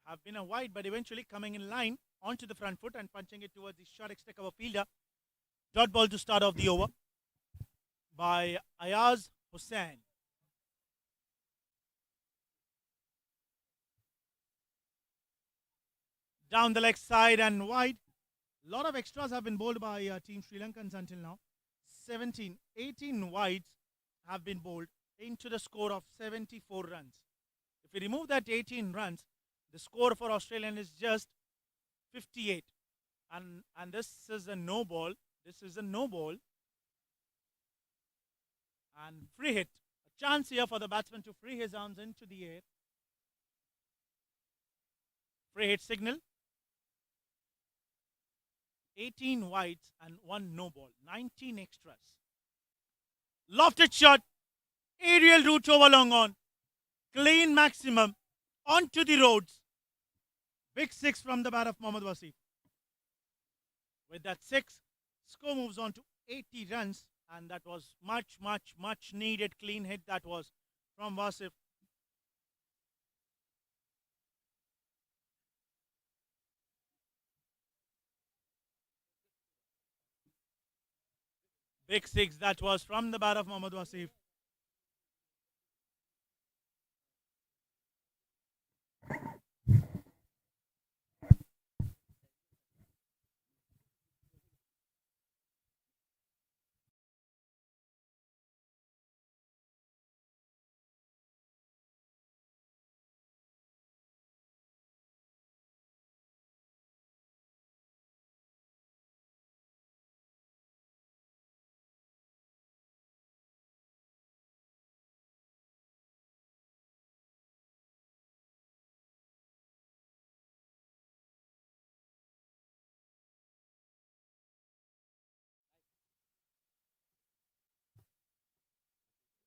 S1: have been a wide, but eventually coming in line onto the front foot and punching it towards the short extra cover fielder. Dot ball to start off the over by Ayaz Hussain. Down the leg side and wide. A lot of extras have been bowled by Team Sri Lankans until now. 18 wides have been bowled into the score of 74 runs. If we remove that 18 runs, the score for Australian is just 58. And this is a no ball. This is a no ball. And free hit. A chance here for the batsman to free his arms into the air. Free hit signal. 18 wides and 1 no ball. 19 extras. Lofted shot. Aerial route over long on. Clean maximum. Onto the roads. Big 6 from the bat of Mohammad Wasif. With that 6, score moves on to 80 runs, and that was much needed clean hit that was from Wasif. Big six that was from the bat of Mohammad Wasif.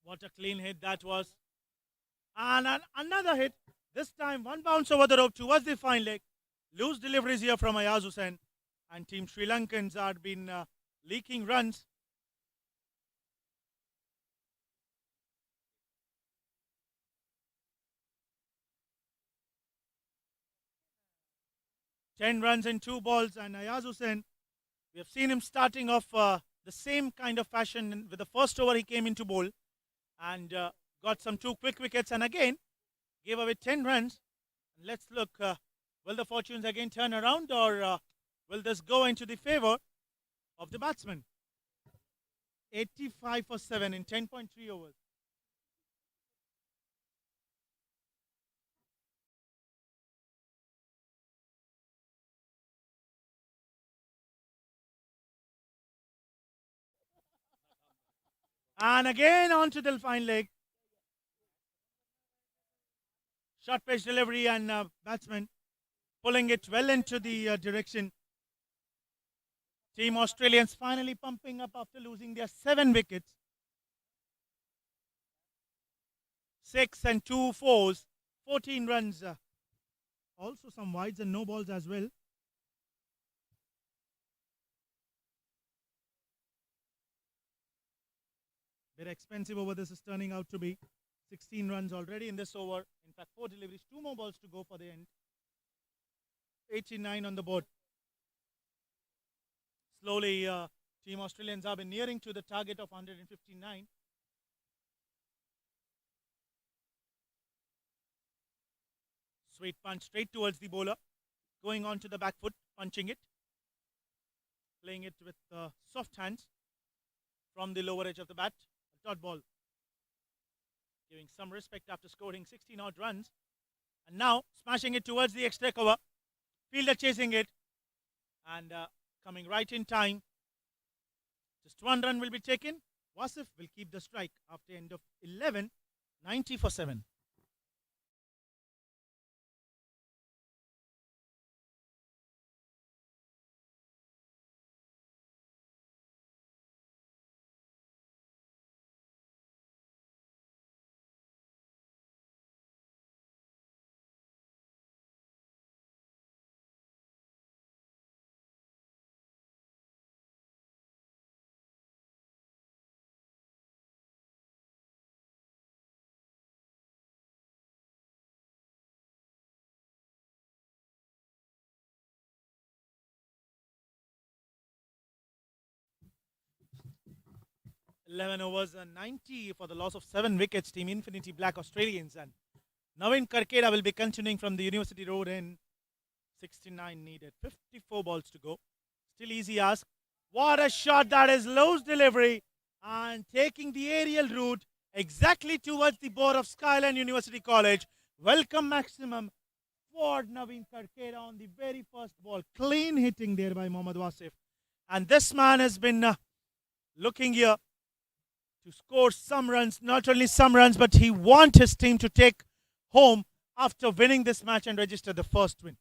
S1: What a clean hit that was. And another hit. This time, one bounce over the rope towards the fine leg. Loose deliveries here from Ayaz Hussain. And Team Sri Lankans have been leaking runs. Ten runs in two balls, and Ayaz Hussain, we have seen him starting off the same kind of fashion. With the first over, he came into bowl and got some two quick wickets, and again gave away 10 runs. Let's look. Will the fortunes again turn around, or will this go into the favor of the batsman? 85 for 7 in 10.3 overs. And again onto the fine leg. Short pitch delivery, and batsman pulling it well into the direction. Team Australians finally pumping up after losing their 7 wickets. 6 and 2 fours, 14 runs. Also some wides and no balls as well. Bit expensive over this is turning out to be. 16 runs already in this over. In fact, 4 deliveries, 2 more balls to go for the end. 89 on the board. Slowly, Team Australians have been nearing to the target of 159. Sweet punch straight towards the bowler. Going on to the back foot, punching it. Playing it with soft hands from the lower edge of the bat. A dot ball. Giving some respect after scoring 16 odd runs. And now smashing it towards the extra cover. Fielder chasing it. And coming right in time. Just 1 run will be taken. Wasif will keep the strike after end of 11. 90 for 7. Eleven overs and 90 for the loss of 7 wickets. Team Infinity Black Australians, and Navin Karkera will be continuing from the University Road in 69 needed. 54 balls to go. Still easy ask. What a shot that is. Loose delivery and taking the aerial route exactly towards the board of Skyline University College. Welcome maximum for Navin Karkera on the very first ball. Clean hitting there by Mohammad Wasif. And this man has been looking here to score some runs, not only some runs, but he wants his team to take home after winning this match and register the first win.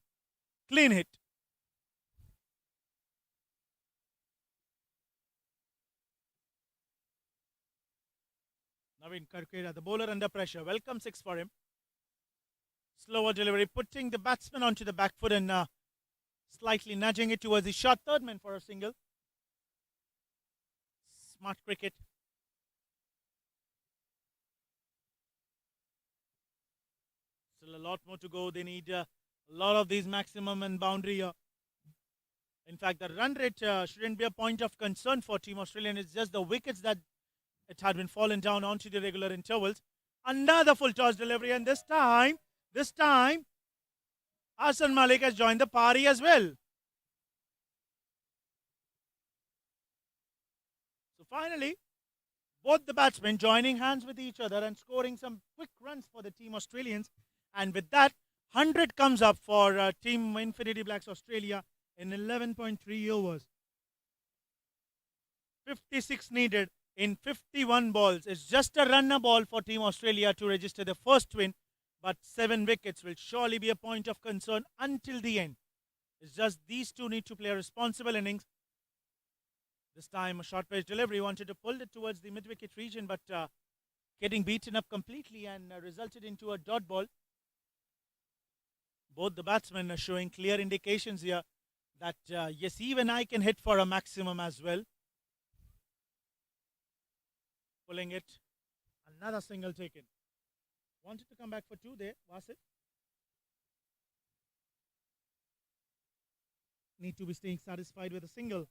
S1: Clean hit. Navin Karkera, the bowler under pressure. Welcome 6 for him. Slower delivery, putting the batsman onto the back foot and slightly nudging it towards the short third man for a single. smart cricket. Still a lot more to go. They need a lot of these maximum and boundary. In fact, the run rate shouldn't be a point of concern for Team Australia. It's just the wickets that it had been fallen down onto the regular intervals. Another full toss delivery, and this time, Hassan Malik has joined the party as well. So finally, both the batsmen joining hands with each other and scoring some quick runs for the Team Australians. And with that, 100 comes up for Team Infinity Blacks Australia in 11.3 overs. 56 needed in 51 balls. It's just a runner ball for Team Australia to register the first win, but 7 wickets will surely be a point of concern until the end. It's just these two need to play a responsible innings. This time, a short pitch delivery wanted to pull it towards the mid-wicket region, but getting beaten up completely and resulted into a dot ball. Both the batsmen are showing clear indications here that yes, even I can hit for a maximum as well. Pulling it, another single taken. Wanted to come back for 2 there, Wasit. Need to be staying satisfied with a single.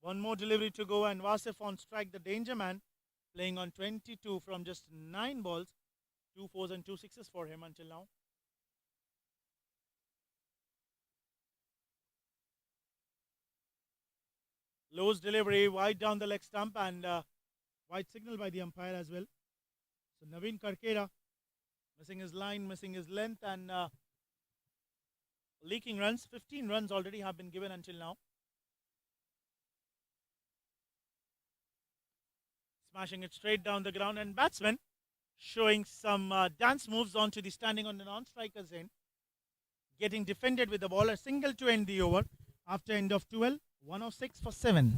S1: One more delivery to go, and Wasif on strike, the danger man, playing on 22 from just 9 balls. 2 fours and 2 sixes for him until now. Lowe's delivery wide down the leg stump, and wide signal by the umpire as well. So Naveen Karkera missing his line, missing his length, and leaking runs. 15 runs already have been given until now. Smashing it straight down the ground, and batsman showing some dance moves onto the standing on the non-striker's end. Getting defended with the ball, a single to end the over after end of 12, 106 for 7.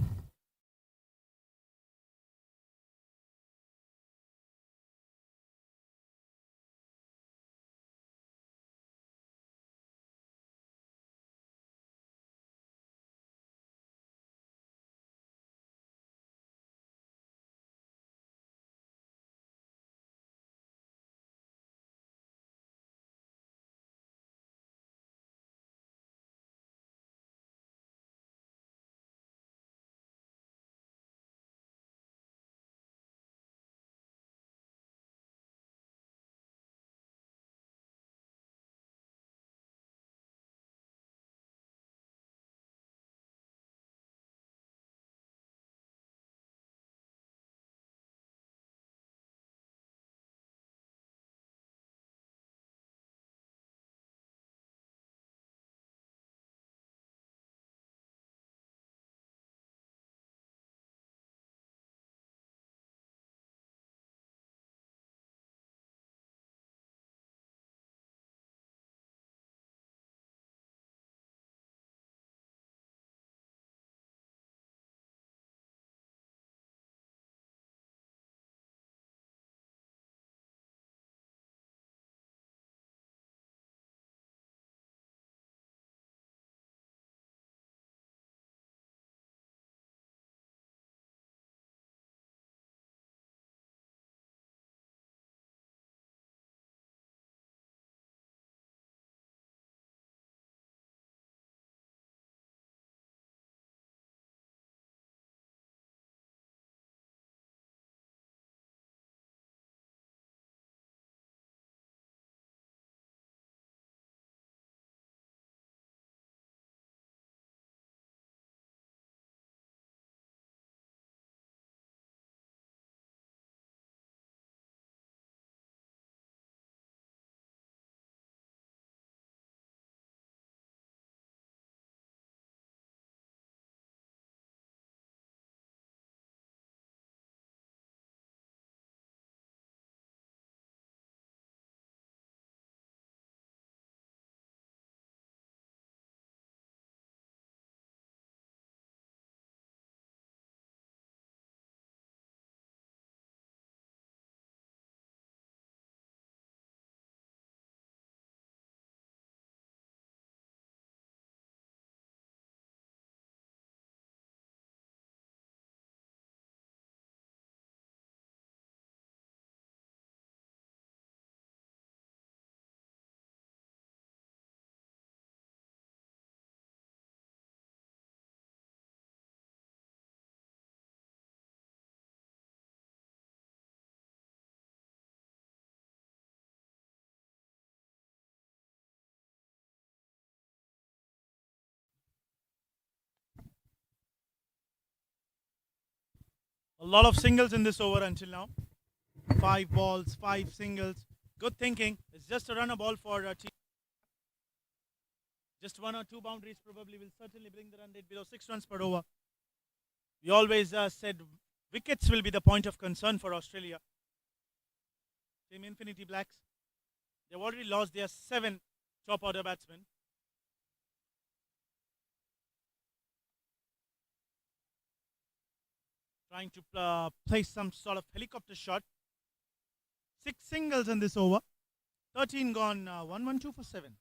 S1: A lot of singles in this over until now. 5 balls, 5 singles. Good thinking. It's just a runner ball for team. Just 1 or 2 boundaries probably will certainly bring the run rate below 6 runs per over. We always said wickets will be the point of concern for Australia. Team Infinity Blacks. They've already lost their 7 top order batsmen. Trying to place some sort of helicopter shot. 6 singles in this over. 13 gone. 1-1-2 for 7.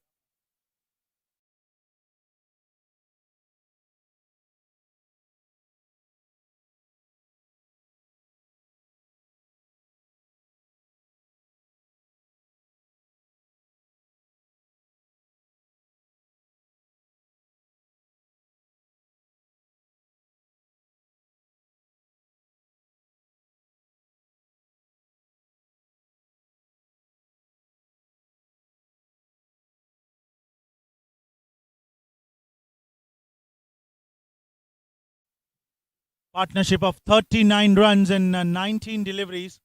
S1: Partnership of 39 runs in 19 deliveries.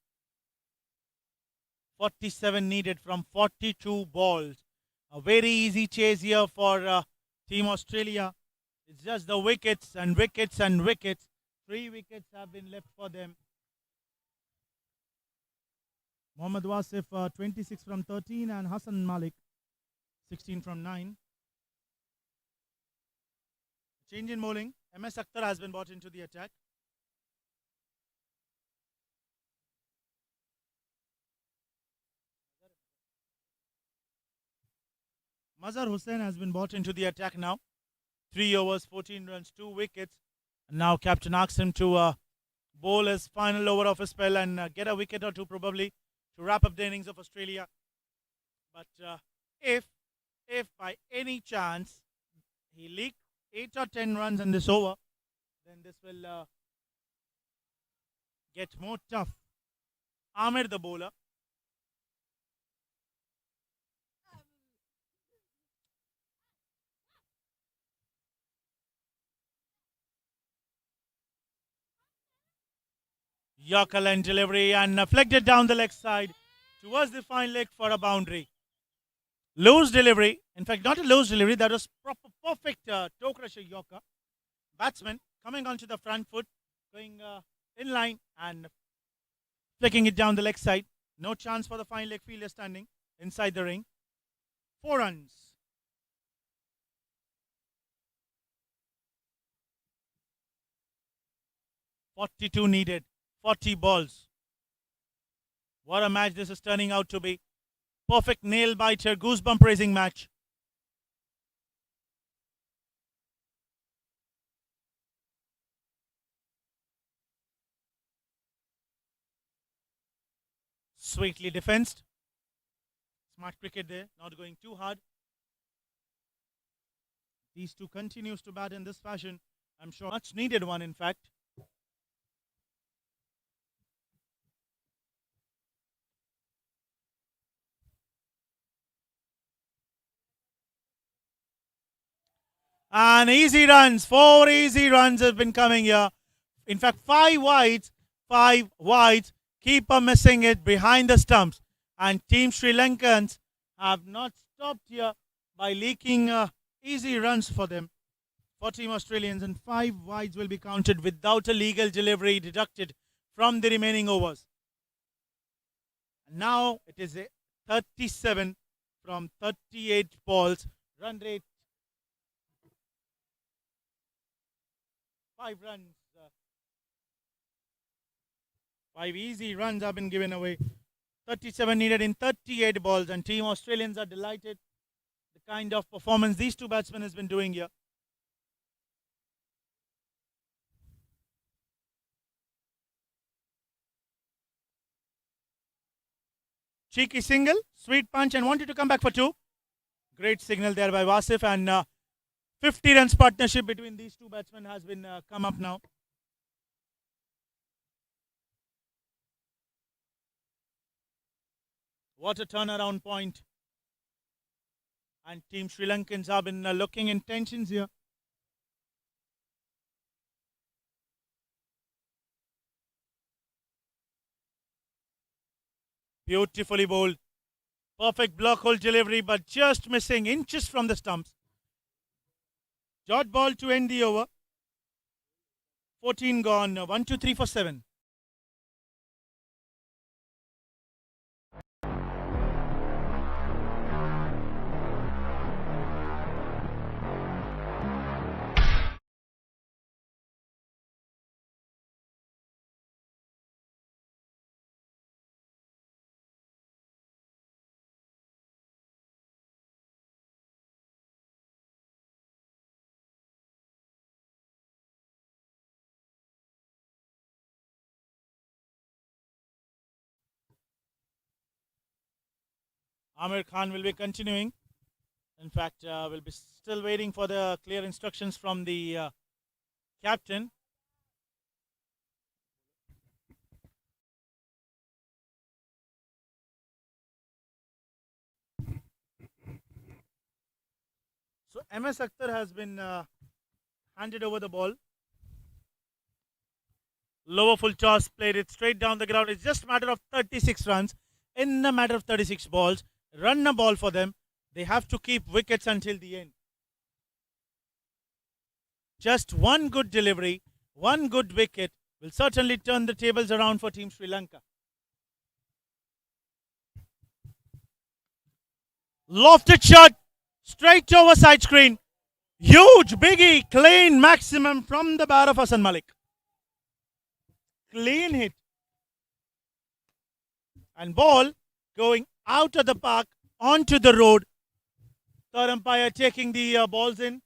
S1: 47 needed from 42 balls. A very easy chase here for Team Australia. It's just the wickets and wickets and wickets. 3 wickets have been left for them. Mohammad Wasif 26 from 13 and Hassan Malik 16 from 9. Change in bowling. MS Akhtar has been brought into the attack. Mazhar Hussain has been brought into the attack now. 3 overs, 14 runs, 2 wickets. And now captain asks him to bowl his final over of his spell and get a wicket or 2 probably to wrap up the innings of Australia. But if by any chance he leaks 8 or 10 runs in this over, then this will get more tough. Amir the bowler. Yorker line delivery and flicked it down the leg side towards the fine leg for a boundary. Loose delivery. In fact, not a loose delivery. That was perfect toe crusher Yorker. Batsman coming onto the front foot, going in line and flicking it down the leg side. No chance for the fine leg fielder standing inside the ring. 4 runs. .42 needed. 40 balls. What a match this is turning out to be. Perfect nail biter, goosebump raising match. Sweetly defensed. Smart cricket there, not going too hard. These two continues to bat in this fashion. I'm sure much needed one in fact. And easy runs, 4 easy runs have been coming here. In fact, 5 wides, 5 wides. Keeper missing it behind the stumps. And Team Sri Lankans have not stopped here by leaking easy runs for them. For Team Australians, and 5 wides will be counted without a legal delivery deducted from the remaining overs. Now it is a 37 from 38 balls. Run rate 5 runs. 5 easy runs have been given away. 37 needed in 38 balls, and Team Australians are delighted the kind of performance these two batsmen has been doing here. Cheeky single, sweet punch, and wanted to come back for 2. Great signal there by Wasif, and 50 runs partnership between these two batsmen has been come up now. What a turnaround point. And Team Sri Lankans have been looking in tensions here. Beautifully bowled. Perfect block hole delivery, but just missing inches from the stumps. Dot ball to end the over. 14 gone. 1, 2, 3 for 7. Amir Khan will be continuing. In fact, we'll be still waiting for the clear instructions from the captain. So MS Akhtar has been handed over the ball. Lower full toss, played it straight down the ground. It's just a matter of 36 runs. In a matter of 36 balls, run a ball for them. They have to keep wickets until the end. Just one good delivery, one good wicket will certainly turn the tables around for Team Sri Lanka. Lofted shot, straight over side screen. Huge, biggie, clean maximum from the bat of Hassan Malik. Clean hit. And ball going out of the park onto the road. Third umpire taking the balls in.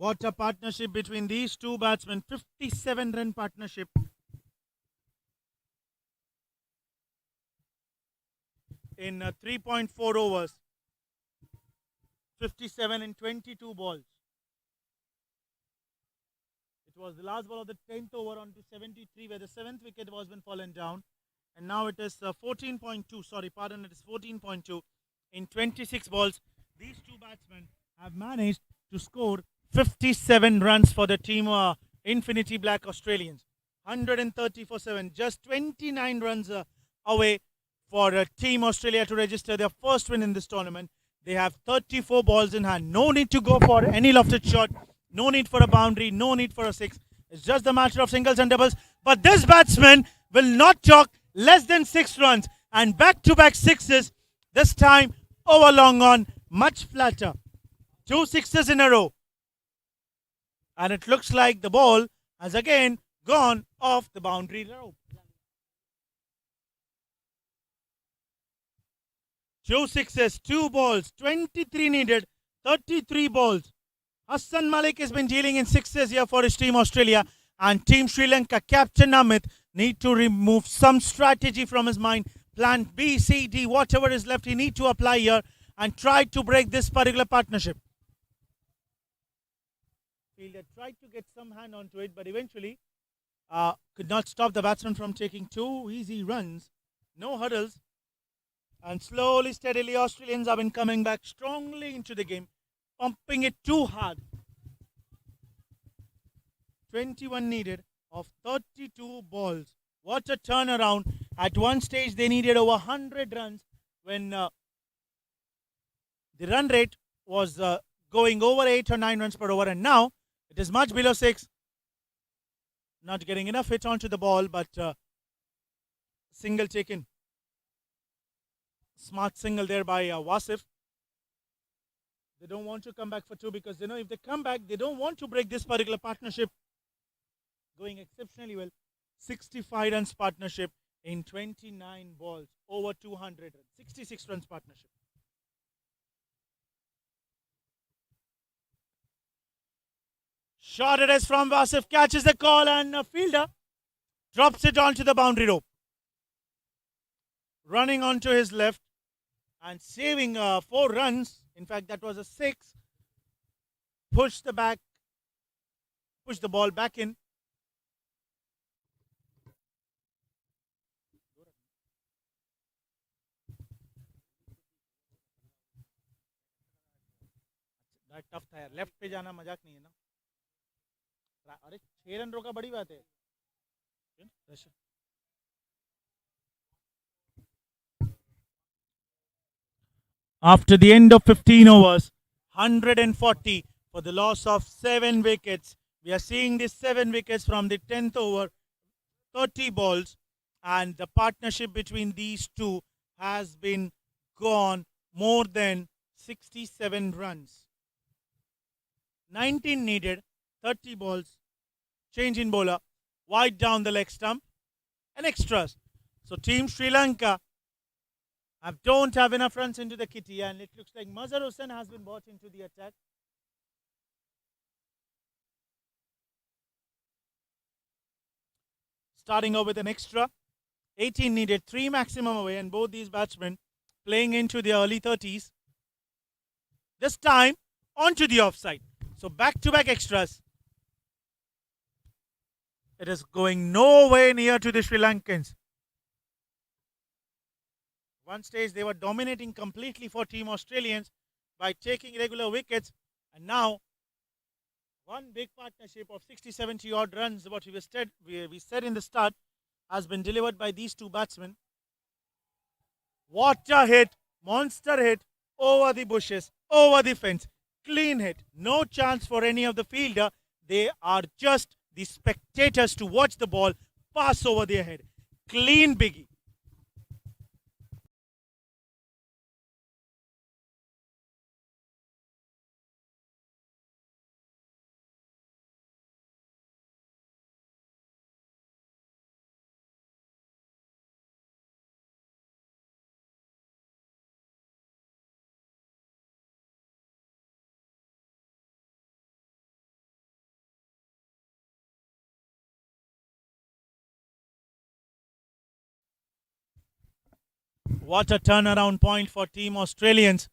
S1: What a partnership between these two batsmen. 57 run partnership. In 3.4 overs. 57 in 22 balls. It was the last ball of the 10th over on to 73 where the 7th wicket was been fallen down. And now it is 14.2. Sorry, pardon, it is 14.2. In 26 balls, these two batsmen have managed to score 57 runs for the team Infinity Black Australians. 130 for 7. Just 29 runs away for Team Australia to register their first win in this tournament. They have 34 balls in hand. No need to go for any lofted shot. No need for a boundary. No need for a six. It's just a matter of singles and doubles. But this batsman will not chalk less than 6 runs. And back-to-back sixes. This time over long on. Much flatter. 2 sixes in a row. And it looks like the ball has again gone off the boundary rope. 2 sixes, 2 balls, 23 needed, 33 balls. Hassan Malik has been dealing in sixes here for his team Australia, and Team Sri Lanka captain Amit need to remove some strategy from his mind. Plan B, C, D, whatever is left, he need to apply here and try to break this particular partnership. Fielder tried to get some hand onto it, but eventually could not stop the batsman from taking 2 easy runs. No hurdles. And slowly, steadily, Australians have been coming back strongly into the game, pumping it too hard. 21 needed of 32 balls. What a turnaround. At one stage, they needed over 100 runs when the run rate was going over 8 or 9 runs per over. And now, it is much below 6. Not getting enough hit onto the ball, but single taken. Smart single there by Wasif. They don't want to come back for 2 because they know if they come back, they don't want to break this particular partnership. Going exceptionally well. 65 runs partnership in 29 balls. Over 200 runs. 66 runs partnership. Shot it is from Wasif, catches the call and a fielder drops it onto the boundary rope. Running onto his left and saving 4 runs. In fact, that was a 6. Push the ball back in. Tough था यार, left पे जाना मजाक नहीं है ना. अरे 6 run रोका बड़ी बात है. After the end of 15 overs, 140 for the loss of 7 wickets. We are seeing these 7 wickets from the 10th over, 30 balls, and the partnership between these two has been gone more than 67 runs. 19 needed, 30 balls, change in bowler, wide down the leg stump, and extras. So Team Sri Lanka don't have enough runs into the kitty, and it looks like Mazhar Hussain has been brought into the attack. Starting over with an extra. 18 needed, 3 maximum away, and both these batsmen playing into their early 30s. This time, onto the offside. So back-to-back extras. It is going nowhere near to the Sri Lankans. One stage they were dominating completely for Team Australians by taking regular wickets, and now one big partnership of 60-70 odd runs, what we said in the start, has been delivered by these two batsmen. What a hit, monster hit over the bushes, over the fence, clean hit, no chance for any of the fielder. They are just the spectators to watch the ball pass over their head. Clean biggie. What a turnaround point for Team Australians.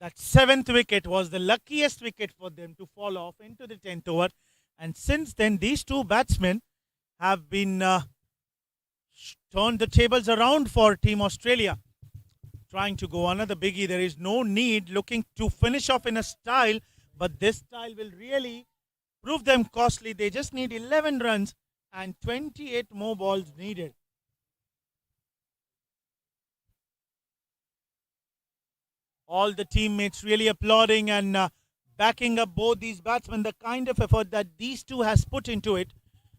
S1: That 7th wicket was the luckiest wicket for them to fall off into the 10th over. And since then, these two batsmen have been turned the tables around for Team Australia. Trying to go another biggie. There is no need, looking to finish off in a style, but this style will really prove them costly. They just need 11 runs and 28 more balls needed. All the teammates really applauding and backing up both these batsmen. The kind of effort that these two has put into it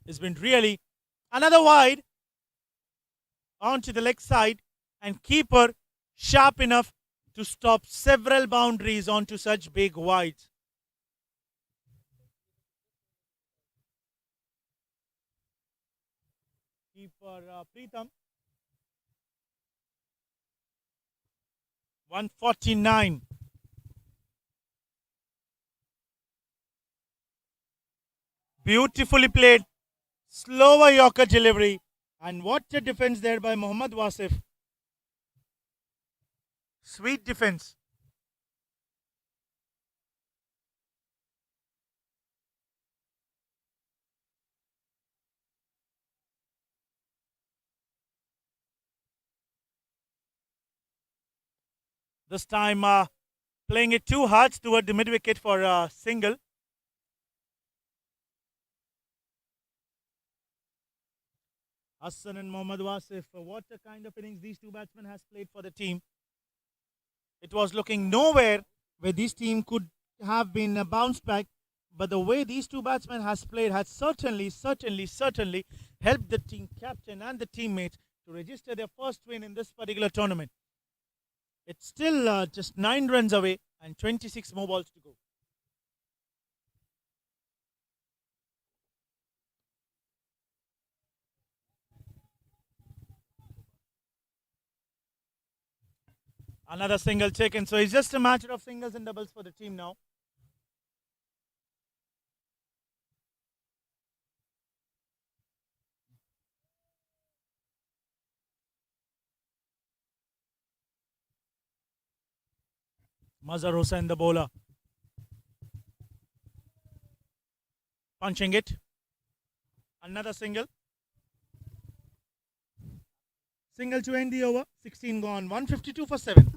S1: has been really another wide onto the leg side, and keeper sharp enough to stop several boundaries onto such big wides. Keeper Preetham. 149. Beautifully played. Slower Yorker delivery. And what a defense there by Mohammad Wasif. Sweet defense. This time playing it too hard toward the mid wicket for a single. Hassan and Mohammad Wasif, what a kind of innings these two batsmen has played for the team. It was looking nowhere where this team could have been bounced back, but the way these two batsmen has played has certainly helped the team captain and the teammates to register their first win in this particular tournament. It's still just 9 runs away and 26 more balls to go. Another single taken. So it's just a matter of singles and doubles for the team now. Mazhar Hossain, the bowler. Punching it. Another single. Single to end the over. 16 gone. 152 for 7.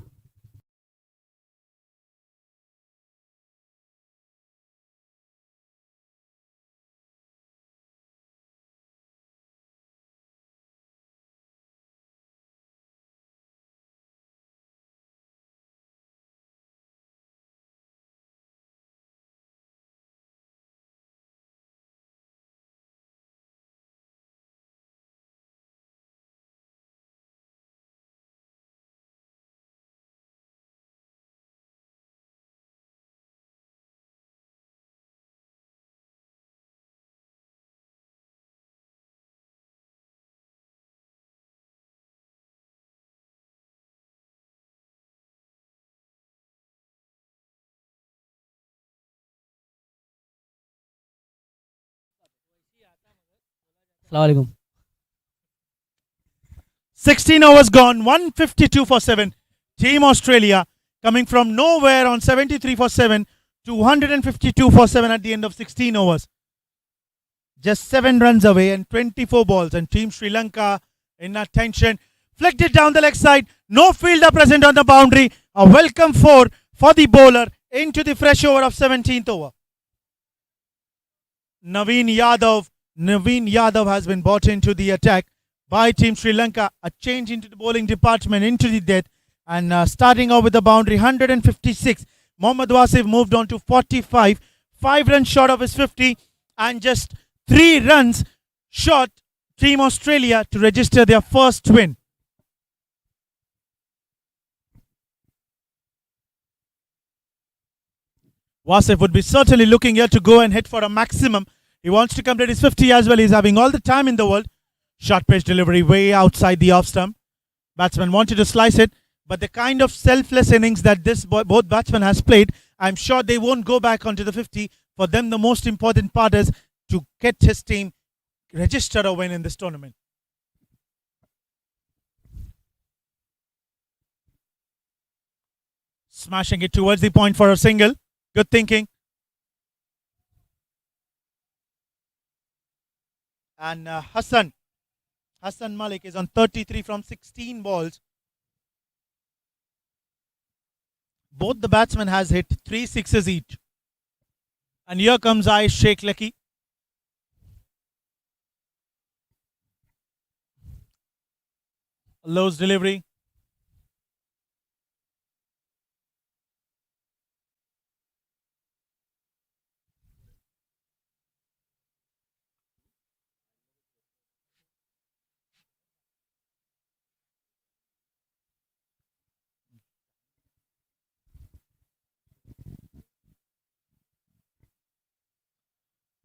S6: Assalamualaikum.
S1: 16 overs gone, 152 for 7. Team Australia coming from nowhere on 73 for 7 to 152 for 7 at the end of 16 overs. Just 7 runs away and 24 balls. And Team Sri Lanka in attention. Flicked it down the leg side. No fielder present on the boundary. A welcome 4 for the bowler into the fresh over of 17th over. Naveen Yadav has been brought into the attack by Team Sri Lanka. A change into the bowling department into the death. And starting off with the boundary, 156. Mohammad Wasif moved on to 45. 5 runs short of his 50. And just 3 runs short Team Australia to register their first win. Wasif would be certainly looking here to go and hit for a maximum. He wants to complete his 50 as well. He's having all the time in the world. Short pitch delivery way outside the off stump. Batsman wanted to slice it, but the kind of selfless innings that both batsmen has played, I'm sure they won't go back onto the 50. For them, the most important part is to get his team register a win in this tournament. Smashing it towards the point for a single. Good thinking. And Hassan Malik is on 33 from 16 balls. Both the batsmen has hit 3 sixes each. And here comes Aish Sheikh Lucky. Lowe's delivery.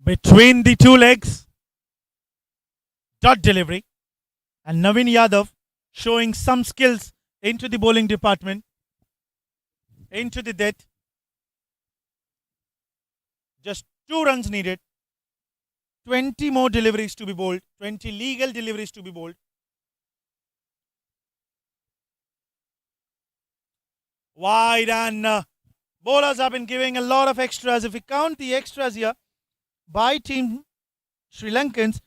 S1: Between the two legs. Dot delivery. And Naveen Yadav showing some skills into the bowling department. Into the death. Just 2 runs needed. 20 more deliveries to be bowled. 20 legal deliveries to be bowled. Wide, and bowlers have been giving a lot of extras. If we count the extras here by Team Sri Lankans,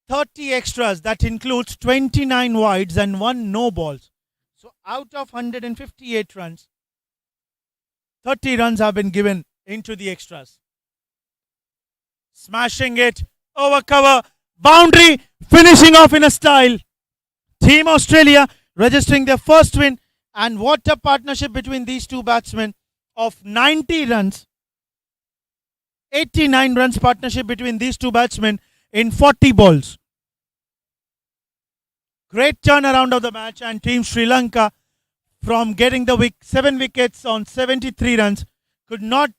S1: 30 extras. That includes 29 wides and 1 no balls. So out of 158 runs, 30 runs have been given into the extras. Smashing it over cover, boundary, finishing off in a style. Team Australia registering their first win, and what a partnership between these two batsmen of 90 runs. 89 runs partnership between these two batsmen in 40 balls. Great turnaround of the match, and Team Sri Lanka, from getting the 7 wickets on 73 runs, could not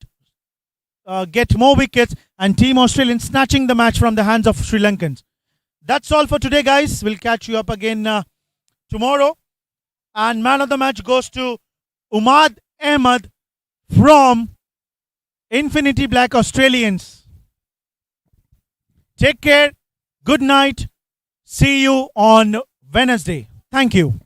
S1: get more wickets, and Team Australian snatching the match from the hands of Sri Lankans. That's all for today, guys. We'll catch you up again tomorrow. And man of the match goes to Umad Ahmed from Infinity Black Australians. Take care. Good night. See you on Wednesday. Thank you.